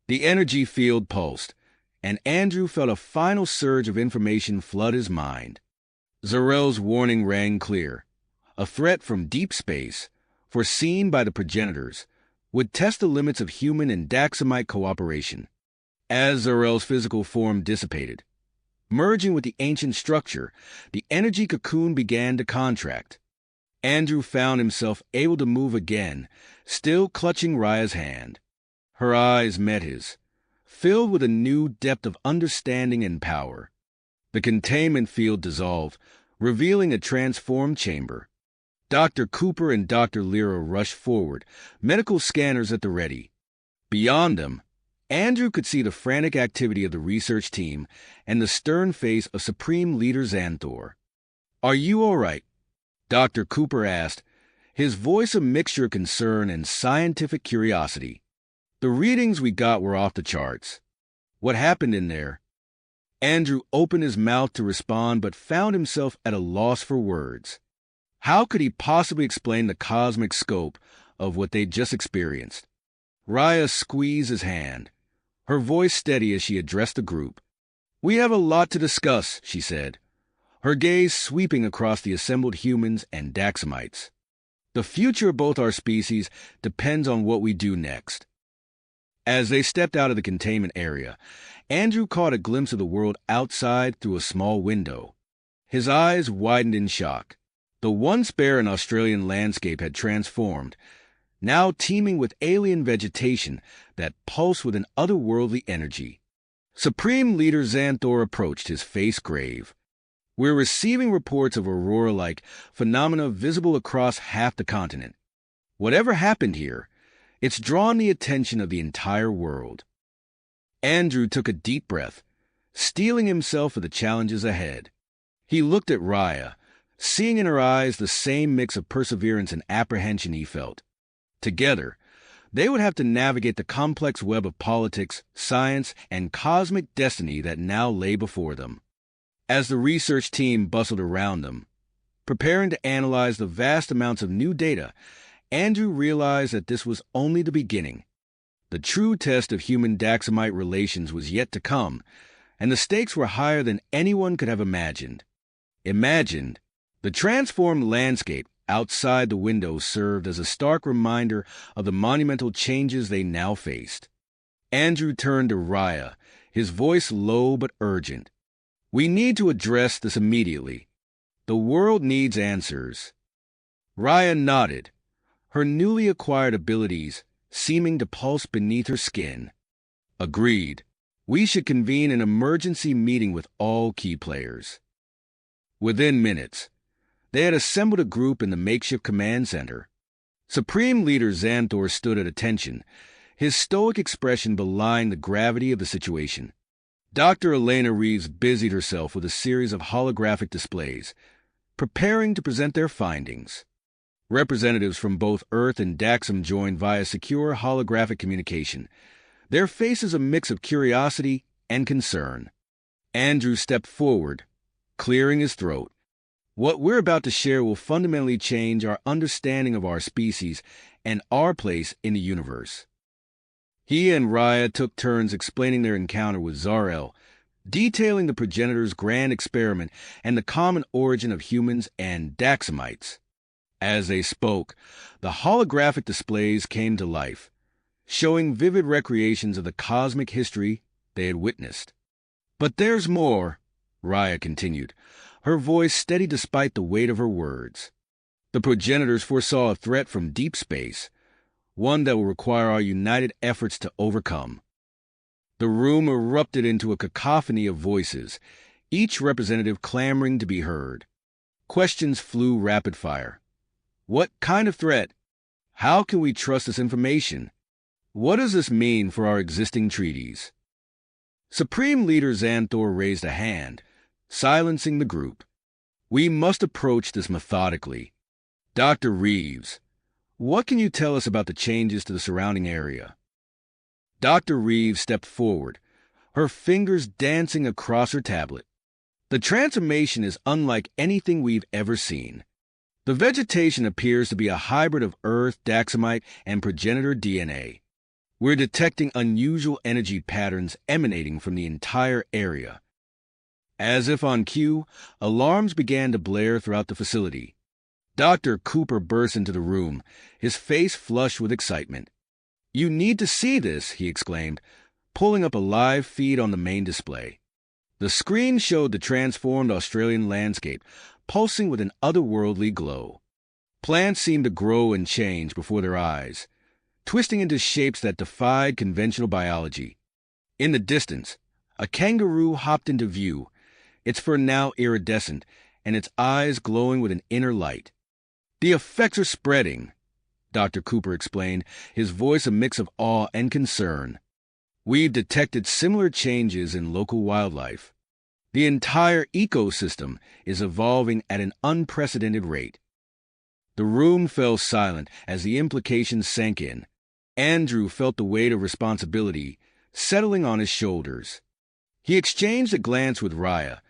The energy field pulsed, and Andrew felt a final surge of information flood his mind. Zar-El's warning rang clear. A threat from deep space, foreseen by the progenitors, would test the limits of human and Daxamite cooperation. As Zar-El's physical form dissipated, merging with the ancient structure, the energy cocoon began to contract. Andrew found himself able to move again, still clutching Raya's hand. Her eyes met his, filled with a new depth of understanding and power. The containment field dissolved, revealing a transformed chamber. Dr. Cooper and Dr. Lyra rushed forward, medical scanners at the ready. Beyond them, Andrew could see the frantic activity of the research team and the stern face of Supreme Leader Xanthor. "Are you all right?" Dr. Cooper asked, his voice a mixture of concern and scientific curiosity. "The readings we got were off the charts. What happened in there?" Andrew opened his mouth to respond but found himself at a loss for words. How could he possibly explain the cosmic scope of what they'd just experienced? Raya squeezed his hand, her voice steady as she addressed the group. "We have a lot to discuss," she said, her gaze sweeping across the assembled humans and Daxamites. "The future of both our species depends on what we do next." As they stepped out of the containment area, Andrew caught a glimpse of the world outside through a small window. His eyes widened in shock. The once barren Australian landscape had transformed, now teeming with alien vegetation that pulsed with an otherworldly energy. Supreme Leader Xanthor approached, his face grave. We're receiving reports of aurora-like phenomena visible across half the continent. Whatever happened here, it's drawn the attention of the entire world. Andrew took a deep breath, steeling himself for the challenges ahead. He looked at Raya, seeing in her eyes the same mix of perseverance and apprehension he felt. Together, they would have to navigate the complex web of politics, science, and cosmic destiny that now lay before them. As the research team bustled around them, preparing to analyze the vast amounts of new data, Andrew realized that this was only the beginning. The true test of human-Daxamite relations was yet to come, and the stakes were higher than anyone could have imagined. The transformed landscape outside the window served as a stark reminder of the monumental changes they now faced. Andrew turned to Raya, his voice low but urgent. "We need to address this immediately. The world needs answers." Raya nodded, her newly acquired abilities seeming to pulse beneath her skin. "Agreed. We should convene an emergency meeting with all key players." Within minutes, they had assembled a group in the makeshift command center. Supreme Leader Xanthor stood at attention, his stoic expression belying the gravity of the situation. Dr. Elena Reeves busied herself with a series of holographic displays, preparing to present their findings. Representatives from both Earth and Daxam joined via secure holographic communication, their faces a mix of curiosity and concern. Andrew stepped forward, clearing his throat. "What we're about to share will fundamentally change our understanding of our species and our place in the universe." He and Raya took turns explaining their encounter with Zar-El, detailing the progenitor's grand experiment and the common origin of humans and Daxamites. As they spoke, the holographic displays came to life, showing vivid recreations of the cosmic history they had witnessed. "But there's more," Raya continued, her voice steady despite the weight of her words. "The progenitors foresaw a threat from deep space, one that will require our united efforts to overcome." The room erupted into a cacophony of voices, each representative clamoring to be heard. Questions flew rapid fire. What kind of threat? How can we trust this information? What does this mean for our existing treaties? Supreme Leader Xanthor raised a hand, silencing the group. "We must approach this methodically. Dr. Reeves, what can you tell us about the changes to the surrounding area?" Dr. Reeves stepped forward, her fingers dancing across her tablet. "The transformation is unlike anything we've ever seen. The vegetation appears to be a hybrid of Earth, Daxamite, and progenitor DNA. We're detecting unusual energy patterns emanating from the entire area." As if on cue, alarms began to blare throughout the facility. Dr. Cooper burst into the room, his face flushed with excitement. "You need to see this," he exclaimed, pulling up a live feed on the main display. The screen showed the transformed Australian landscape, pulsing with an otherworldly glow. Plants seemed to grow and change before their eyes, twisting into shapes that defied conventional biology. In the distance, a kangaroo hopped into view, its fur now iridescent, and its eyes glowing with an inner light. "The effects are spreading," Dr. Cooper explained, his voice a mix of awe and concern. "We've detected similar changes in local wildlife. The entire ecosystem is evolving at an unprecedented rate." The room fell silent as the implications sank in. Andrew felt the weight of responsibility settling on his shoulders. He exchanged a glance with Raya,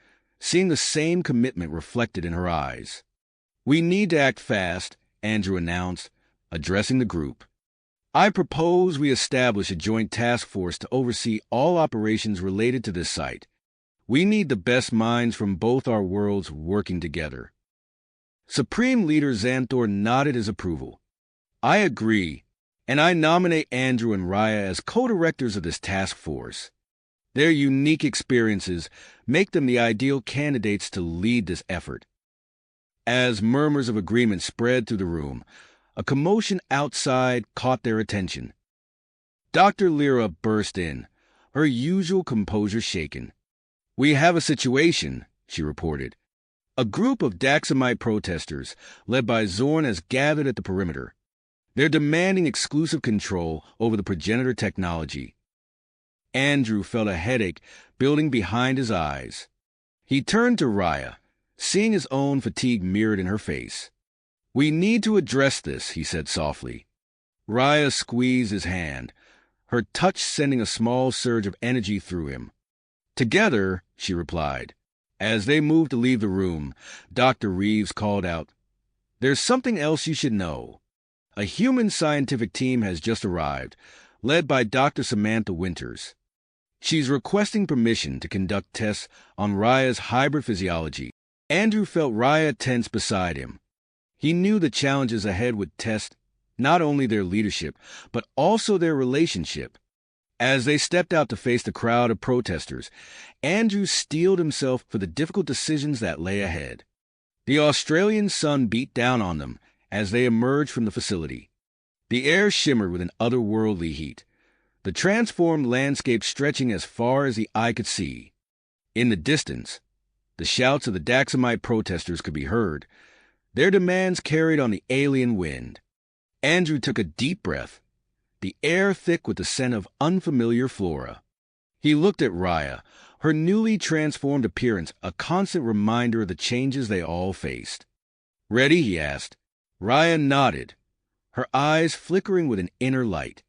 seeing the same commitment reflected in her eyes. "We need to act fast," Andrew announced, addressing the group. "I propose we establish a joint task force to oversee all operations related to this site. We need the best minds from both our worlds working together." Supreme Leader Xanthor nodded his approval. "I agree, and I nominate Andrew and Raya as co-directors of this task force. Their unique experiences make them the ideal candidates to lead this effort." As murmurs of agreement spread through the room, a commotion outside caught their attention. Dr. Lyra burst in, her usual composure shaken. "We have a situation," she reported. A group of Daxamite protesters, led by Zorn, has gathered at the perimeter. They're demanding exclusive control over the progenitor technology. Andrew felt a headache building behind his eyes. He turned to Raya, seeing his own fatigue mirrored in her face. "We need to address this," he said softly. Raya squeezed his hand, her touch sending a small surge of energy through him. "Together," she replied. As they moved to leave the room, Dr. Reeves called out, "There's something else you should know. A human scientific team has just arrived, led by Dr. Samantha Winters. She's requesting permission to conduct tests on Raya's hybrid physiology." Andrew felt Raya tense beside him. He knew the challenges ahead would test not only their leadership, but also their relationship. As they stepped out to face the crowd of protesters, Andrew steeled himself for the difficult decisions that lay ahead. The Australian sun beat down on them as they emerged from the facility. The air shimmered with an otherworldly heat, the transformed landscape stretching as far as the eye could see. In the distance, the shouts of the Daxamite protesters could be heard, their demands carried on the alien wind. Andrew took a deep breath, the air thick with the scent of unfamiliar flora. He looked at Raya, her newly transformed appearance a constant reminder of the changes they all faced. "Ready?" he asked. Raya nodded, her eyes flickering with an inner light.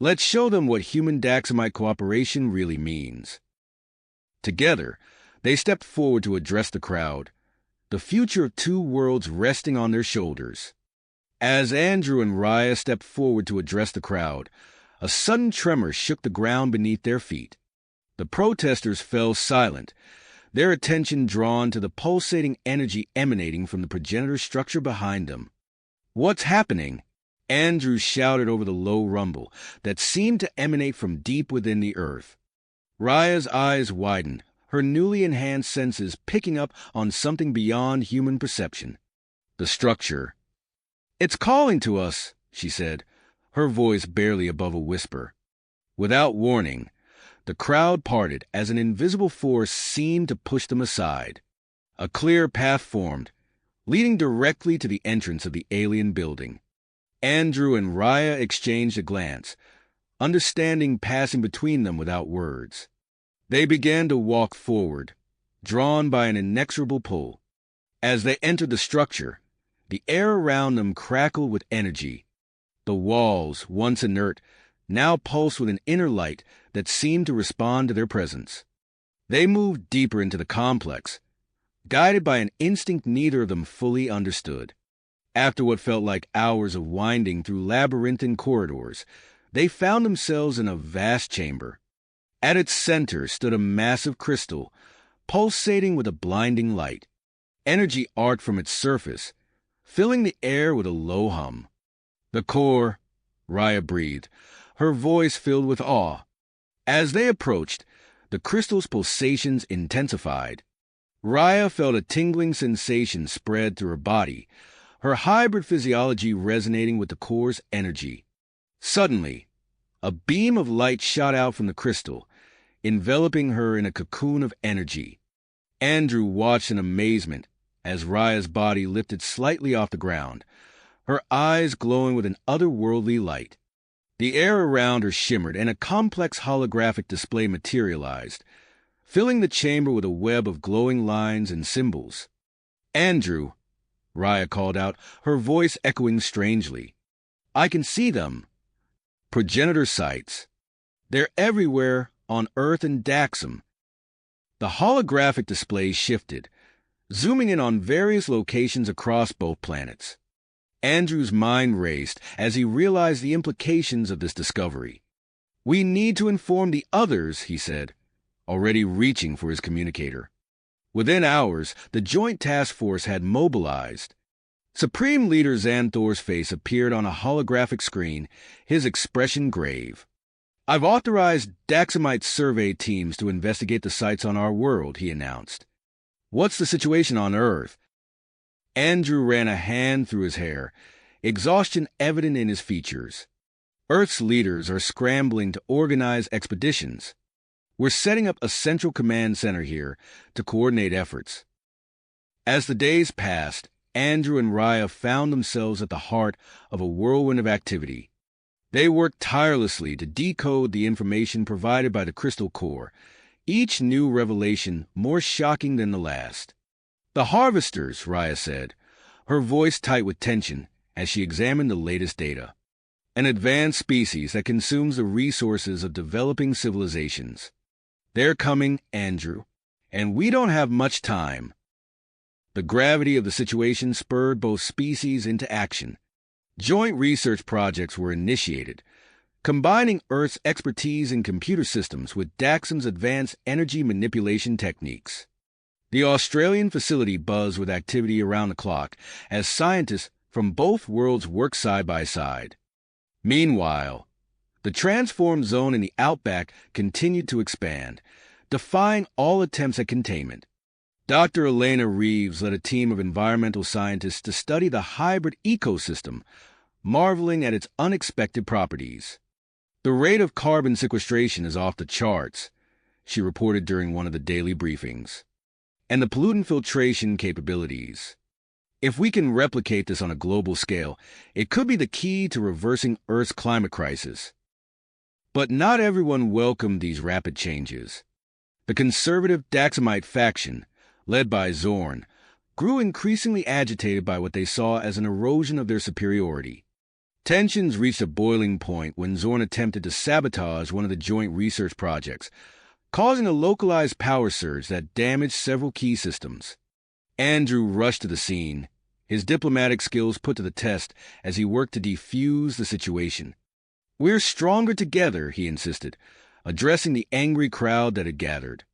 "Let's show them what human Daxamite cooperation really means." Together, they stepped forward to address the crowd, the future of two worlds resting on their shoulders. As Andrew and Raya stepped forward to address the crowd, a sudden tremor shook the ground beneath their feet. The protesters fell silent, their attention drawn to the pulsating energy emanating from the progenitor structure behind them. "What's happening?" Andrew shouted over the low rumble that seemed to emanate from deep within the earth. Raya's eyes widened, her newly enhanced senses picking up on something beyond human perception. The structure. "It's calling to us," she said, her voice barely above a whisper. Without warning, the crowd parted as an invisible force seemed to push them aside. A clear path formed, leading directly to the entrance of the alien building. Andrew and Raya exchanged a glance, understanding passing between them without words. They began to walk forward, drawn by an inexorable pull. As they entered the structure, the air around them crackled with energy. The walls, once inert, now pulsed with an inner light that seemed to respond to their presence. They moved deeper into the complex, guided by an instinct neither of them fully understood. After what felt like hours of winding through labyrinthine corridors, they found themselves in a vast chamber. At its center stood a massive crystal, pulsating with a blinding light. Energy arced from its surface, filling the air with a low hum. "The core," Raya breathed, her voice filled with awe. As they approached, the crystal's pulsations intensified. Raya felt a tingling sensation spread through her body, her hybrid physiology resonating with the core's energy. Suddenly, a beam of light shot out from the crystal, enveloping her in a cocoon of energy. Andrew watched in amazement as Raya's body lifted slightly off the ground, her eyes glowing with an otherworldly light. The air around her shimmered, and a complex holographic display materialized, filling the chamber with a web of glowing lines and symbols. "Andrew," Raya called out, her voice echoing strangely. "I can see them. Progenitor sites. They're everywhere on Earth and Daxam." The holographic display shifted, zooming in on various locations across both planets. Andrew's mind raced as he realized the implications of this discovery. "We need to inform the others," he said, already reaching for his communicator. Within hours, the Joint Task Force had mobilized. Supreme Leader Xanthor's face appeared on a holographic screen, his expression grave. "I've authorized Daxamite survey teams to investigate the sites on our world," he announced. "What's the situation on Earth?" Andrew ran a hand through his hair, exhaustion evident in his features. "Earth's leaders are scrambling to organize expeditions. We're setting up a central command center here to coordinate efforts." As the days passed, Andrew and Raya found themselves at the heart of a whirlwind of activity. They worked tirelessly to decode the information provided by the crystal core, each new revelation more shocking than the last. "The harvesters," Raya said, her voice tight with tension as she examined the latest data. "An advanced species that consumes the resources of developing civilizations. They're coming, Andrew, and we don't have much time." The gravity of the situation spurred both species into action. Joint research projects were initiated, combining Earth's expertise in computer systems with Daxam's advanced energy manipulation techniques. The Australian facility buzzed with activity around the clock as scientists from both worlds worked side by side. Meanwhile, the transformed zone in the outback continued to expand, defying all attempts at containment. Dr. Elena Reeves led a team of environmental scientists to study the hybrid ecosystem, marveling at its unexpected properties. "The rate of carbon sequestration is off the charts," she reported during one of the daily briefings. "And the pollutant filtration capabilities. If we can replicate this on a global scale, it could be the key to reversing Earth's climate crisis." But not everyone welcomed these rapid changes. The conservative Daxamite faction, led by Zorn, grew increasingly agitated by what they saw as an erosion of their superiority. Tensions reached a boiling point when Zorn attempted to sabotage one of the joint research projects, causing a localized power surge that damaged several key systems. Andrew rushed to the scene, his diplomatic skills put to the test as he worked to defuse the situation. "We're stronger together," he insisted, addressing the angry crowd that had gathered.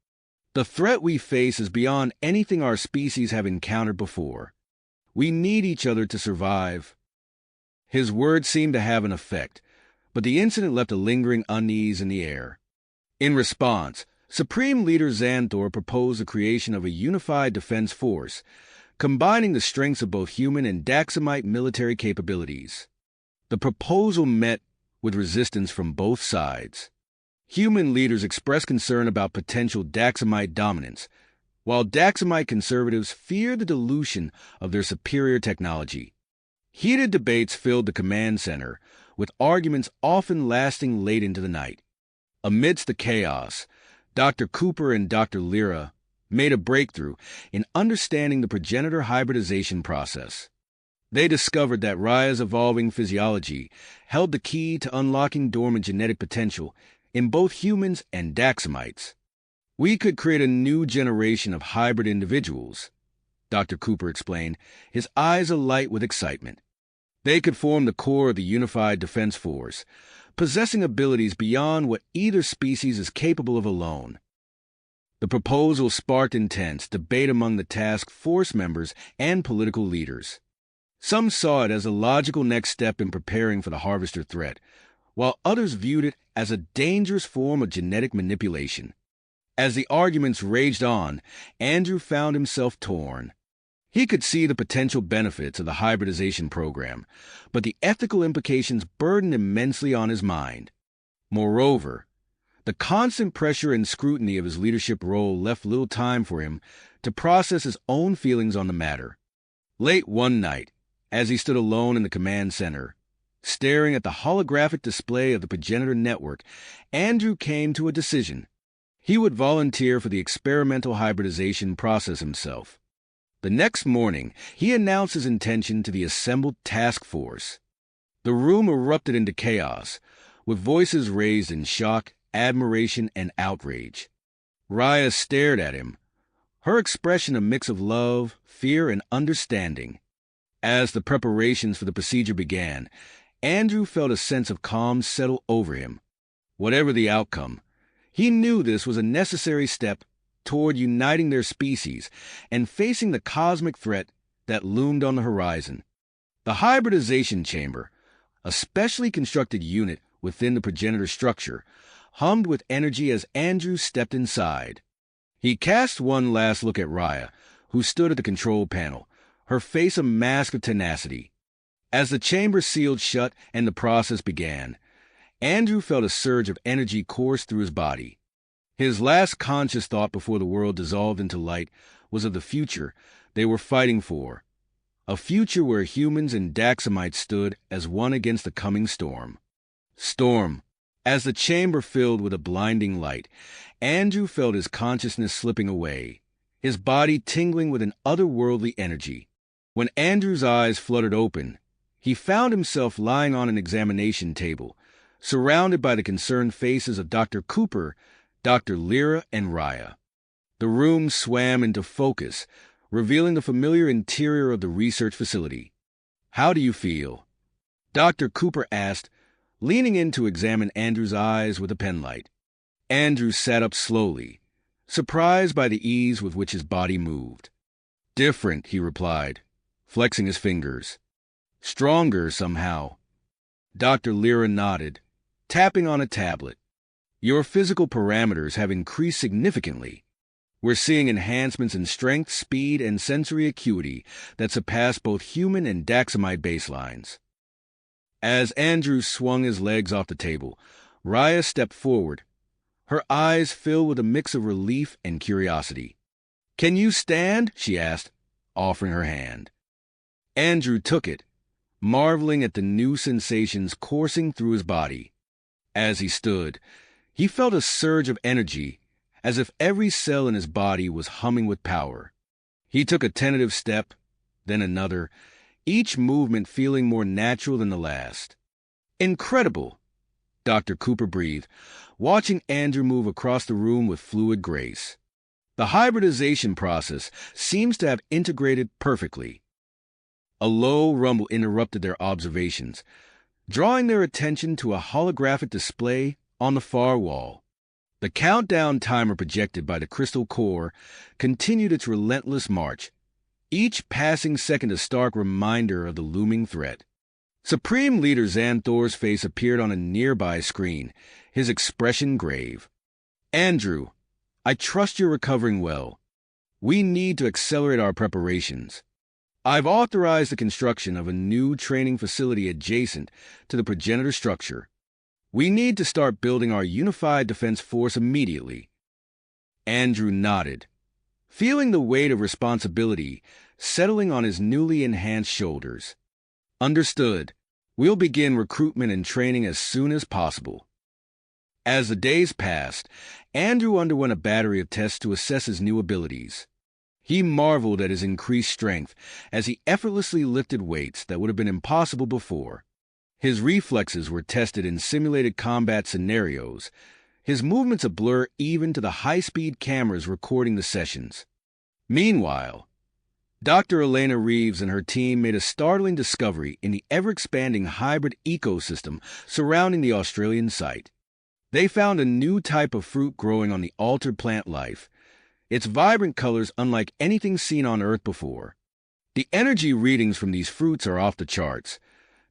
"The threat we face is beyond anything our species have encountered before. We need each other to survive." His words seemed to have an effect, but the incident left a lingering unease in the air. In response, Supreme Leader Xanthor proposed the creation of a unified defense force, combining the strengths of both human and Daxamite military capabilities. The proposal met with resistance from both sides. Human leaders expressed concern about potential Daxamite dominance, while Daxamite conservatives feared the dilution of their superior technology. Heated debates filled the command center, with arguments often lasting late into the night. Amidst the chaos, Dr. Cooper and Dr. Lyra made a breakthrough in understanding the progenitor hybridization process. They discovered that Raya's evolving physiology held the key to unlocking dormant genetic potential in both humans and Daxamites. "We could create a new generation of hybrid individuals," Dr. Cooper explained, his eyes alight with excitement. "They could form the core of the unified defense force, possessing abilities beyond what either species is capable of alone." The proposal sparked intense debate among the task force members and political leaders. Some saw it as a logical next step in preparing for the harvester threat, while others viewed it as a dangerous form of genetic manipulation. As the arguments raged on, Andrew found himself torn. He could see the potential benefits of the hybridization program, but the ethical implications burdened immensely on his mind. Moreover, the constant pressure and scrutiny of his leadership role left little time for him to process his own feelings on the matter. Late one night, as he stood alone in the command center, staring at the holographic display of the progenitor network, Andrew came to a decision. He would volunteer for the experimental hybridization process himself. The next morning, he announced his intention to the assembled task force. The room erupted into chaos, with voices raised in shock, admiration, and outrage. Raya stared at him, her expression a mix of love, fear, and understanding. As the preparations for the procedure began, Andrew felt a sense of calm settle over him. Whatever the outcome, he knew this was a necessary step toward uniting their species and facing the cosmic threat that loomed on the horizon. The hybridization chamber, a specially constructed unit within the progenitor structure, hummed with energy as Andrew stepped inside. He cast one last look at Raya, who stood at the control panel, her face a mask of tenacity. As the chamber sealed shut and the process began, Andrew felt a surge of energy course through his body. His last conscious thought before the world dissolved into light was of the future they were fighting for. A future where humans and Daxamites stood as one against the coming storm. Storm. As the chamber filled with a blinding light, Andrew felt his consciousness slipping away, his body tingling with an otherworldly energy. When Andrew's eyes fluttered open, he found himself lying on an examination table, surrounded by the concerned faces of Dr. Cooper, Dr. Lyra, and Raya. The room swam into focus, revealing the familiar interior of the research facility. "How do you feel?" Dr. Cooper asked, leaning in to examine Andrew's eyes with a penlight. Andrew sat up slowly, surprised by the ease with which his body moved. "Different," he replied, flexing his fingers. "Stronger, somehow." Dr. Lyra nodded, tapping on a tablet. "Your physical parameters have increased significantly. We're seeing enhancements in strength, speed, and sensory acuity that surpass both human and Daxamite baselines." As Andrew swung his legs off the table, Raya stepped forward, her eyes filled with a mix of relief and curiosity. "Can you stand?" she asked, offering her hand. Andrew took it, marveling at the new sensations coursing through his body. As he stood, he felt a surge of energy, as if every cell in his body was humming with power. He took a tentative step, then another, each movement feeling more natural than the last. "Incredible," Dr. Cooper breathed, watching Andrew move across the room with fluid grace. "The hybridization process seems to have integrated perfectly." A low rumble interrupted their observations, drawing their attention to a holographic display on the far wall. The countdown timer projected by the crystal core continued its relentless march, each passing second a stark reminder of the looming threat. Supreme Leader Xanthor's face appeared on a nearby screen, his expression grave. "Andrew, I trust you're recovering well. We need to accelerate our preparations. I've authorized the construction of a new training facility adjacent to the progenitor structure. We need to start building our unified defense force immediately." Andrew nodded, feeling the weight of responsibility settling on his newly enhanced shoulders. "Understood. We'll begin recruitment and training as soon as possible." As the days passed, Andrew underwent a battery of tests to assess his new abilities. He marveled at his increased strength as he effortlessly lifted weights that would have been impossible before. His reflexes were tested in simulated combat scenarios, his movements a blur even to the high-speed cameras recording the sessions. Meanwhile, Dr. Elena Reeves and her team made a startling discovery in the ever-expanding hybrid ecosystem surrounding the Australian site. They found a new type of fruit growing on the altered plant life, its vibrant colors unlike anything seen on Earth before. "The energy readings from these fruits are off the charts,"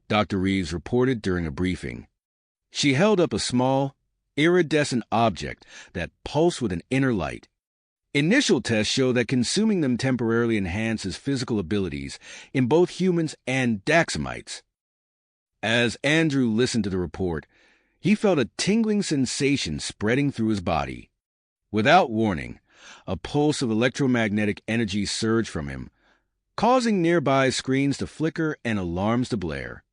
Dr. Reeves reported during a briefing. She held up a small, iridescent object that pulsed with an inner light. "Initial tests show that consuming them temporarily enhances physical abilities in both humans and Daxamites." As Andrew listened to the report, he felt a tingling sensation spreading through his body. Without warning, a pulse of electromagnetic energy surged from him, causing nearby screens to flicker and alarms to blare.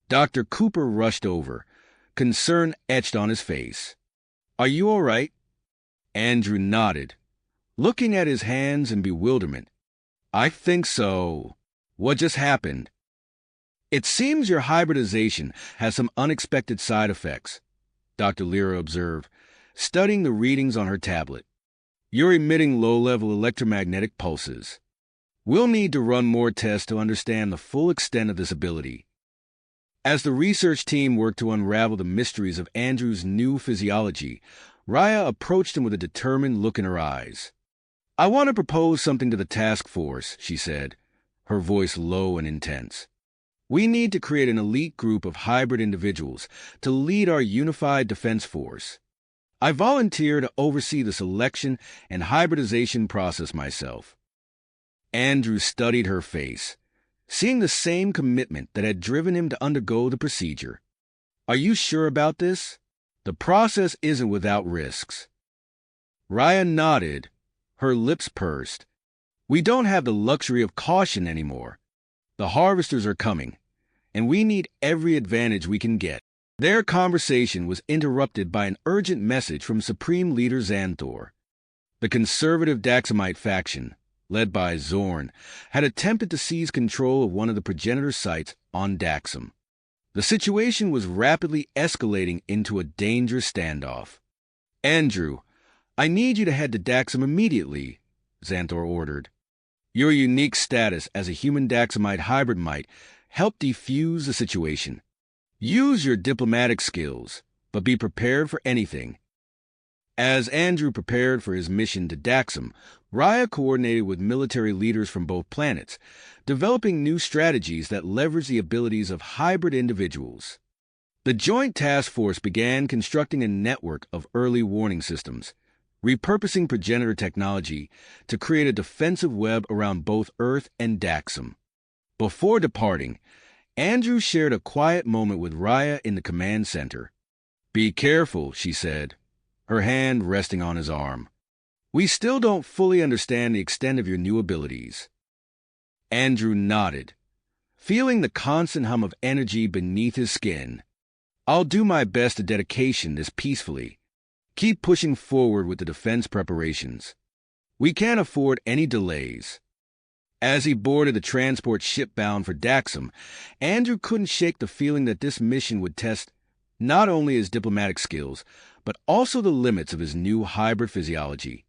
Dr. Cooper rushed over, concern etched on his face. "Are you all right?" Andrew nodded, looking at his hands in bewilderment. "I think so. What just happened?" "It seems your hybridization has some unexpected side effects," Dr. Lyra observed, studying the readings on her tablet. "You're emitting low-level electromagnetic pulses. We'll need to run more tests to understand the full extent of this ability." As the research team worked to unravel the mysteries of Andrew's new physiology, Raya approached him with a determined look in her eyes. "I want to propose something to the task force," she said, her voice low and intense. "We need to create an elite group of hybrid individuals to lead our unified defense force. I volunteer to oversee the selection and hybridization process myself." Andrew studied her face, seeing the same commitment that had driven him to undergo the procedure. "Are you sure about this? The process isn't without risks." Raya nodded, her lips pursed. We don't have the luxury of caution anymore. The harvesters are coming, and we need every advantage we can get. Their conversation was interrupted by an urgent message from Supreme Leader Xanthor. The conservative Daxamite faction, led by Zorn, had attempted to seize control of one of the progenitor sites on Daxam. The situation was rapidly escalating into a dangerous standoff. Andrew, I need you to head to Daxam immediately, Xanthor ordered. Your unique status as a human Daxamite hybrid might help defuse the situation. Use your diplomatic skills, but be prepared for anything. As Andrew prepared for his mission to Daxam, Raya coordinated with military leaders from both planets, developing new strategies that leverage the abilities of hybrid individuals. The Joint Task Force began constructing a network of early warning systems, repurposing progenitor technology to create a defensive web around both Earth and Daxam. Before departing, Andrew shared a quiet moment with Raya in the command center. Be careful, she said, her hand resting on his arm. We still don't fully understand the extent of your new abilities. Andrew nodded, feeling the constant hum of energy beneath his skin. I'll do my best to dedication this peacefully. Keep pushing forward with the defense preparations. We can't afford any delays. As he boarded the transport ship bound for Daxam, Andrew couldn't shake the feeling that this mission would test not only his diplomatic skills, but also the limits of his new hybrid physiology.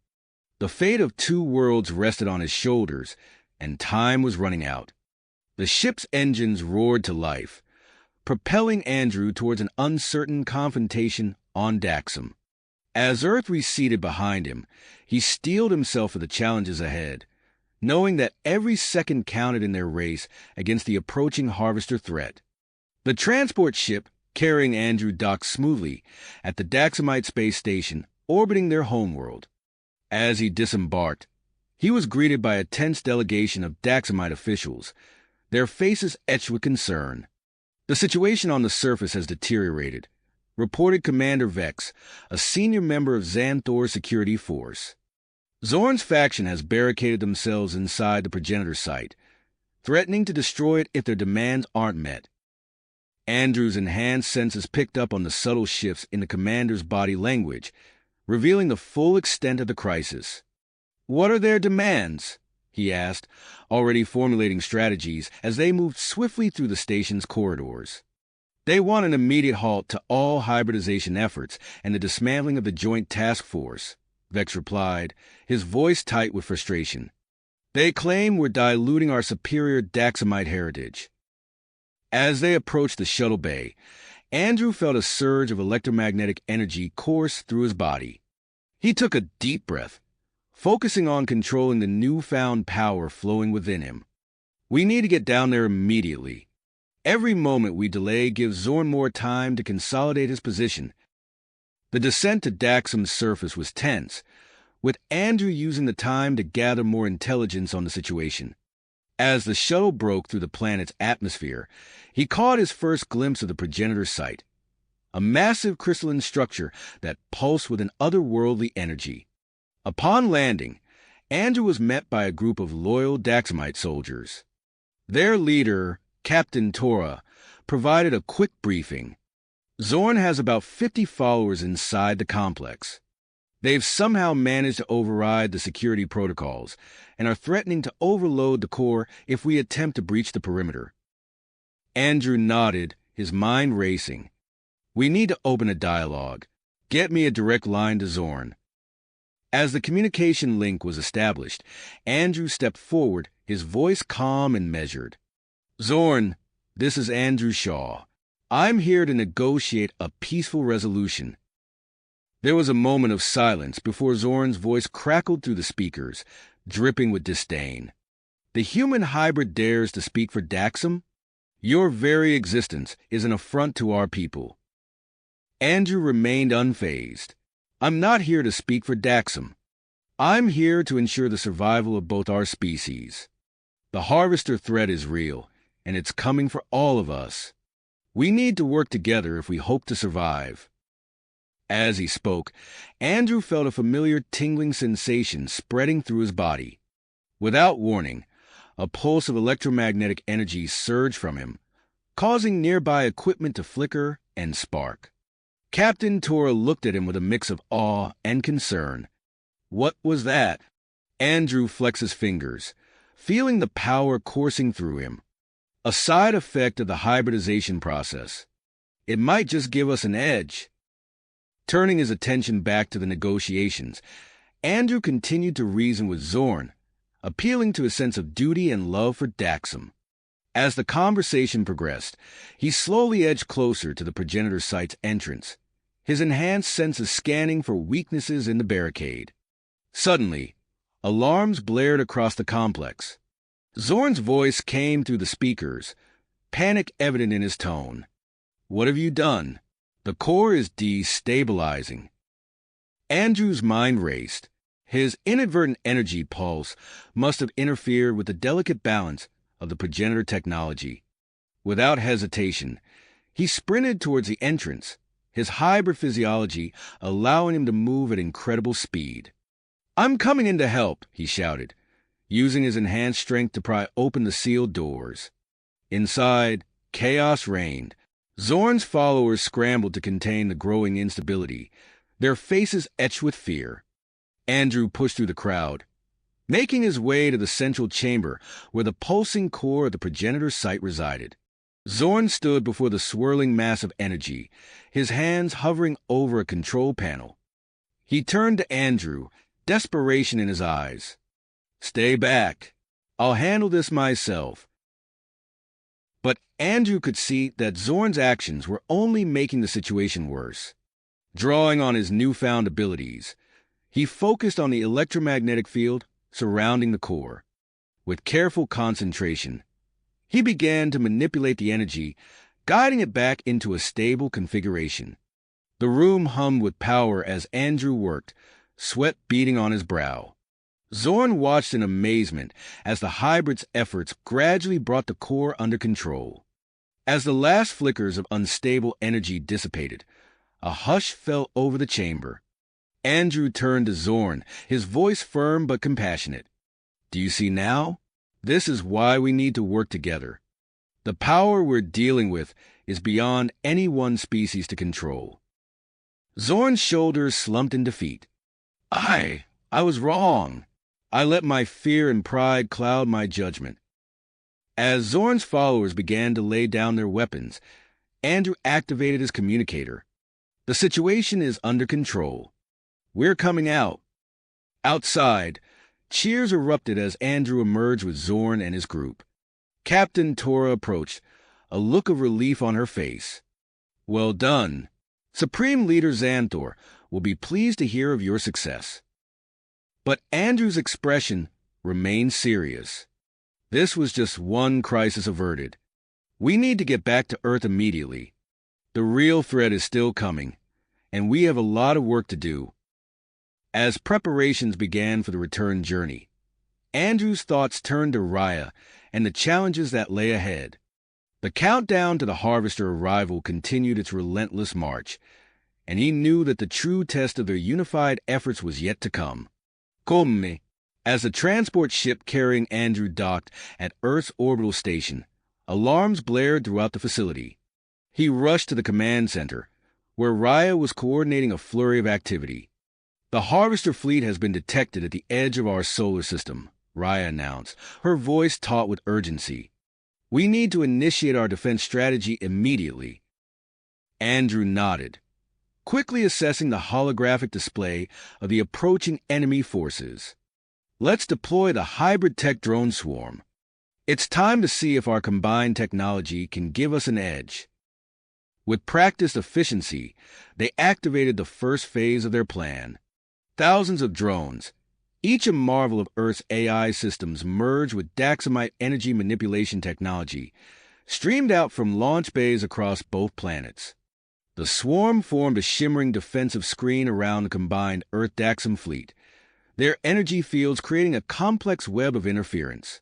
The fate of two worlds rested on his shoulders, and time was running out. The ship's engines roared to life, propelling Andrew towards an uncertain confrontation on Daxam. As Earth receded behind him, he steeled himself for the challenges ahead, knowing that every second counted in their race against the approaching harvester threat. The transport ship carrying Andrew docked smoothly at the Daxamite space station orbiting their homeworld. As he disembarked, he was greeted by a tense delegation of Daxamite officials, their faces etched with concern. The situation on the surface has deteriorated, reported Commander Vex, a senior member of Xanthor's security force. Zorn's faction has barricaded themselves inside the progenitor site, threatening to destroy it if their demands aren't met. Andrew's enhanced senses picked up on the subtle shifts in the commander's body language, revealing the full extent of the crisis. What are their demands? He asked, already formulating strategies as they moved swiftly through the station's corridors. They want an immediate halt to all hybridization efforts and the dismantling of the Joint Task Force, Vex replied, his voice tight with frustration. They claim we're diluting our superior Daxamite heritage. As they approached the shuttle bay, Andrew felt a surge of electromagnetic energy course through his body. He took a deep breath, focusing on controlling the newfound power flowing within him. We need to get down there immediately. Every moment we delay gives Zorn more time to consolidate his position. The descent to Daxam's surface was tense, with Andrew using the time to gather more intelligence on the situation. As the shuttle broke through the planet's atmosphere, he caught his first glimpse of the progenitor site, a massive crystalline structure that pulsed with an otherworldly energy. Upon landing, Andrew was met by a group of loyal Daxamite soldiers. Their leader, Captain Tora, provided a quick briefing. Zorn has about 50 followers inside the complex. They've somehow managed to override the security protocols and are threatening to overload the core if we attempt to breach the perimeter. Andrew nodded, his mind racing. We need to open a dialogue. Get me a direct line to Zorn. As the communication link was established, Andrew stepped forward, his voice calm and measured. Zorn, this is Andrew Shaw. I'm here to negotiate a peaceful resolution. There was a moment of silence before Zorn's voice crackled through the speakers, dripping with disdain. The human hybrid dares to speak for Daxam? Your very existence is an affront to our people. Andrew remained unfazed. I'm not here to speak for Daxam. I'm here to ensure the survival of both our species. The harvester threat is real, and it's coming for all of us. We need to work together if we hope to survive. As he spoke, Andrew felt a familiar tingling sensation spreading through his body. Without warning, a pulse of electromagnetic energy surged from him, causing nearby equipment to flicker and spark. Captain Tora looked at him with a mix of awe and concern. What was that? Andrew flexed his fingers, feeling the power coursing through him. A side effect of the hybridization process. It might just give us an edge. Turning his attention back to the negotiations, Andrew continued to reason with Zorn, appealing to his sense of duty and love for Daxam. As the conversation progressed, he slowly edged closer to the progenitor site's entrance, his enhanced senses scanning for weaknesses in the barricade. Suddenly, alarms blared across the complex. Zorn's voice came through the speakers, panic evident in his tone. What have you done? The core is destabilizing. Andrew's mind raced. His inadvertent energy pulse must have interfered with the delicate balance of the progenitor technology. Without hesitation, he sprinted towards the entrance, his hybrid physiology allowing him to move at incredible speed. I'm coming in to help, he shouted, using his enhanced strength to pry open the sealed doors. Inside, chaos reigned. Zorn's followers scrambled to contain the growing instability, their faces etched with fear. Andrew pushed through the crowd, making his way to the central chamber where the pulsing core of the progenitor site resided. Zorn stood before the swirling mass of energy, his hands hovering over a control panel. He turned to Andrew, desperation in his eyes. Stay back. I'll handle this myself. But Andrew could see that Zorn's actions were only making the situation worse. Drawing on his newfound abilities, he focused on the electromagnetic field surrounding the core. With careful concentration, he began to manipulate the energy, guiding it back into a stable configuration. The room hummed with power as Andrew worked, sweat beading on his brow. Zorn watched in amazement as the hybrid's efforts gradually brought the core under control. As the last flickers of unstable energy dissipated, a hush fell over the chamber. Andrew turned to Zorn, his voice firm but compassionate. Do you see now? This is why we need to work together. The power we're dealing with is beyond any one species to control. Zorn's shoulders slumped in defeat. I was wrong. I let my fear and pride cloud my judgment. As Zorn's followers began to lay down their weapons, Andrew activated his communicator. The situation is under control. We're coming out. Outside, cheers erupted as Andrew emerged with Zorn and his group. Captain Tora approached, a look of relief on her face. Well done. Supreme Leader Xanthor will be pleased to hear of your success. But Andrew's expression remained serious. This was just one crisis averted. We need to get back to Earth immediately. The real threat is still coming, and we have a lot of work to do. As preparations began for the return journey, Andrew's thoughts turned to Raya and the challenges that lay ahead. The countdown to the Harvester arrival continued its relentless march, and he knew that the true test of their unified efforts was yet to come. Come. As the transport ship carrying Andrew docked at Earth's orbital station, alarms blared throughout the facility. He rushed to the command center, where Raya was coordinating a flurry of activity. The Harvester fleet has been detected at the edge of our solar system, Raya announced, her voice taut with urgency. We need to initiate our defense strategy immediately. Andrew nodded, quickly assessing the holographic display of the approaching enemy forces. Let's deploy the hybrid tech drone swarm. It's time to see if our combined technology can give us an edge. With practiced efficiency, they activated the first phase of their plan. Thousands of drones, each a marvel of Earth's AI systems merged with Daxamite energy manipulation technology, streamed out from launch bays across both planets. The swarm formed a shimmering defensive screen around the combined Earth-Daxam fleet, their energy fields creating a complex web of interference.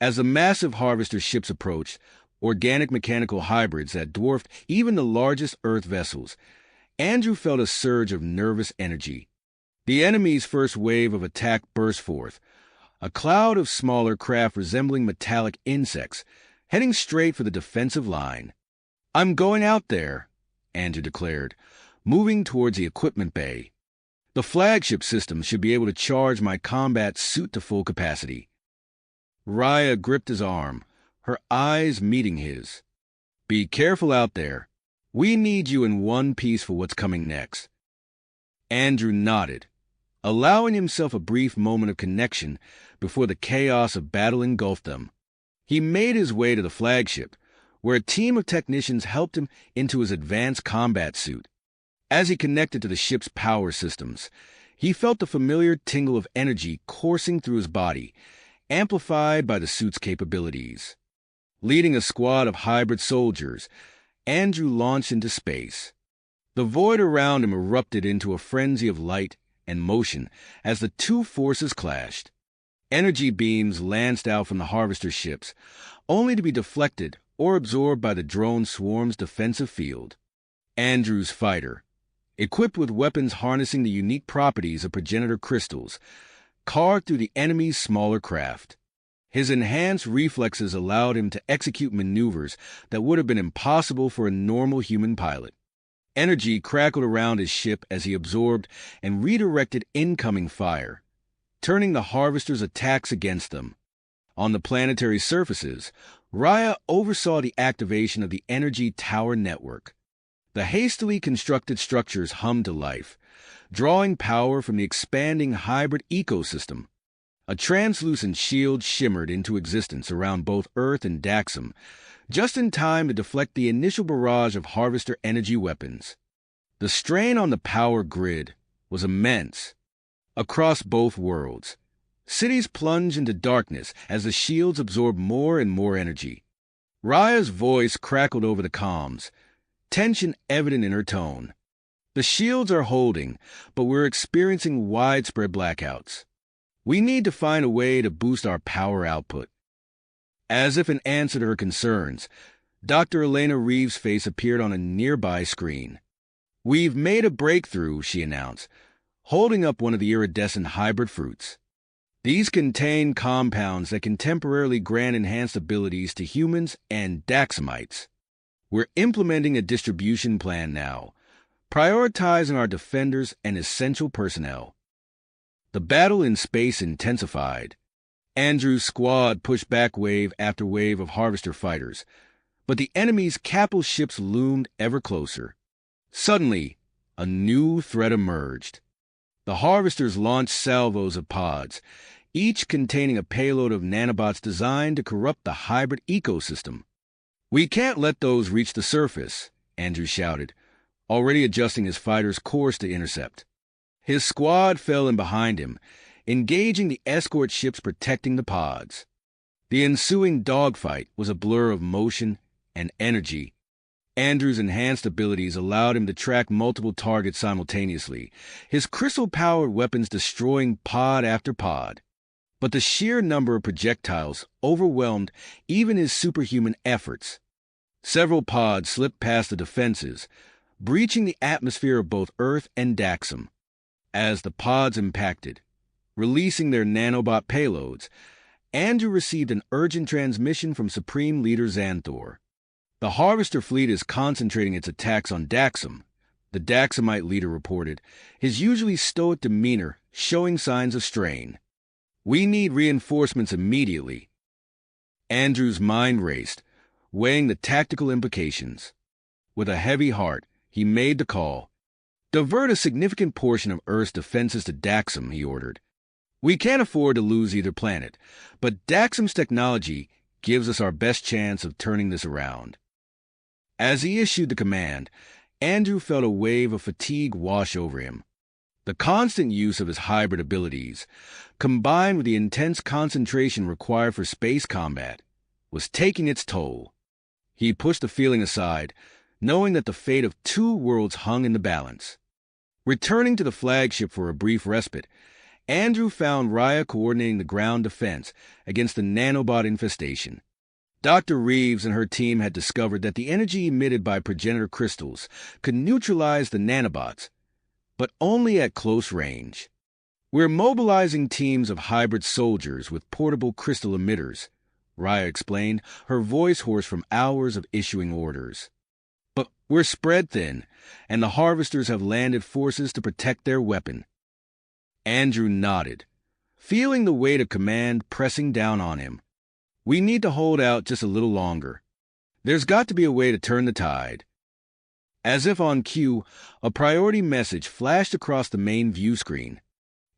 As the massive Harvester ships approached, organic mechanical hybrids that dwarfed even the largest Earth vessels, Andrew felt a surge of nervous energy. The enemy's first wave of attack burst forth, a cloud of smaller craft resembling metallic insects, heading straight for the defensive line. "I'm going out there," Andrew declared, moving towards the equipment bay. "The flagship system should be able to charge my combat suit to full capacity." Raya gripped his arm, her eyes meeting his. "Be careful out there. We need you in one piece for what's coming next." Andrew nodded, allowing himself a brief moment of connection before the chaos of battle engulfed them. He made his way to the flagship, where a team of technicians helped him into his advanced combat suit. As he connected to the ship's power systems, he felt the familiar tingle of energy coursing through his body, amplified by the suit's capabilities. Leading a squad of hybrid soldiers, Andrew launched into space. The void around him erupted into a frenzy of light and motion as the two forces clashed. Energy beams lanced out from the harvester ships, only to be deflected or absorbed by the drone swarm's defensive field. Andrew's fighter, equipped with weapons harnessing the unique properties of progenitor crystals, carved through the enemy's smaller craft. His enhanced reflexes allowed him to execute maneuvers that would have been impossible for a normal human pilot. Energy crackled around his ship as he absorbed and redirected incoming fire, turning the harvester's attacks against them. On the planetary surfaces, Raya oversaw the activation of the energy tower network. The hastily constructed structures hummed to life, drawing power from the expanding hybrid ecosystem. A translucent shield shimmered into existence around both Earth and Daxam, just in time to deflect the initial barrage of harvester energy weapons. The strain on the power grid was immense. Across both worlds, cities plunged into darkness as the shields absorbed more and more energy. Raya's voice crackled over the comms, tension evident in her tone. "The shields are holding, but we're experiencing widespread blackouts. We need to find a way to boost our power output." As if in answer to her concerns, Dr. Elena Reeves' face appeared on a nearby screen. "We've made a breakthrough," she announced, holding up one of the iridescent hybrid fruits. "These contain compounds that can temporarily grant enhanced abilities to humans and Daxamites. We're implementing a distribution plan now, prioritizing our defenders and essential personnel." The battle in space intensified. Andrew's squad pushed back wave after wave of harvester fighters, but the enemy's capital ships loomed ever closer. Suddenly, a new threat emerged. The harvesters launched salvos of pods, each containing a payload of nanobots designed to corrupt the hybrid ecosystem. "We can't let those reach the surface," Andrew shouted, already adjusting his fighter's course to intercept. His squad fell in behind him, engaging the escort ships protecting the pods. The ensuing dogfight was a blur of motion and energy. Andrew's enhanced abilities allowed him to track multiple targets simultaneously, his crystal-powered weapons destroying pod after pod. But the sheer number of projectiles overwhelmed even his superhuman efforts. Several pods slipped past the defenses, breaching the atmosphere of both Earth and Daxam. As the pods impacted, releasing their nanobot payloads, Andrew received an urgent transmission from Supreme Leader Xanthor. "The Harvester fleet is concentrating its attacks on Daxam," the Daxamite leader reported, his usually stoic demeanor showing signs of strain. "We need reinforcements immediately." Andrew's mind raced, weighing the tactical implications. With a heavy heart, he made the call. "Divert a significant portion of Earth's defenses to Daxam," he ordered. "We can't afford to lose either planet, but Daxam's technology gives us our best chance of turning this around." As he issued the command, Andrew felt a wave of fatigue wash over him. The constant use of his hybrid abilities, combined with the intense concentration required for space combat, was taking its toll. He pushed the feeling aside, knowing that the fate of two worlds hung in the balance. Returning to the flagship for a brief respite, Andrew found Raya coordinating the ground defense against the nanobot infestation. Dr. Reeves and her team had discovered that the energy emitted by progenitor crystals could neutralize the nanobots, but only at close range. We're mobilizing teams of hybrid soldiers with portable crystal emitters, Raya explained, her voice hoarse from hours of issuing orders. But we're spread thin, and the harvesters have landed forces to protect their weapon. Andrew nodded, feeling the weight of command pressing down on him. We need to hold out just a little longer. There's got to be a way to turn the tide. As if on cue, a priority message flashed across the main view screen.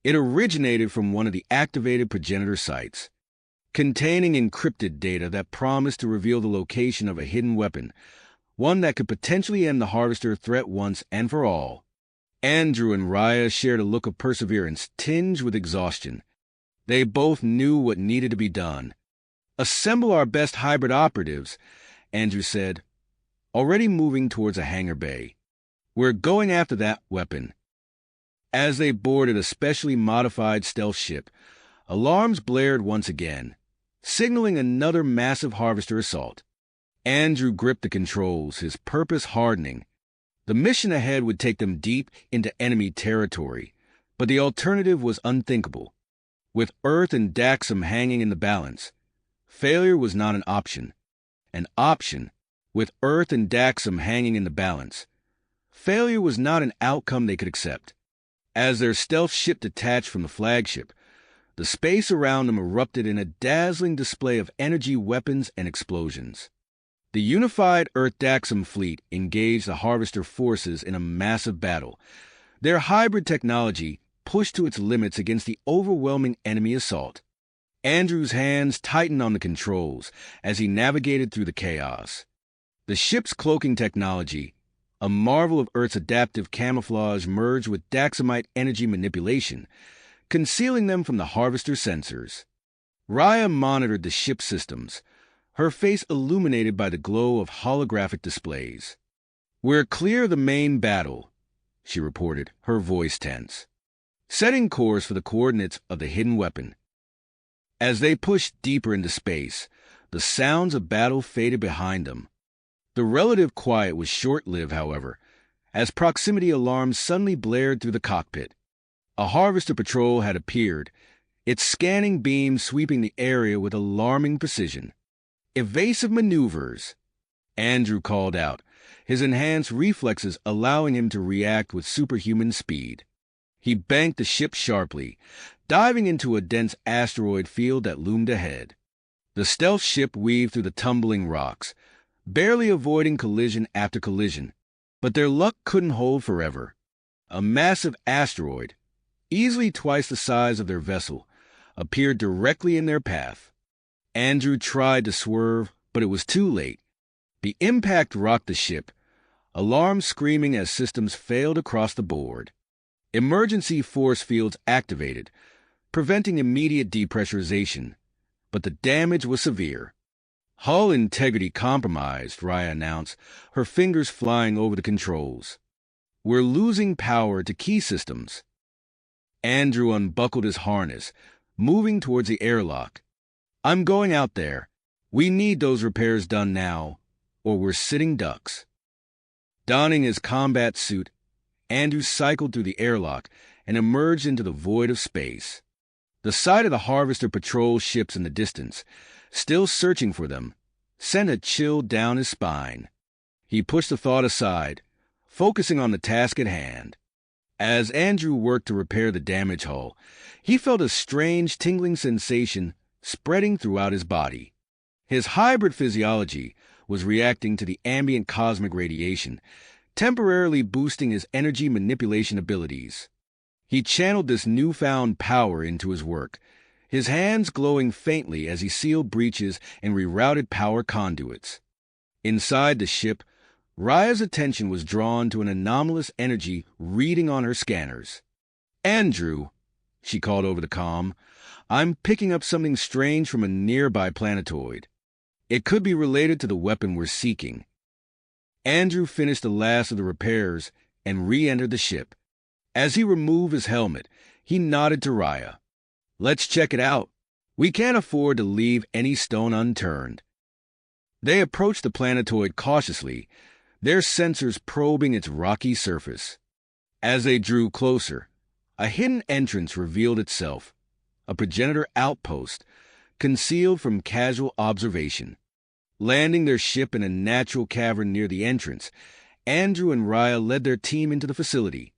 It originated from one of the activated progenitor sites, containing encrypted data that promised to reveal the location of a hidden weapon, one that could potentially end the harvester threat once and for all. Andrew and Raya shared a look of perseverance tinged with exhaustion. They both knew what needed to be done. Assemble our best hybrid operatives, Andrew said, already moving towards a hangar bay. We're going after that weapon. As they boarded a specially modified stealth ship, alarms blared once again, signaling another massive harvester assault. Andrew gripped the controls, his purpose hardening. The mission ahead would take them deep into enemy territory, but the alternative was unthinkable. With Earth and Daxam hanging in the balance, failure was not an option. An option, with Earth and Daxam hanging in the balance. Failure was not an outcome they could accept. As their stealth ship detached from the flagship, the space around them erupted in a dazzling display of energy weapons and explosions. The unified Earth-Daxam fleet engaged the Harvester forces in a massive battle, their hybrid technology pushed to its limits against the overwhelming enemy assault. Andrew's hands tightened on the controls as he navigated through the chaos. The ship's cloaking technology, a marvel of Earth's adaptive camouflage, merged with Daxamite energy manipulation, concealing them from the Harvester sensors. Raya monitored the ship's systems, her face illuminated by the glow of holographic displays. "We're clear of the main battle," she reported, her voice tense, setting course for the coordinates of the hidden weapon. As they pushed deeper into space, the sounds of battle faded behind them. The relative quiet was short-lived, however, as proximity alarms suddenly blared through the cockpit. A Harvester patrol had appeared, its scanning beams sweeping the area with alarming precision. "Evasive maneuvers," Andrew called out, his enhanced reflexes allowing him to react with superhuman speed. He banked the ship sharply, diving into a dense asteroid field that loomed ahead. The stealth ship weaved through the tumbling rocks, barely avoiding collision after collision, but their luck couldn't hold forever. A massive asteroid, easily twice the size of their vessel, appeared directly in their path. Andrew tried to swerve, but it was too late. The impact rocked the ship, alarms screaming as systems failed across the board. Emergency force fields activated, preventing immediate depressurization, but the damage was severe. "Hull integrity compromised," Raya announced, her fingers flying over the controls. "We're losing power to key systems." Andrew unbuckled his harness, moving towards the airlock. "I'm going out there. We need those repairs done now, or we're sitting ducks." Donning his combat suit, Andrew cycled through the airlock and emerged into the void of space. The sight of the Harvester patrol ships in the distance, still searching for them, sent a chill down his spine. He pushed the thought aside, focusing on the task at hand. As Andrew worked to repair the damaged hull, he felt a strange tingling sensation spreading throughout his body. His hybrid physiology was reacting to the ambient cosmic radiation, temporarily boosting his energy manipulation abilities. He channeled this newfound power into his work, his hands glowing faintly as he sealed breaches and rerouted power conduits. Inside the ship, Raya's attention was drawn to an anomalous energy reading on her scanners. "Andrew," she called over the comm, "I'm picking up something strange from a nearby planetoid. It could be related to the weapon we're seeking." Andrew finished the last of the repairs and re-entered the ship. As he removed his helmet, he nodded to Raya. "Let's check it out. We can't afford to leave any stone unturned." They approached the planetoid cautiously, their sensors probing its rocky surface. As they drew closer, A hidden entrance revealed itself, a progenitor outpost, concealed from casual observation. Landing their ship in a natural cavern near the entrance, Andrew and Raya led their team into the facility.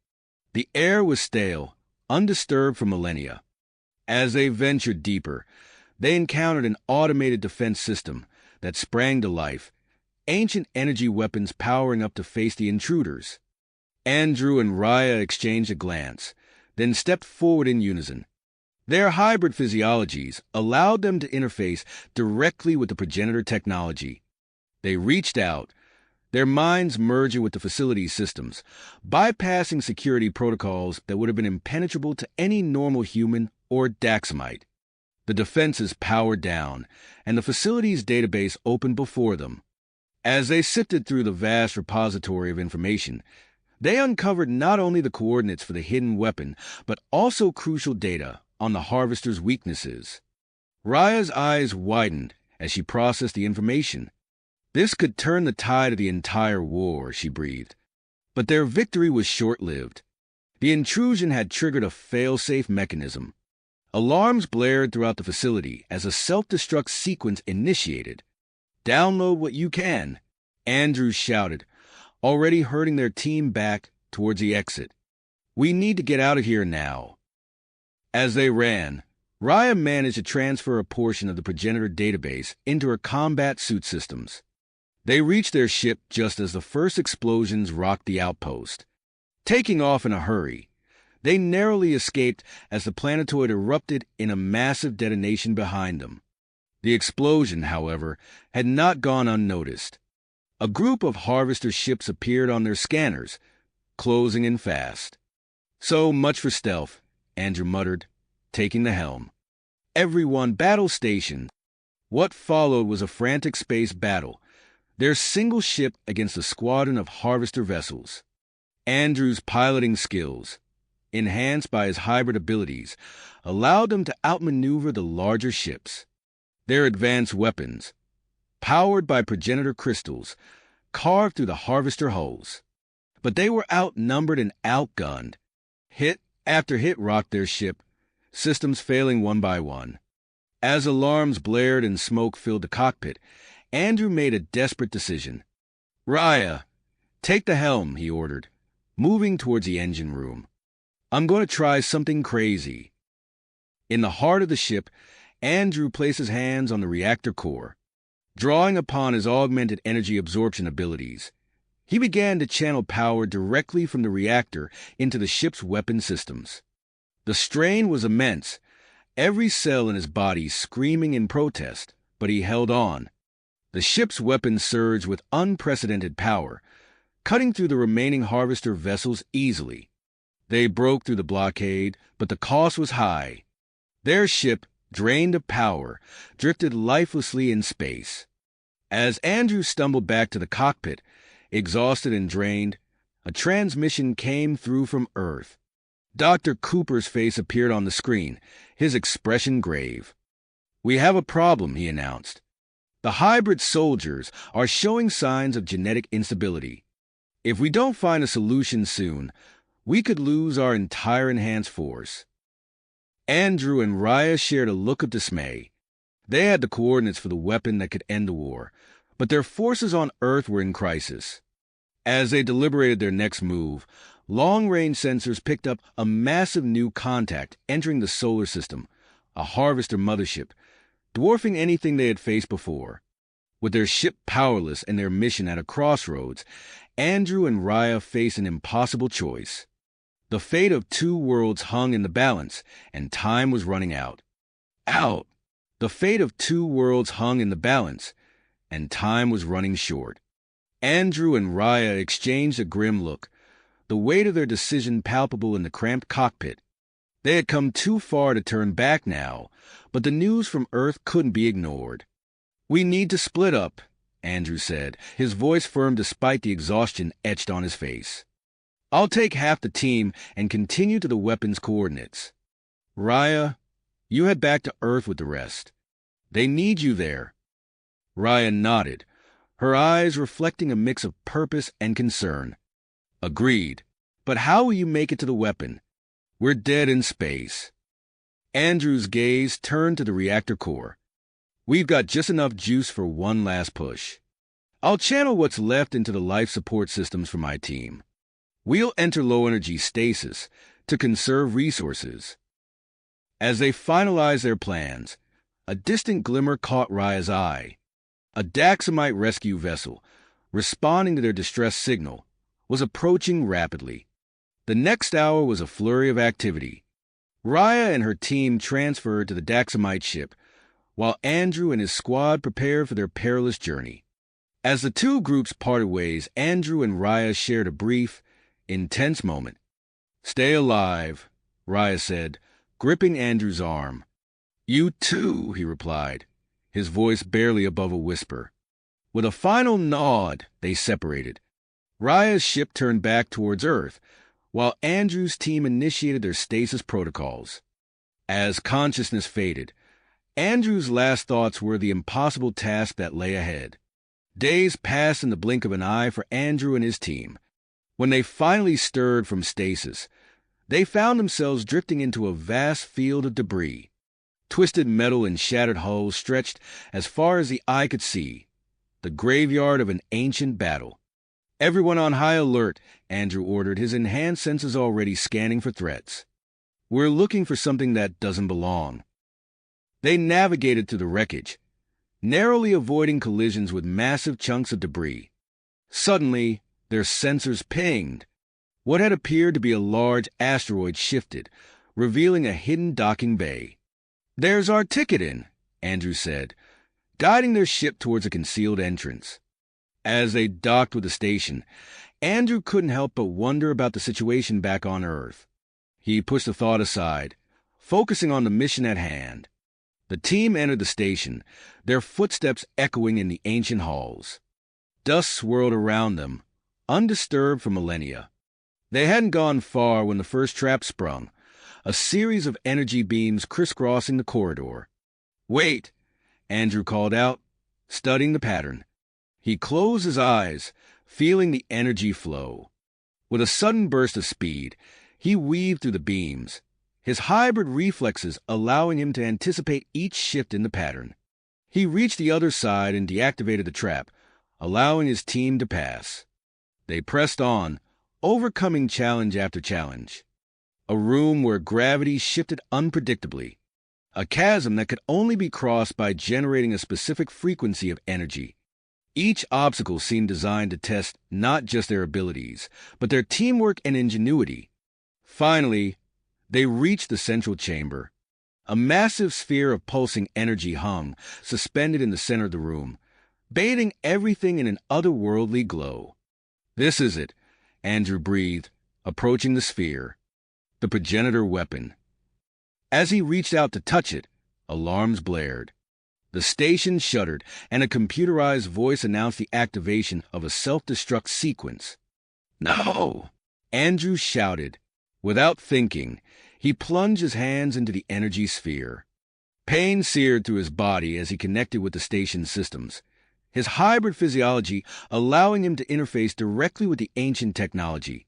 The air was stale, undisturbed for millennia. As they ventured deeper, they encountered an automated defense system that sprang to life, ancient energy weapons powering up to face the intruders. Andrew and Raya exchanged a glance, then stepped forward in unison. Their hybrid physiologies allowed them to interface directly with the progenitor technology. They reached out, their minds merging with the facility's systems, bypassing security protocols that would have been impenetrable to any normal human or Daxamite. The defenses powered down, and the facility's database opened before them. As they sifted through the vast repository of information, they uncovered not only the coordinates for the hidden weapon, but also crucial data on the Harvester's weaknesses. Raya's eyes widened as she processed the information. This could turn the tide of the entire war, she breathed. But their victory was short-lived. The intrusion had triggered a fail-safe mechanism. Alarms blared throughout the facility as a self-destruct sequence initiated. "Download what you can," Andrews shouted, already herding their team back towards the exit. "We need to get out of here now." As they ran, Raya managed to transfer a portion of the progenitor database into her combat suit systems. They reached their ship just as the first explosions rocked the outpost. Taking off in a hurry, they narrowly escaped as the planetoid erupted in a massive detonation behind them. The explosion, however, had not gone unnoticed. A group of Harvester ships appeared on their scanners, closing in fast. "So much for stealth," Andrew muttered, taking the helm. "Everyone battle station." What followed was a frantic space battle, their single ship against a squadron of Harvester vessels. Andrew's piloting skills, enhanced by his hybrid abilities, allowed them to outmaneuver the larger ships. Their advanced weapons, powered by progenitor crystals, carved through the Harvester hulls. But they were outnumbered and outgunned. Hit after hit rocked their ship, systems failing one by one. As alarms blared and smoke filled the cockpit, Andrew made a desperate decision. "Raya, take the helm," he ordered, moving towards the engine room. "I'm going to try something crazy." In the heart of the ship, Andrew placed his hands on the reactor core. Drawing upon his augmented energy absorption abilities, he began to channel power directly from the reactor into the ship's weapon systems. The strain was immense, every cell in his body screaming in protest, but he held on. The ship's weapons surged with unprecedented power, cutting through the remaining Harvester vessels easily. They broke through the blockade, but the cost was high. Their ship, drained of power, drifted lifelessly in space. As Andrew stumbled back to the cockpit, exhausted and drained, a transmission came through from Earth. Dr. Cooper's face appeared on the screen, his expression grave. "We have a problem," he announced. "The hybrid soldiers are showing signs of genetic instability. If we don't find a solution soon, we could lose our entire enhanced force." Andrew and Raya shared a look of dismay. They had the coordinates for the weapon that could end the war, but their forces on Earth were in crisis. As they deliberated their next move, long-range sensors picked up a massive new contact entering the solar system, a Harvester mothership, dwarfing anything they had faced before. With their ship powerless and their mission at a crossroads, Andrew and Raya faced an impossible choice. The fate of two worlds hung in the balance, and time was running out. The fate of two worlds hung in the balance, and time was running short. Andrew and Raya exchanged a grim look, the weight of their decision palpable in the cramped cockpit. They had come too far to turn back now, but the news from Earth couldn't be ignored. "We need to split up," Andrew said, his voice firm despite the exhaustion etched on his face. "I'll take half the team and continue to the weapons coordinates. Raya, you head back to Earth with the rest. They need you there." Raya nodded, her eyes reflecting a mix of purpose and concern. "Agreed. But how will you make it to the weapon? We're dead in space. Andrew's gaze turned to the reactor core. We've got just enough juice for one last push. I'll channel what's left into the life support systems for my team. We'll enter low-energy stasis to conserve resources. As they finalized their plans, a distant glimmer caught Raya's eye. A Daxamite rescue vessel, responding to their distress signal, was approaching rapidly. The next hour was a flurry of activity. Raya and her team transferred to the Daxamite ship, while Andrew and his squad prepared for their perilous journey. As the two groups parted ways, Andrew and Raya shared a brief, intense moment. "Stay alive," Raya said, gripping Andrew's arm. "You too," he replied, his voice barely above a whisper. With a final nod, they separated. Raya's ship turned back towards Earth, while Andrew's team initiated their stasis protocols. As consciousness faded, Andrew's last thoughts were the impossible task that lay ahead. Days passed in the blink of an eye for Andrew and his team. When they finally stirred from stasis, they found themselves drifting into a vast field of debris. Twisted metal and shattered hulls stretched as far as the eye could see, the graveyard of an ancient battle. "Everyone on high alert," Andrew ordered, his enhanced senses already scanning for threats. "We're looking for something that doesn't belong." They navigated through the wreckage, narrowly avoiding collisions with massive chunks of debris. Suddenly, their sensors pinged. What had appeared to be a large asteroid shifted, revealing a hidden docking bay. "There's our ticket in," Andrew said, guiding their ship towards a concealed entrance. As they docked with the station, Andrew couldn't help but wonder about the situation back on Earth. He pushed the thought aside, focusing on the mission at hand. The team entered the station, their footsteps echoing in the ancient halls. Dust swirled around them, undisturbed for millennia. They hadn't gone far when the first trap sprung, a series of energy beams crisscrossing the corridor. "Wait!" Andrew called out, studying the pattern. He closed his eyes, feeling the energy flow. With a sudden burst of speed, he weaved through the beams, his hybrid reflexes allowing him to anticipate each shift in the pattern. He reached the other side and deactivated the trap, allowing his team to pass. They pressed on, overcoming challenge after challenge. A room where gravity shifted unpredictably, a chasm that could only be crossed by generating a specific frequency of energy. Each obstacle seemed designed to test not just their abilities, but their teamwork and ingenuity. Finally, they reached the central chamber. A massive sphere of pulsing energy hung, suspended in the center of the room, bathing everything in an otherworldly glow. "This is it," Andrew breathed, approaching the sphere. The progenitor weapon. As he reached out to touch it, alarms blared. The station shuddered, and a computerized voice announced the activation of a self-destruct sequence. "No!" Andrew shouted. Without thinking, he plunged his hands into the energy sphere. Pain seared through his body as he connected with the station's systems, his hybrid physiology allowing him to interface directly with the ancient technology.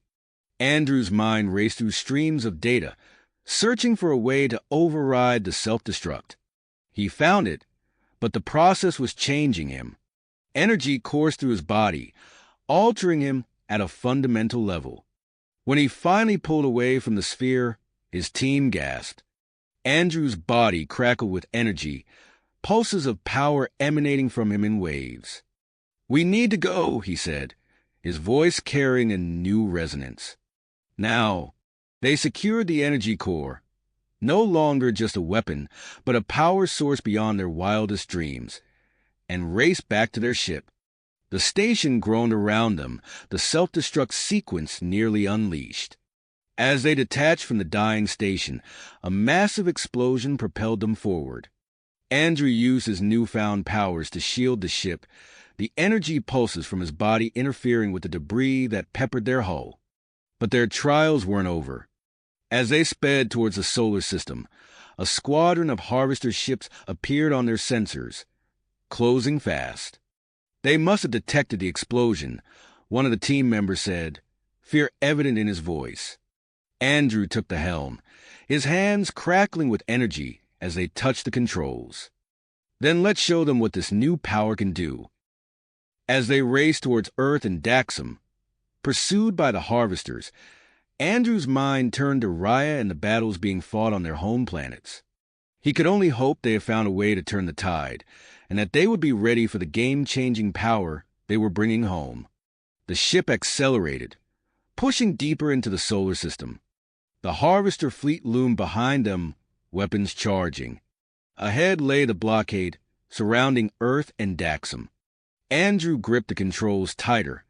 Andrew's mind raced through streams of data, searching for a way to override the self-destruct. He found it, but the process was changing him. Energy coursed through his body, altering him at a fundamental level. When he finally pulled away from the sphere, his team gasped. Andrew's body crackled with energy, pulses of power emanating from him in waves. "We need to go," he said, his voice carrying a new resonance. Now, they secured the energy core, no longer just a weapon, but a power source beyond their wildest dreams, and raced back to their ship. The station groaned around them, the self-destruct sequence nearly unleashed. As they detached from the dying station, a massive explosion propelled them forward. Andrew used his newfound powers to shield the ship, the energy pulses from his body interfering with the debris that peppered their hull. But their trials weren't over. As they sped towards the solar system, a squadron of harvester ships appeared on their sensors, closing fast. "They must have detected the explosion," one of the team members said, fear evident in his voice. Andrew took the helm, his hands crackling with energy as they touched the controls. Then let's show them what this new power can do. As they raced towards Earth and Daxam, pursued by the harvesters, Andrew's mind turned to Raya and the battles being fought on their home planets. He could only hope they had found a way to turn the tide, and that they would be ready for the game-changing power they were bringing home. The ship accelerated, pushing deeper into the solar system. The harvester fleet loomed behind them, weapons charging. Ahead lay the blockade, surrounding Earth and Daxam. Andrew gripped the controls tighter,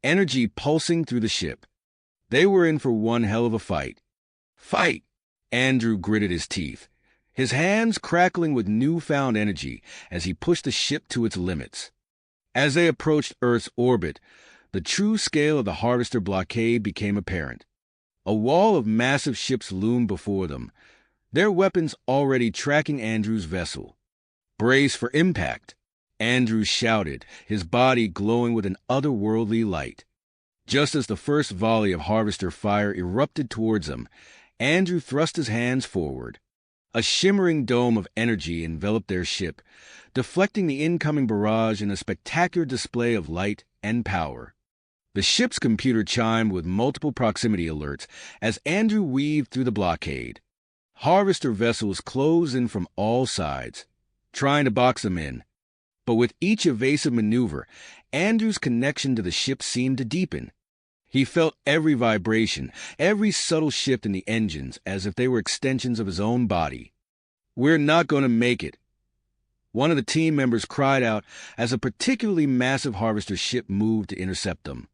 energy pulsing through the ship. They were in for one hell of a fight. Fight! Andrew gritted his teeth, his hands crackling with newfound energy as he pushed the ship to its limits. As they approached Earth's orbit, the true scale of the harvester blockade became apparent. A wall of massive ships loomed before them, their weapons already tracking Andrew's vessel. "Brace for impact," Andrew shouted, his body glowing with an otherworldly light. Just as the first volley of harvester fire erupted towards them, Andrew thrust his hands forward. A shimmering dome of energy enveloped their ship, deflecting the incoming barrage in a spectacular display of light and power. The ship's computer chimed with multiple proximity alerts as Andrew weaved through the blockade. Harvester vessels closed in from all sides, trying to box them in. But with each evasive maneuver, Andrew's connection to the ship seemed to deepen. He felt every vibration, every subtle shift in the engines, as if they were extensions of his own body. "We're not going to make it," one of the team members cried out as a particularly massive harvester ship moved to intercept them.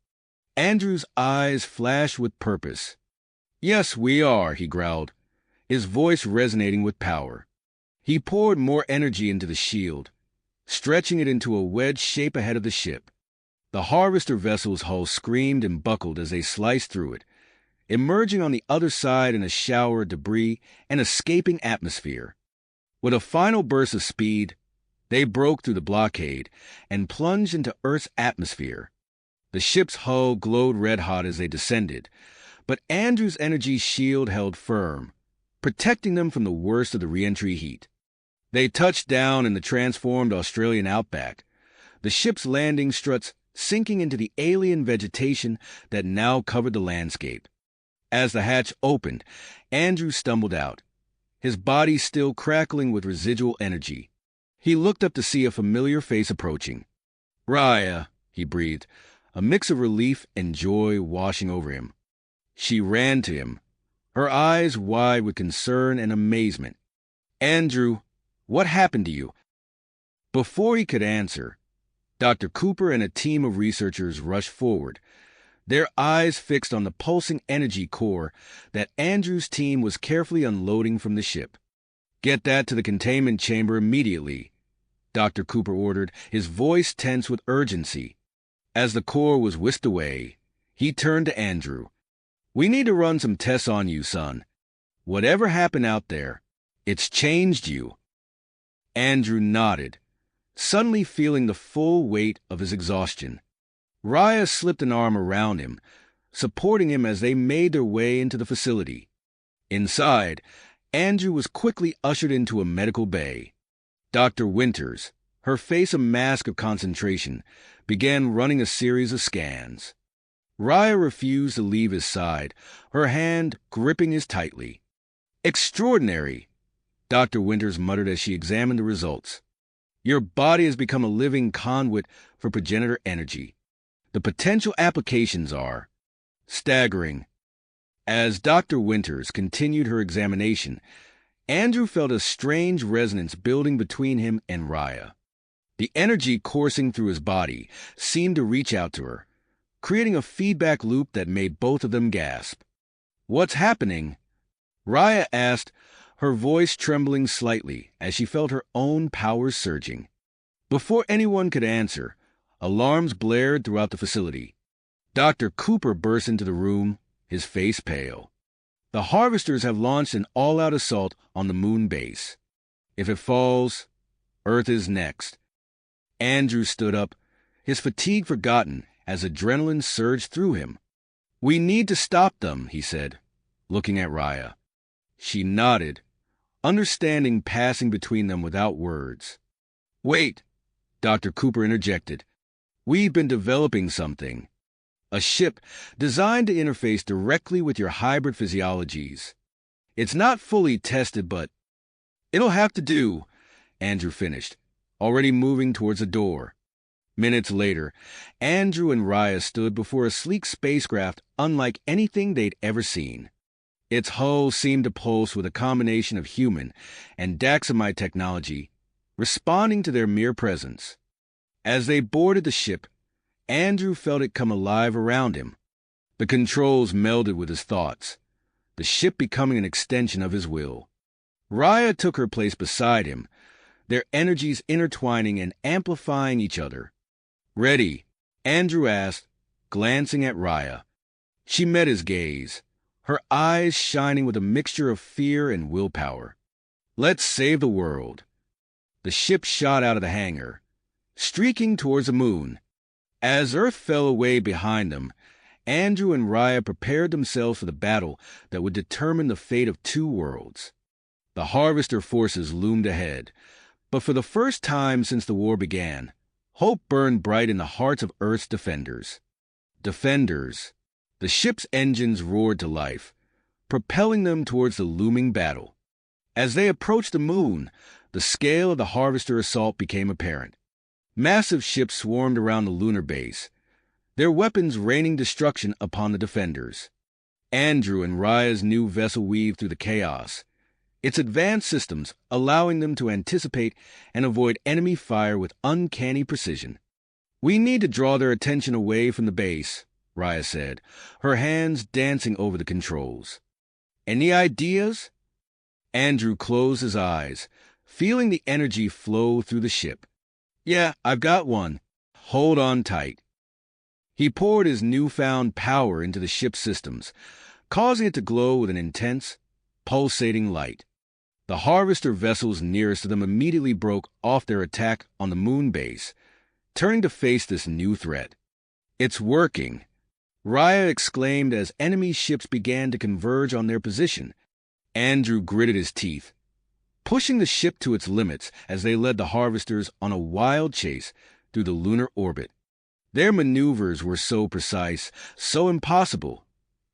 Andrew's eyes flashed with purpose. "Yes, we are," he growled, his voice resonating with power. He poured more energy into the shield, stretching it into a wedge shape ahead of the ship. The harvester vessel's hull screamed and buckled as they sliced through it, emerging on the other side in a shower of debris and escaping atmosphere. With a final burst of speed, they broke through the blockade and plunged into Earth's atmosphere. The ship's hull glowed red-hot as they descended, but Andrew's energy shield held firm, protecting them from the worst of the re-entry heat. They touched down in the transformed Australian outback, the ship's landing struts sinking into the alien vegetation that now covered the landscape. As the hatch opened, Andrew stumbled out, his body still crackling with residual energy. He looked up to see a familiar face approaching. "Raya," he breathed, a mix of relief and joy washing over him. She ran to him, her eyes wide with concern and amazement. "Andrew, what happened to you?" Before he could answer, Dr. Cooper and a team of researchers rushed forward, their eyes fixed on the pulsing energy core that Andrew's team was carefully unloading from the ship. "Get that to the containment chamber immediately," Dr. Cooper ordered, his voice tense with urgency. As the core was whisked away, he turned to Andrew. "We need to run some tests on you, son. Whatever happened out there, it's changed you." Andrew nodded, suddenly feeling the full weight of his exhaustion. Raya slipped an arm around him, supporting him as they made their way into the facility. Inside, Andrew was quickly ushered into a medical bay. Dr. Winters, her face a mask of concentration, began running a series of scans. Raya refused to leave his side, her hand gripping his tightly. "Extraordinary," Dr. Winters muttered as she examined the results. "Your body has become a living conduit for progenitor energy. The potential applications are staggering." As Dr. Winters continued her examination, Andrew felt a strange resonance building between him and Raya. The energy coursing through his body seemed to reach out to her, creating a feedback loop that made both of them gasp. "What's happening?" Raya asked, her voice trembling slightly as she felt her own powers surging. Before anyone could answer, alarms blared throughout the facility. Dr. Cooper burst into the room, his face pale. "The harvesters have launched an all-out assault on the moon base. If it falls, Earth is next." Andrew stood up, his fatigue forgotten as adrenaline surged through him. "We need to stop them," he said, looking at Raya. She nodded, understanding passing between them without words. "Wait," Dr. Cooper interjected. "We've been developing something. A ship designed to interface directly with your hybrid physiologies. It's not fully tested, but it'll have to do," Andrew finished, already moving towards the door. Minutes later, Andrew and Raya stood before a sleek spacecraft unlike anything they'd ever seen. Its hull seemed to pulse with a combination of human and Daxamite technology, responding to their mere presence. As they boarded the ship, Andrew felt it come alive around him. The controls melded with his thoughts, the ship becoming an extension of his will. Raya took her place beside him, their energies intertwining and amplifying each other. "Ready?" Andrew asked, glancing at Raya. She met his gaze, her eyes shining with a mixture of fear and willpower. "Let's save the world." The ship shot out of the hangar, streaking towards the moon. As Earth fell away behind them, Andrew and Raya prepared themselves for the battle that would determine the fate of two worlds. The Harvester forces loomed ahead, but for the first time since the war began, hope burned bright in the hearts of Earth's defenders. Defenders. The ship's engines roared to life, propelling them towards the looming battle. As they approached the moon, the scale of the Harvester assault became apparent. Massive ships swarmed around the lunar base, their weapons raining destruction upon the defenders. Andrew and Raya's new vessel weaved through the chaos, its advanced systems allowing them to anticipate and avoid enemy fire with uncanny precision. "We need to draw their attention away from the base," Raya said, her hands dancing over the controls. "Any ideas?" Andrew closed his eyes, feeling the energy flow through the ship. "Yeah, I've got one. Hold on tight." He poured his newfound power into the ship's systems, causing it to glow with an intense, pulsating light. The Harvester vessels nearest to them immediately broke off their attack on the moon base, turning to face this new threat. "It's working," Raya exclaimed as enemy ships began to converge on their position. Andrew gritted his teeth, pushing the ship to its limits as they led the Harvesters on a wild chase through the lunar orbit. Their maneuvers were so precise, so impossible,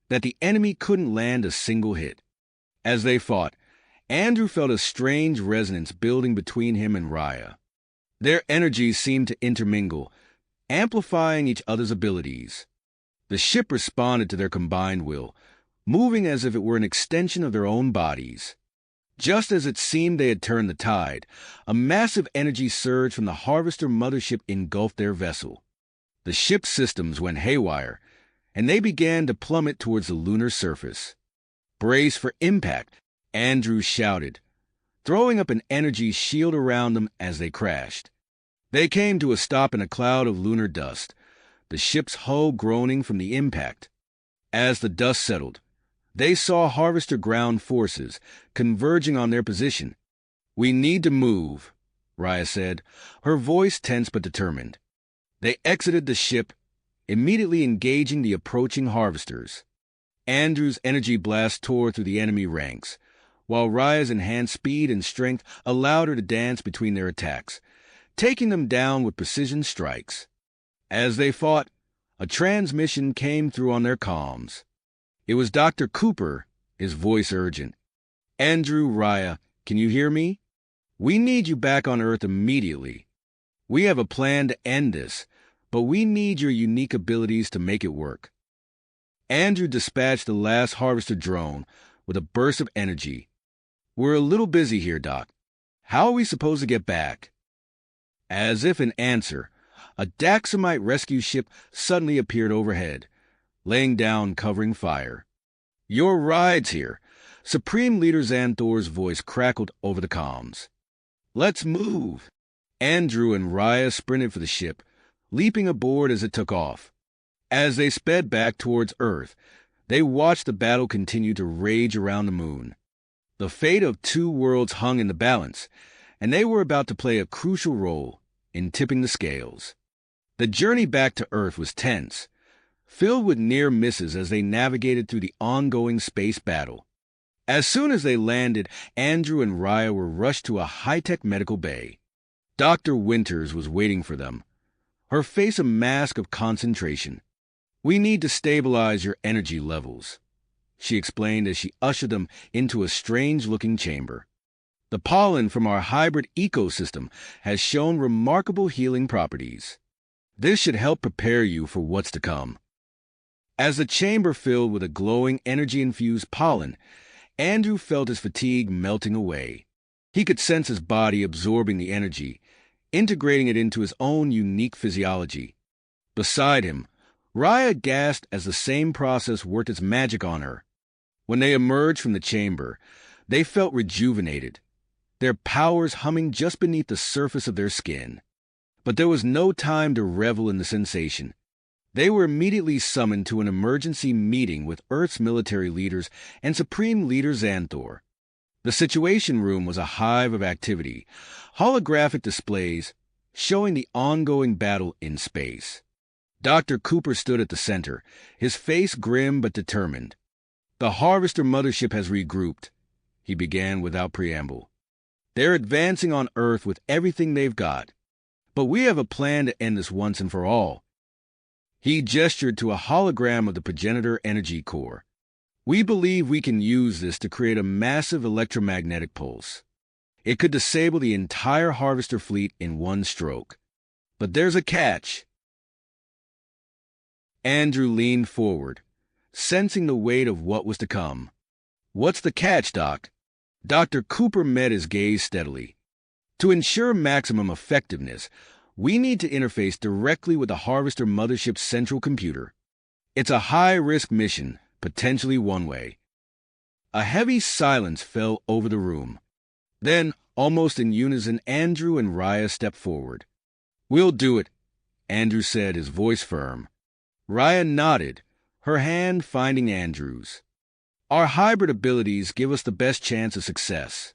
that the enemy couldn't land a single hit. As they fought, Andrew felt a strange resonance building between him and Raya. Their energies seemed to intermingle, amplifying each other's abilities. The ship responded to their combined will, moving as if it were an extension of their own bodies. Just as it seemed they had turned the tide, a massive energy surge from the Harvester mothership engulfed their vessel. The ship's systems went haywire, and they began to plummet towards the lunar surface. "Brace for impact," Andrew shouted, throwing up an energy shield around them as they crashed. They came to a stop in a cloud of lunar dust, the ship's hull groaning from the impact. As the dust settled, they saw Harvester ground forces converging on their position. "We need to move," Raya said, her voice tense but determined. They exited the ship, immediately engaging the approaching Harvesters. Andrew's energy blast tore through the enemy ranks, while Raya's enhanced speed and strength allowed her to dance between their attacks, taking them down with precision strikes. As they fought, a transmission came through on their comms. It was Dr. Cooper, his voice urgent. "Andrew, Raya, can you hear me? We need you back on Earth immediately. We have a plan to end this, but we need your unique abilities to make it work." Andrew dispatched the last Harvester drone with a burst of energy. "We're a little busy here, Doc. How are we supposed to get back?" As if in answer, a Daxamite rescue ship suddenly appeared overhead, laying down covering fire. "Your ride's here," Supreme Leader Xanthor's voice crackled over the comms. "Let's move." Andrew and Raya sprinted for the ship, leaping aboard as it took off. As they sped back towards Earth, they watched the battle continue to rage around the moon. The fate of two worlds hung in the balance, and they were about to play a crucial role in tipping the scales. The journey back to Earth was tense, filled with near misses as they navigated through the ongoing space battle. As soon as they landed, Andrew and Raya were rushed to a high-tech medical bay. Dr. Winters was waiting for them, her face a mask of concentration. "We need to stabilize your energy levels," she explained as she ushered them into a strange-looking chamber. "The pollen from our hybrid ecosystem has shown remarkable healing properties. This should help prepare you for what's to come." As the chamber filled with a glowing, energy-infused pollen, Andrew felt his fatigue melting away. He could sense his body absorbing the energy, integrating it into his own unique physiology. Beside him, Raya gasped as the same process worked its magic on her. When they emerged from the chamber, they felt rejuvenated, their powers humming just beneath the surface of their skin. But there was no time to revel in the sensation. They were immediately summoned to an emergency meeting with Earth's military leaders and Supreme Leader Xanthor. The Situation Room was a hive of activity, holographic displays showing the ongoing battle in space. Dr. Cooper stood at the center, his face grim but determined. "The Harvester mothership has regrouped," he began without preamble. "They're advancing on Earth with everything they've got. But we have a plan to end this once and for all." He gestured to a hologram of the progenitor energy core. "We believe we can use this to create a massive electromagnetic pulse. It could disable the entire Harvester fleet in one stroke. But there's a catch." Andrew leaned forward, sensing the weight of what was to come. "What's the catch, Doc?" Dr. Cooper met his gaze steadily. "To ensure maximum effectiveness, we need to interface directly with the Harvester mothership's central computer. It's a high-risk mission, potentially one-way." A heavy silence fell over the room. Then, almost in unison, Andrew and Raya stepped forward. "We'll do it," Andrew said, his voice firm. Raya nodded, her hand finding Andrew's. "Our hybrid abilities give us the best chance of success."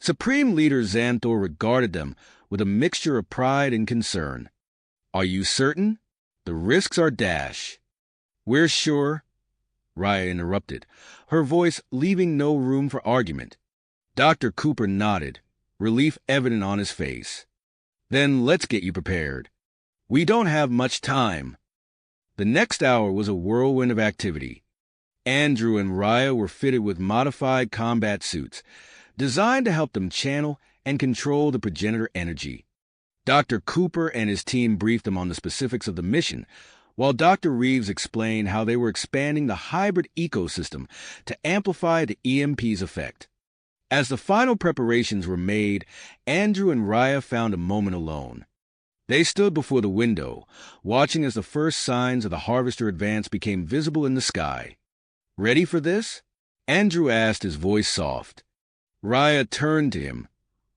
Supreme Leader Xanthor regarded them with a mixture of pride and concern. "Are you certain? The risks are dash." "We're sure," Raya interrupted, her voice leaving no room for argument. Dr. Cooper nodded, relief evident on his face. "Then let's get you prepared. We don't have much time." The next hour was a whirlwind of activity. Andrew and Raya were fitted with modified combat suits, designed to help them channel and control the progenitor energy. Dr. Cooper and his team briefed them on the specifics of the mission, while Dr. Reeves explained how they were expanding the hybrid ecosystem to amplify the EMP's effect. As the final preparations were made, Andrew and Raya found a moment alone. They stood before the window, watching as the first signs of the Harvester advance became visible in the sky. "Ready for this?" Andrew asked, his voice soft. Raya turned to him,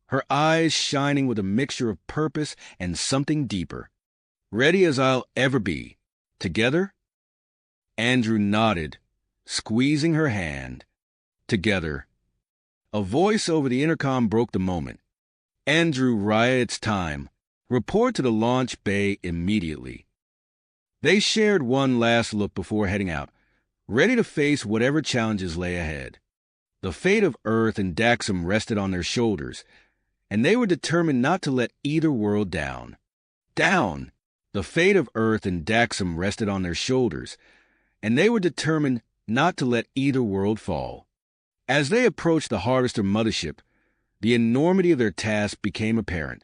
her eyes shining with a mixture of purpose and something deeper. "Ready as I'll ever be. Together?" Andrew nodded, squeezing her hand. "Together." A voice over the intercom broke the moment. "Andrew, Raya, it's time. Report to the launch bay immediately." They shared one last look before heading out, ready to face whatever challenges lay ahead. The fate of Earth and Daxam rested on their shoulders, and they were determined not to let either world down. Down! The fate of Earth and Daxam rested on their shoulders, and they were determined not to let either world fall. As they approached the Harvester mothership, the enormity of their task became apparent.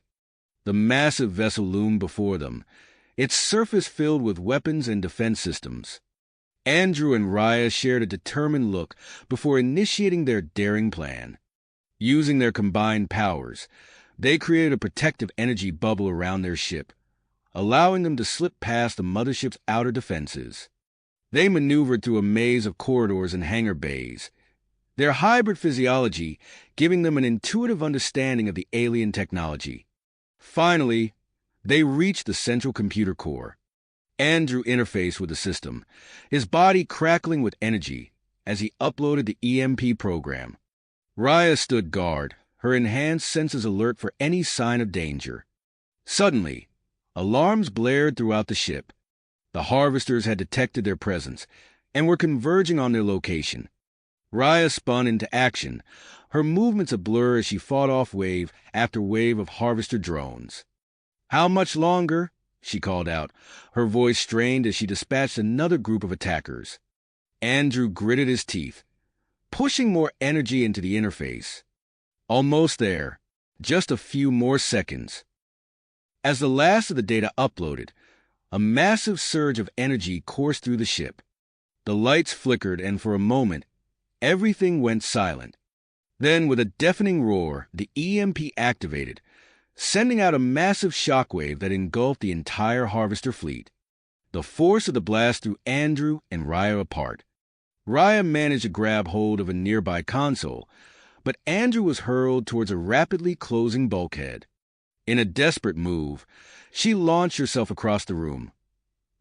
The massive vessel loomed before them, its surface filled with weapons and defense systems. Andrew and Raya shared a determined look before initiating their daring plan. Using their combined powers, they created a protective energy bubble around their ship, allowing them to slip past the mothership's outer defenses. They maneuvered through a maze of corridors and hangar bays, their hybrid physiology giving them an intuitive understanding of the alien technology. Finally, they reached the central computer core. Andrew interfaced with the system, his body crackling with energy as he uploaded the EMP program. Raya stood guard, her enhanced senses alert for any sign of danger. Suddenly, alarms blared throughout the ship. The harvesters had detected their presence and were converging on their location. Raya spun into action, her movements a blur as she fought off wave after wave of harvester drones. "How much longer?" she called out, her voice strained as she dispatched another group of attackers. Andrew gritted his teeth, pushing more energy into the interface. Almost there. Just a few more seconds. As the last of the data uploaded, a massive surge of energy coursed through the ship. The lights flickered, and for a moment, everything went silent. Then, with a deafening roar, the EMP activated, sending out a massive shockwave that engulfed the entire harvester fleet. The force of the blast threw Andrew and Raya apart. Raya managed to grab hold of a nearby console, but Andrew was hurled towards a rapidly closing bulkhead. In a desperate move, she launched herself across the room,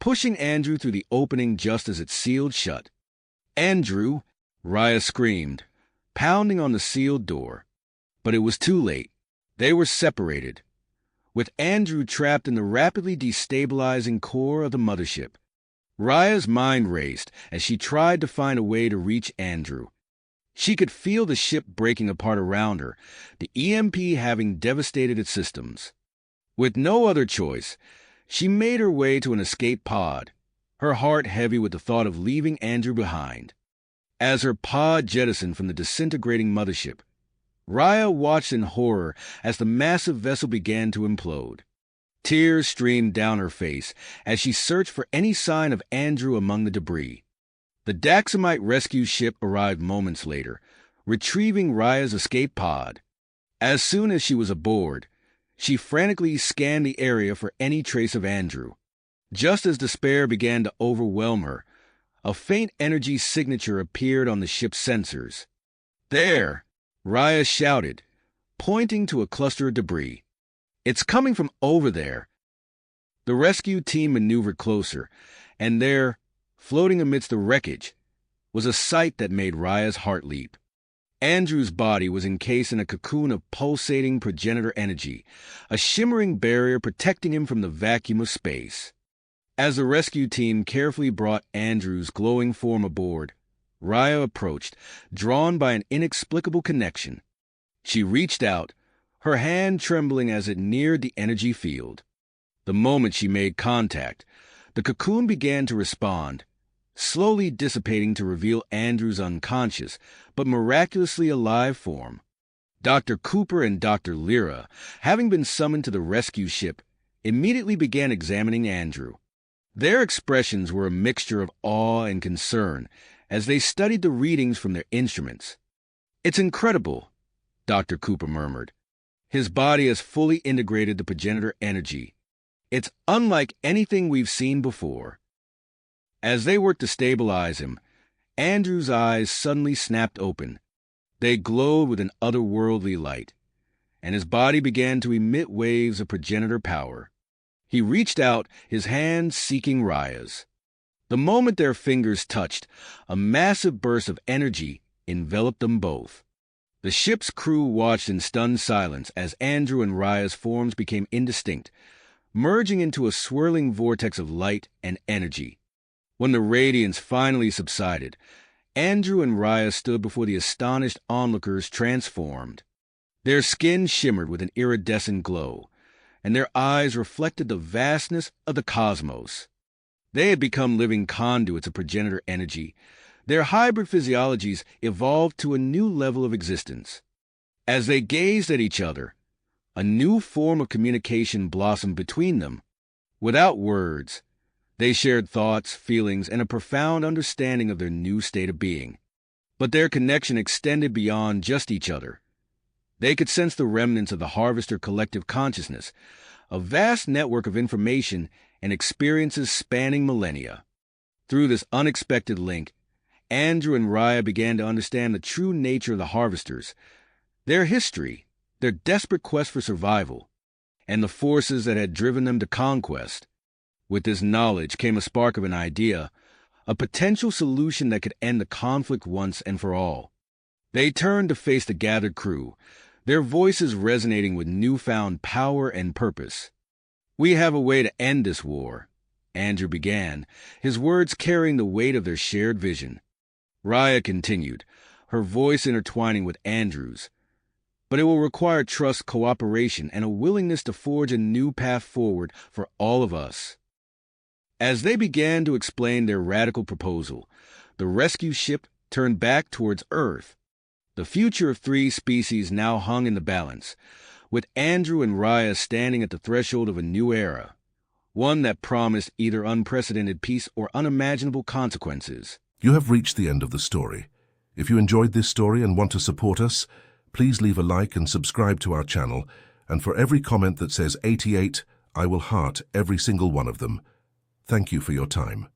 pushing Andrew through the opening just as it sealed shut. "Andrew!" Raya screamed, pounding on the sealed door. But it was too late. They were separated, with Andrew trapped in the rapidly destabilizing core of the mothership. Raya's mind raced as she tried to find a way to reach Andrew. She could feel the ship breaking apart around her, the EMP having devastated its systems. With no other choice, she made her way to an escape pod, her heart heavy with the thought of leaving Andrew behind. As her pod jettisoned from the disintegrating mothership, Raya watched in horror as the massive vessel began to implode. Tears streamed down her face as she searched for any sign of Andrew among the debris. The Daxamite rescue ship arrived moments later, retrieving Raya's escape pod. As soon as she was aboard, she frantically scanned the area for any trace of Andrew. Just as despair began to overwhelm her, a faint energy signature appeared on the ship's sensors. "There!" Raya shouted, pointing to a cluster of debris. "It's coming from over there." The rescue team maneuvered closer, and there, floating amidst the wreckage, was a sight that made Raya's heart leap. Andrew's body was encased in a cocoon of pulsating progenitor energy, a shimmering barrier protecting him from the vacuum of space. As the rescue team carefully brought Andrew's glowing form aboard, Raya approached, drawn by an inexplicable connection. She reached out, her hand trembling as it neared the energy field. The moment she made contact, the cocoon began to respond, slowly dissipating to reveal Andrew's unconscious but miraculously alive form. Dr. Cooper and Dr. Lyra, having been summoned to the rescue ship, immediately began examining Andrew. Their expressions were a mixture of awe and concern as they studied the readings from their instruments. "It's incredible," Dr. Cooper murmured. "His body has fully integrated the progenitor energy. It's unlike anything we've seen before." As they worked to stabilize him, Andrew's eyes suddenly snapped open. They glowed with an otherworldly light, and his body began to emit waves of progenitor power. He reached out, his hand seeking Raya's. The moment their fingers touched, a massive burst of energy enveloped them both. The ship's crew watched in stunned silence as Andrew and Raya's forms became indistinct, merging into a swirling vortex of light and energy. When the radiance finally subsided, Andrew and Raya stood before the astonished onlookers transformed. Their skin shimmered with an iridescent glow, and their eyes reflected the vastness of the cosmos. They had become living conduits of progenitor energy. Their hybrid physiologies evolved to a new level of existence. As they gazed at each other, a new form of communication blossomed between them. Without words, they shared thoughts, feelings, and a profound understanding of their new state of being. But their connection extended beyond just each other. They could sense the remnants of the Harvester collective consciousness, a vast network of information and experiences spanning millennia. Through this unexpected link, Andrew and Raya began to understand the true nature of the Harvesters, their history, their desperate quest for survival, and the forces that had driven them to conquest. With this knowledge came a spark of an idea, a potential solution that could end the conflict once and for all. They turned to face the gathered crew, their voices resonating with newfound power and purpose. "We have a way to end this war. Andrew began, his words carrying the weight of their shared vision. Raya continued, her voice intertwining with Andrew's. But it will require trust, cooperation, and a willingness to forge a new path forward for all of us. As they began to explain their radical proposal, the rescue ship turned back towards Earth. The future of three species now hung in the balance, with Andrew and Raya standing at the threshold of a new era, one that promised either unprecedented peace or unimaginable consequences. You have reached the end of the story. If you enjoyed this story and want to support us, please leave a like and subscribe to our channel, and for every comment that says 88, I will heart every single one of them. Thank you for your time.